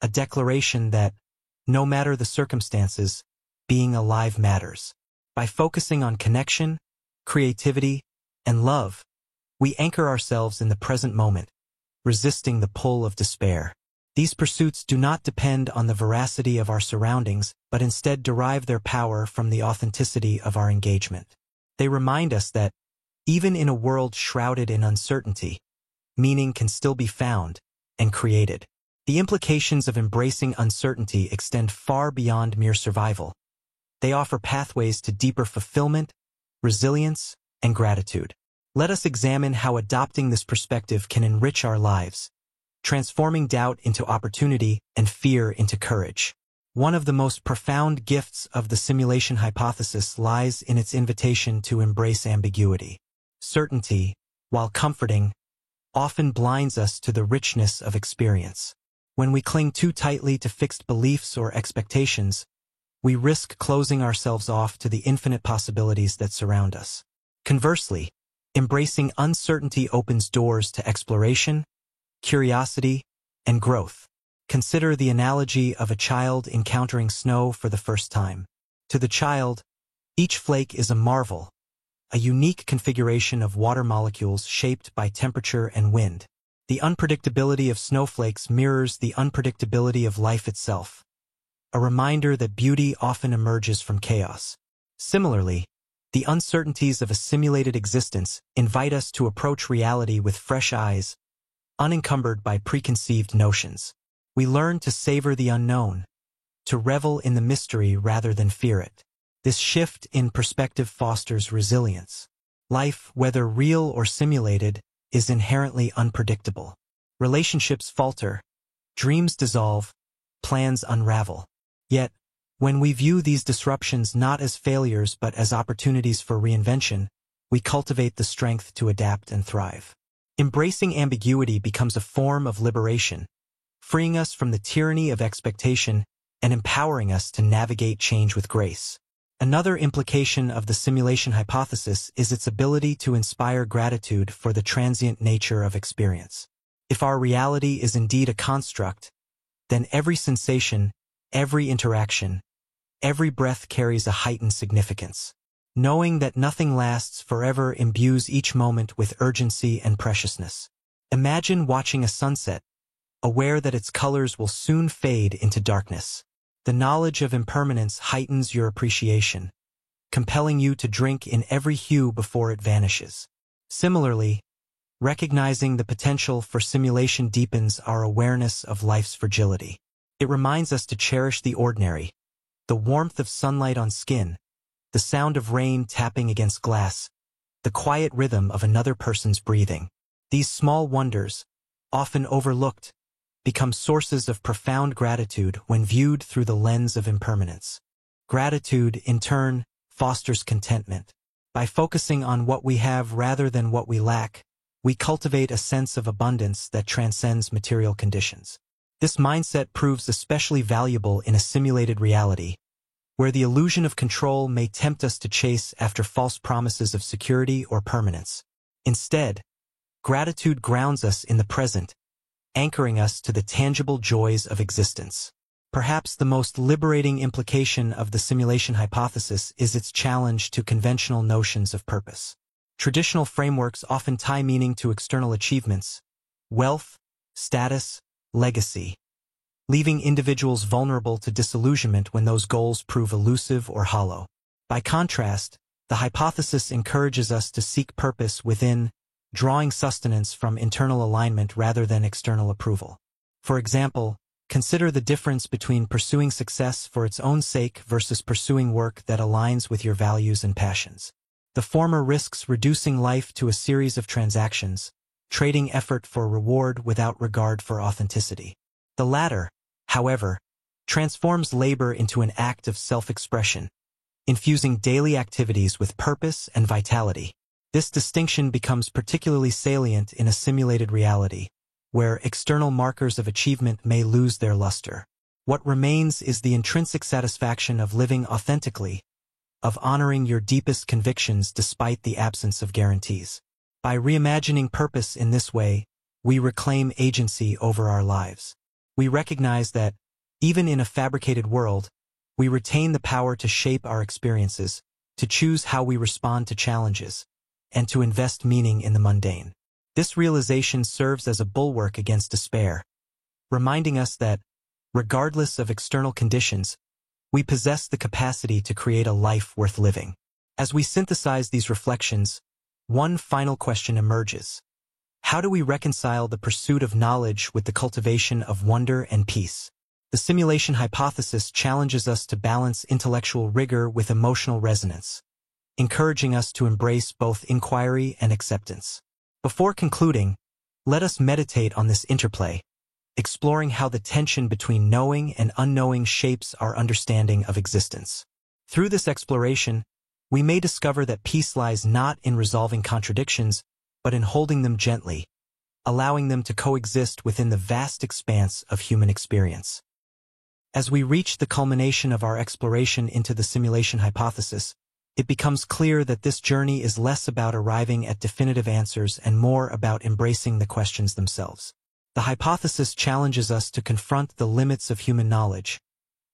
a declaration that, no matter the circumstances, being alive matters. By focusing on connection, creativity, and love, we anchor ourselves in the present moment, resisting the pull of despair. These pursuits do not depend on the veracity of our surroundings, but instead derive their power from the authenticity of our engagement. They remind us that, even in a world shrouded in uncertainty, meaning can still be found and created. The implications of embracing uncertainty extend far beyond mere survival. They offer pathways to deeper fulfillment, resilience, and gratitude. Let us examine how adopting this perspective can enrich our lives, transforming doubt into opportunity and fear into courage. One of the most profound gifts of the simulation hypothesis lies in its invitation to embrace ambiguity. Certainty, while comforting, often blinds us to the richness of experience. When we cling too tightly to fixed beliefs or expectations, we risk closing ourselves off to the infinite possibilities that surround us. Conversely, embracing uncertainty opens doors to exploration, curiosity, and growth. Consider the analogy of a child encountering snow for the first time. To the child, each flake is a marvel, a unique configuration of water molecules shaped by temperature and wind. The unpredictability of snowflakes mirrors the unpredictability of life itself, a reminder that beauty often emerges from chaos. Similarly, the uncertainties of a simulated existence invite us to approach reality with fresh eyes, unencumbered by preconceived notions. We learn to savor the unknown, to revel in the mystery rather than fear it. This shift in perspective fosters resilience. Life, whether real or simulated, is inherently unpredictable. Relationships falter, dreams dissolve, plans unravel. Yet, when we view these disruptions not as failures but as opportunities for reinvention, we cultivate the strength to adapt and thrive. Embracing ambiguity becomes a form of liberation, freeing us from the tyranny of expectation and empowering us to navigate change with grace. Another implication of the simulation hypothesis is its ability to inspire gratitude for the transient nature of experience. If our reality is indeed a construct, then every sensation, every interaction, every breath carries a heightened significance. Knowing that nothing lasts forever imbues each moment with urgency and preciousness. Imagine watching a sunset, aware that its colors will soon fade into darkness. The knowledge of impermanence heightens your appreciation, compelling you to drink in every hue before it vanishes. Similarly, recognizing the potential for simulation deepens our awareness of life's fragility. It reminds us to cherish the ordinary, the warmth of sunlight on skin, the sound of rain tapping against glass, the quiet rhythm of another person's breathing. These small wonders, often overlooked, become sources of profound gratitude when viewed through the lens of impermanence. Gratitude, in turn, fosters contentment. By focusing on what we have rather than what we lack, we cultivate a sense of abundance that transcends material conditions. This mindset proves especially valuable in a simulated reality, where the illusion of control may tempt us to chase after false promises of security or permanence. Instead, gratitude grounds us in the present, anchoring us to the tangible joys of existence. Perhaps the most liberating implication of the simulation hypothesis is its challenge to conventional notions of purpose. Traditional frameworks often tie meaning to external achievements, wealth, status, legacy, leaving individuals vulnerable to disillusionment when those goals prove elusive or hollow. By contrast, the hypothesis encourages us to seek purpose within, drawing sustenance from internal alignment rather than external approval. For example, consider the difference between pursuing success for its own sake versus pursuing work that aligns with your values and passions. The former risks reducing life to a series of transactions, trading effort for reward without regard for authenticity. The latter, however, transforms labor into an act of self-expression, infusing daily activities with purpose and vitality. This distinction becomes particularly salient in a simulated reality, where external markers of achievement may lose their luster. What remains is the intrinsic satisfaction of living authentically, of honoring your deepest convictions despite the absence of guarantees. By reimagining purpose in this way, we reclaim agency over our lives. We recognize that, even in a fabricated world, we retain the power to shape our experiences, to choose how we respond to challenges, and to invest meaning in the mundane. This realization serves as a bulwark against despair, reminding us that, regardless of external conditions, we possess the capacity to create a life worth living. As we synthesize these reflections, one final question emerges. How do we reconcile the pursuit of knowledge with the cultivation of wonder and peace? The simulation hypothesis challenges us to balance intellectual rigor with emotional resonance, encouraging us to embrace both inquiry and acceptance. Before concluding, let us meditate on this interplay, exploring how the tension between knowing and unknowing shapes our understanding of existence. Through this exploration, we may discover that peace lies not in resolving contradictions, but in holding them gently, allowing them to coexist within the vast expanse of human experience. As we reach the culmination of our exploration into the simulation hypothesis, it becomes clear that this journey is less about arriving at definitive answers and more about embracing the questions themselves. The hypothesis challenges us to confront the limits of human knowledge,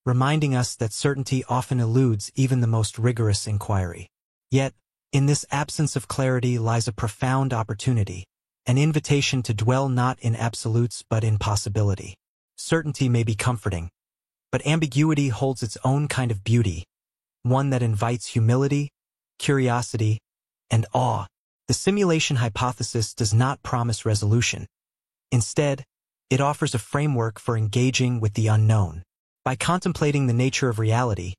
reminding us that certainty often eludes even the most rigorous inquiry. Yet, in this absence of clarity lies a profound opportunity, an invitation to dwell not in absolutes but in possibility. Certainty may be comforting, but ambiguity holds its own kind of beauty, one that invites humility, curiosity, and awe. The simulation hypothesis does not promise resolution. Instead, it offers a framework for engaging with the unknown. By contemplating the nature of reality,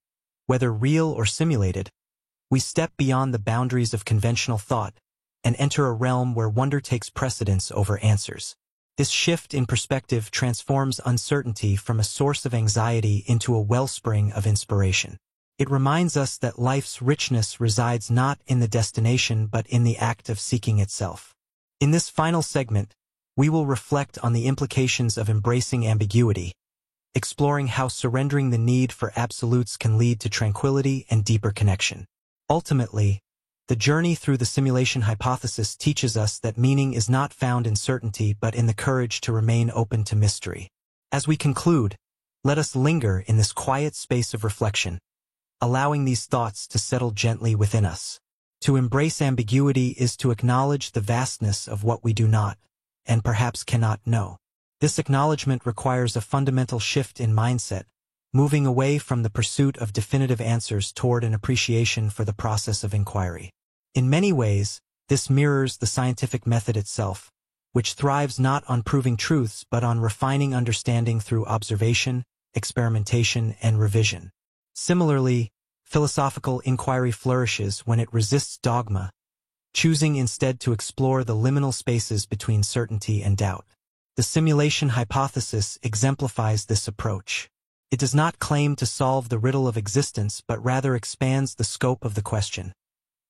whether real or simulated, we step beyond the boundaries of conventional thought and enter a realm where wonder takes precedence over answers. This shift in perspective transforms uncertainty from a source of anxiety into a wellspring of inspiration. It reminds us that life's richness resides not in the destination but in the act of seeking itself. In this final segment, we will reflect on the implications of embracing ambiguity, exploring how surrendering the need for absolutes can lead to tranquility and deeper connection. Ultimately, the journey through the simulation hypothesis teaches us that meaning is not found in certainty but in the courage to remain open to mystery. As we conclude, let us linger in this quiet space of reflection, allowing these thoughts to settle gently within us. To embrace ambiguity is to acknowledge the vastness of what we do not, and perhaps cannot know. This acknowledgement requires a fundamental shift in mindset, moving away from the pursuit of definitive answers toward an appreciation for the process of inquiry. In many ways, this mirrors the scientific method itself, which thrives not on proving truths but on refining understanding through observation, experimentation, and revision. Similarly, philosophical inquiry flourishes when it resists dogma, choosing instead to explore the liminal spaces between certainty and doubt. The simulation hypothesis exemplifies this approach. It does not claim to solve the riddle of existence but rather expands the scope of the question,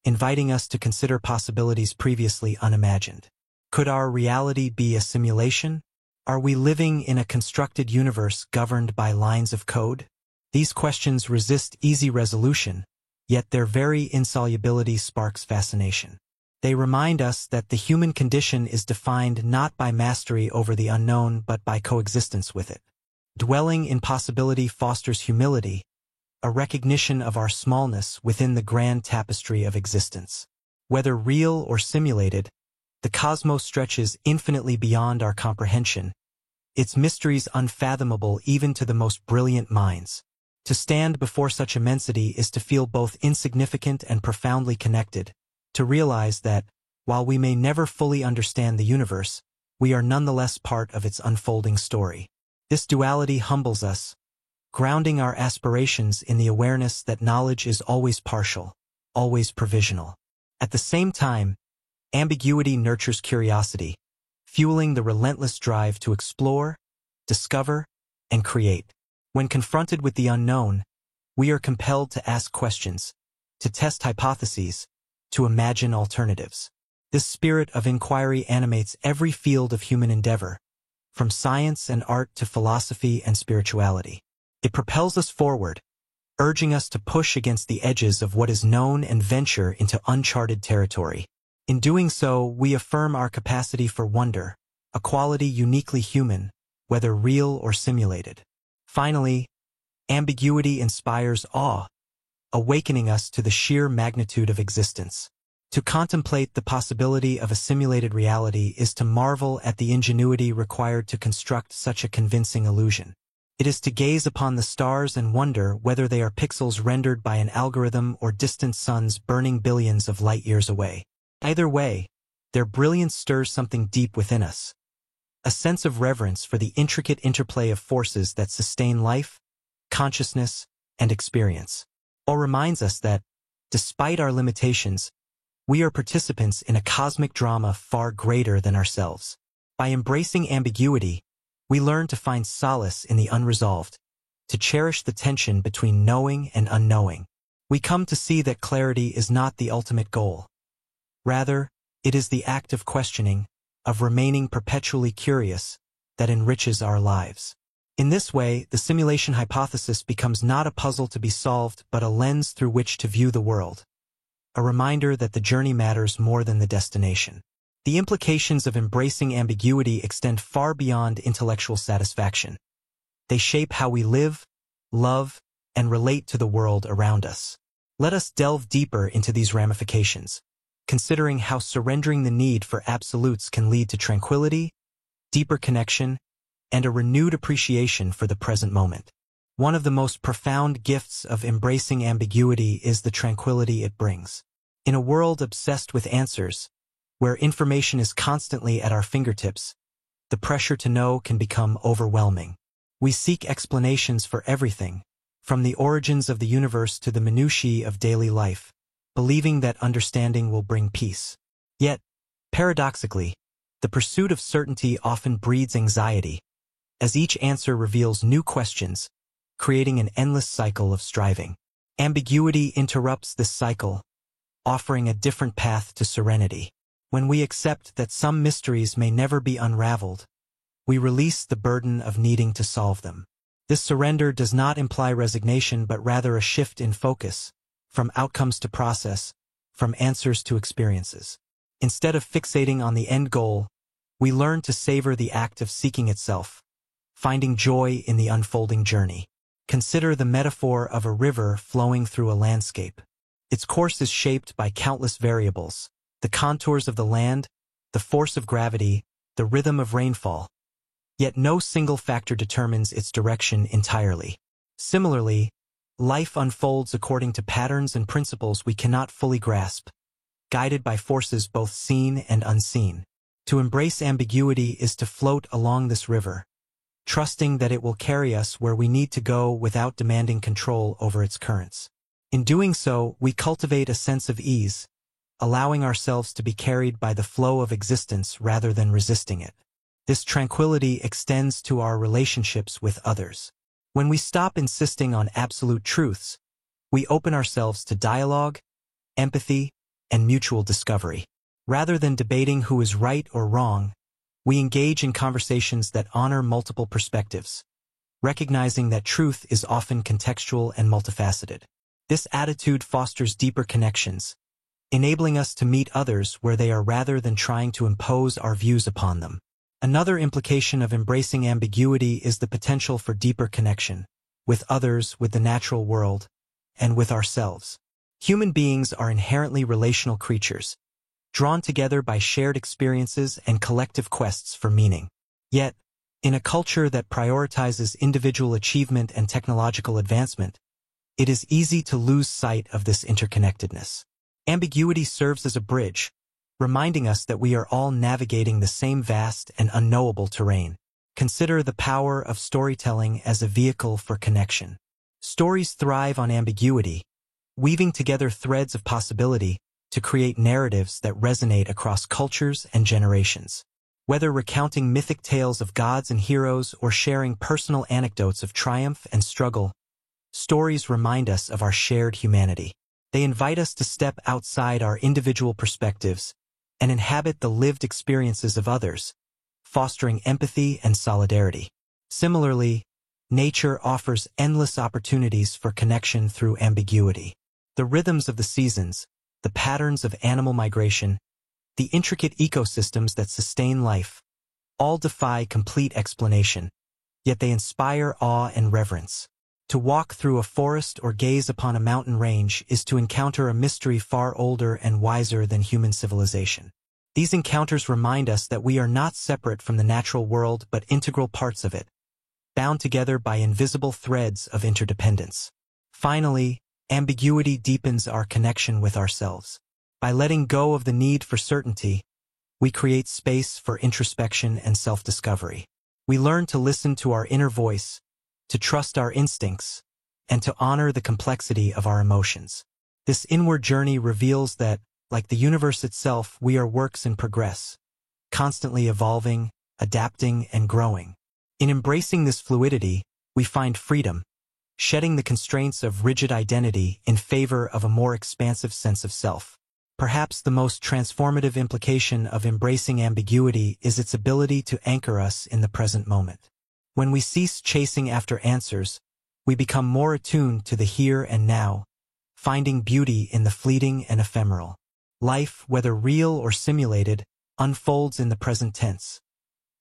inviting us to consider possibilities previously unimagined. Could our reality be a simulation? Are we living in a constructed universe governed by lines of code? These questions resist easy resolution, yet their very insolubility sparks fascination. They remind us that the human condition is defined not by mastery over the unknown but by coexistence with it. Dwelling in possibility fosters humility, a recognition of our smallness within the grand tapestry of existence. Whether real or simulated, the cosmos stretches infinitely beyond our comprehension, its mysteries unfathomable even to the most brilliant minds. To stand before such immensity is to feel both insignificant and profoundly connected, to realize that, while we may never fully understand the universe, we are nonetheless part of its unfolding story. This duality humbles us, grounding our aspirations in the awareness that knowledge is always partial, always provisional. At the same time, ambiguity nurtures curiosity, fueling the relentless drive to explore, discover, and create. When confronted with the unknown, we are compelled to ask questions, to test hypotheses, to imagine alternatives. This spirit of inquiry animates every field of human endeavor, from science and art to philosophy and spirituality. It propels us forward, urging us to push against the edges of what is known and venture into uncharted territory. In doing so, we affirm our capacity for wonder, a quality uniquely human, whether real or simulated. Finally, ambiguity inspires awe, awakening us to the sheer magnitude of existence. To contemplate the possibility of a simulated reality is to marvel at the ingenuity required to construct such a convincing illusion. It is to gaze upon the stars and wonder whether they are pixels rendered by an algorithm or distant suns burning billions of light-years away. Either way, their brilliance stirs something deep within us, a sense of reverence for the intricate interplay of forces that sustain life, consciousness, and experience. All reminds us that, despite our limitations, we are participants in a cosmic drama far greater than ourselves. By embracing ambiguity, we learn to find solace in the unresolved, to cherish the tension between knowing and unknowing. We come to see that clarity is not the ultimate goal. Rather, it is the act of questioning, of remaining perpetually curious, that enriches our lives. In this way, the simulation hypothesis becomes not a puzzle to be solved but a lens through which to view the world, a reminder that the journey matters more than the destination. The implications of embracing ambiguity extend far beyond intellectual satisfaction. They shape how we live, love, and relate to the world around us. Let us delve deeper into these ramifications, considering how surrendering the need for absolutes can lead to tranquility, deeper connection, and a renewed appreciation for the present moment. One of the most profound gifts of embracing ambiguity is the tranquility it brings. In a world obsessed with answers, where information is constantly at our fingertips, the pressure to know can become overwhelming. We seek explanations for everything, from the origins of the universe to the minutiae of daily life, believing that understanding will bring peace. Yet, paradoxically, the pursuit of certainty often breeds anxiety, as each answer reveals new questions, creating an endless cycle of striving. Ambiguity interrupts this cycle, offering a different path to serenity. When we accept that some mysteries may never be unraveled, we release the burden of needing to solve them. This surrender does not imply resignation but rather a shift in focus, from outcomes to process, from answers to experiences. Instead of fixating on the end goal, we learn to savor the act of seeking itself, finding joy in the unfolding journey. Consider the metaphor of a river flowing through a landscape. Its course is shaped by countless variables: the contours of the land, the force of gravity, the rhythm of rainfall. Yet no single factor determines its direction entirely. Similarly, life unfolds according to patterns and principles we cannot fully grasp, guided by forces both seen and unseen. To embrace ambiguity is to float along this river, trusting that it will carry us where we need to go without demanding control over its currents. In doing so, we cultivate a sense of ease, allowing ourselves to be carried by the flow of existence rather than resisting it. This tranquility extends to our relationships with others. When we stop insisting on absolute truths, we open ourselves to dialogue, empathy, and mutual discovery. Rather than debating who is right or wrong, we engage in conversations that honor multiple perspectives, recognizing that truth is often contextual and multifaceted. This attitude fosters deeper connections, enabling us to meet others where they are rather than trying to impose our views upon them. Another implication of embracing ambiguity is the potential for deeper connection, with others, with the natural world, and with ourselves. Human beings are inherently relational creatures, drawn together by shared experiences and collective quests for meaning. Yet, in a culture that prioritizes individual achievement and technological advancement, it is easy to lose sight of this interconnectedness. Ambiguity serves as a bridge, reminding us that we are all navigating the same vast and unknowable terrain. Consider the power of storytelling as a vehicle for connection. Stories thrive on ambiguity, weaving together threads of possibility to create narratives that resonate across cultures and generations. Whether recounting mythic tales of gods and heroes or sharing personal anecdotes of triumph and struggle, stories remind us of our shared humanity. They invite us to step outside our individual perspectives and inhabit the lived experiences of others, fostering empathy and solidarity. Similarly, nature offers endless opportunities for connection through ambiguity. The rhythms of the seasons, the patterns of animal migration, the intricate ecosystems that sustain life, all defy complete explanation, yet they inspire awe and reverence. To walk through a forest or gaze upon a mountain range is to encounter a mystery far older and wiser than human civilization. These encounters remind us that we are not separate from the natural world but integral parts of it, bound together by invisible threads of interdependence. Finally, ambiguity deepens our connection with ourselves. By letting go of the need for certainty, we create space for introspection and self-discovery. We learn to listen to our inner voice, to trust our instincts, and to honor the complexity of our emotions. This inward journey reveals that, like the universe itself, we are works in progress, constantly evolving, adapting, and growing. In embracing this fluidity, we find freedom, shedding the constraints of rigid identity in favor of a more expansive sense of self. Perhaps the most transformative implication of embracing ambiguity is its ability to anchor us in the present moment. When we cease chasing after answers, we become more attuned to the here and now, finding beauty in the fleeting and ephemeral. Life, whether real or simulated, unfolds in the present tense,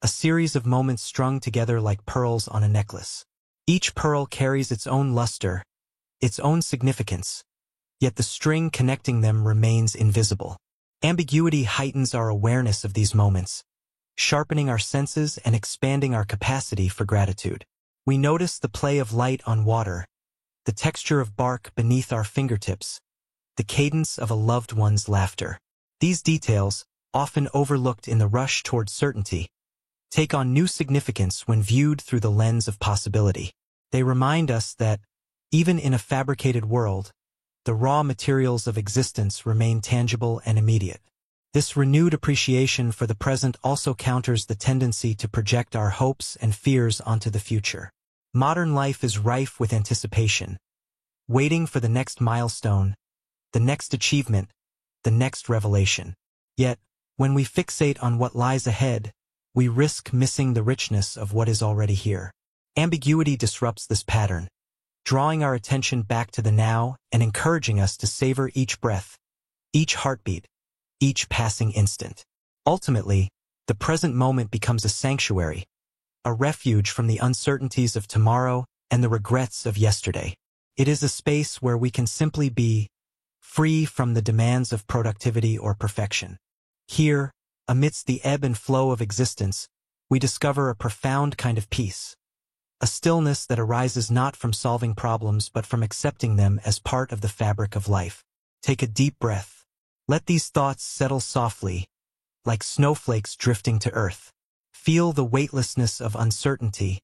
a series of moments strung together like pearls on a necklace. Each pearl carries its own luster, its own significance, yet the string connecting them remains invisible. Ambiguity heightens our awareness of these moments, sharpening our senses and expanding our capacity for gratitude. We notice the play of light on water, the texture of bark beneath our fingertips, the cadence of a loved one's laughter. These details, often overlooked in the rush toward certainty, take on new significance when viewed through the lens of possibility. They remind us that, even in a fabricated world, the raw materials of existence remain tangible and immediate. This renewed appreciation for the present also counters the tendency to project our hopes and fears onto the future. Modern life is rife with anticipation, waiting for the next milestone, the next achievement, the next revelation. Yet, when we fixate on what lies ahead, we risk missing the richness of what is already here. Ambiguity disrupts this pattern, drawing our attention back to the now and encouraging us to savor each breath, each heartbeat, each passing instant. Ultimately, the present moment becomes a sanctuary, a refuge from the uncertainties of tomorrow and the regrets of yesterday. It is a space where we can simply be, free from the demands of productivity or perfection. Here, amidst the ebb and flow of existence, we discover a profound kind of peace, a stillness that arises not from solving problems but from accepting them as part of the fabric of life. Take a deep breath. Let these thoughts settle softly, like snowflakes drifting to earth. Feel the weightlessness of uncertainty,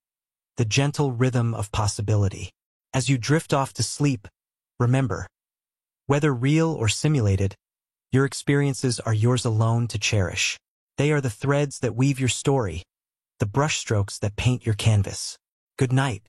the gentle rhythm of possibility. As you drift off to sleep, remember, whether real or simulated, your experiences are yours alone to cherish. They are the threads that weave your story, the brushstrokes that paint your canvas. Good night.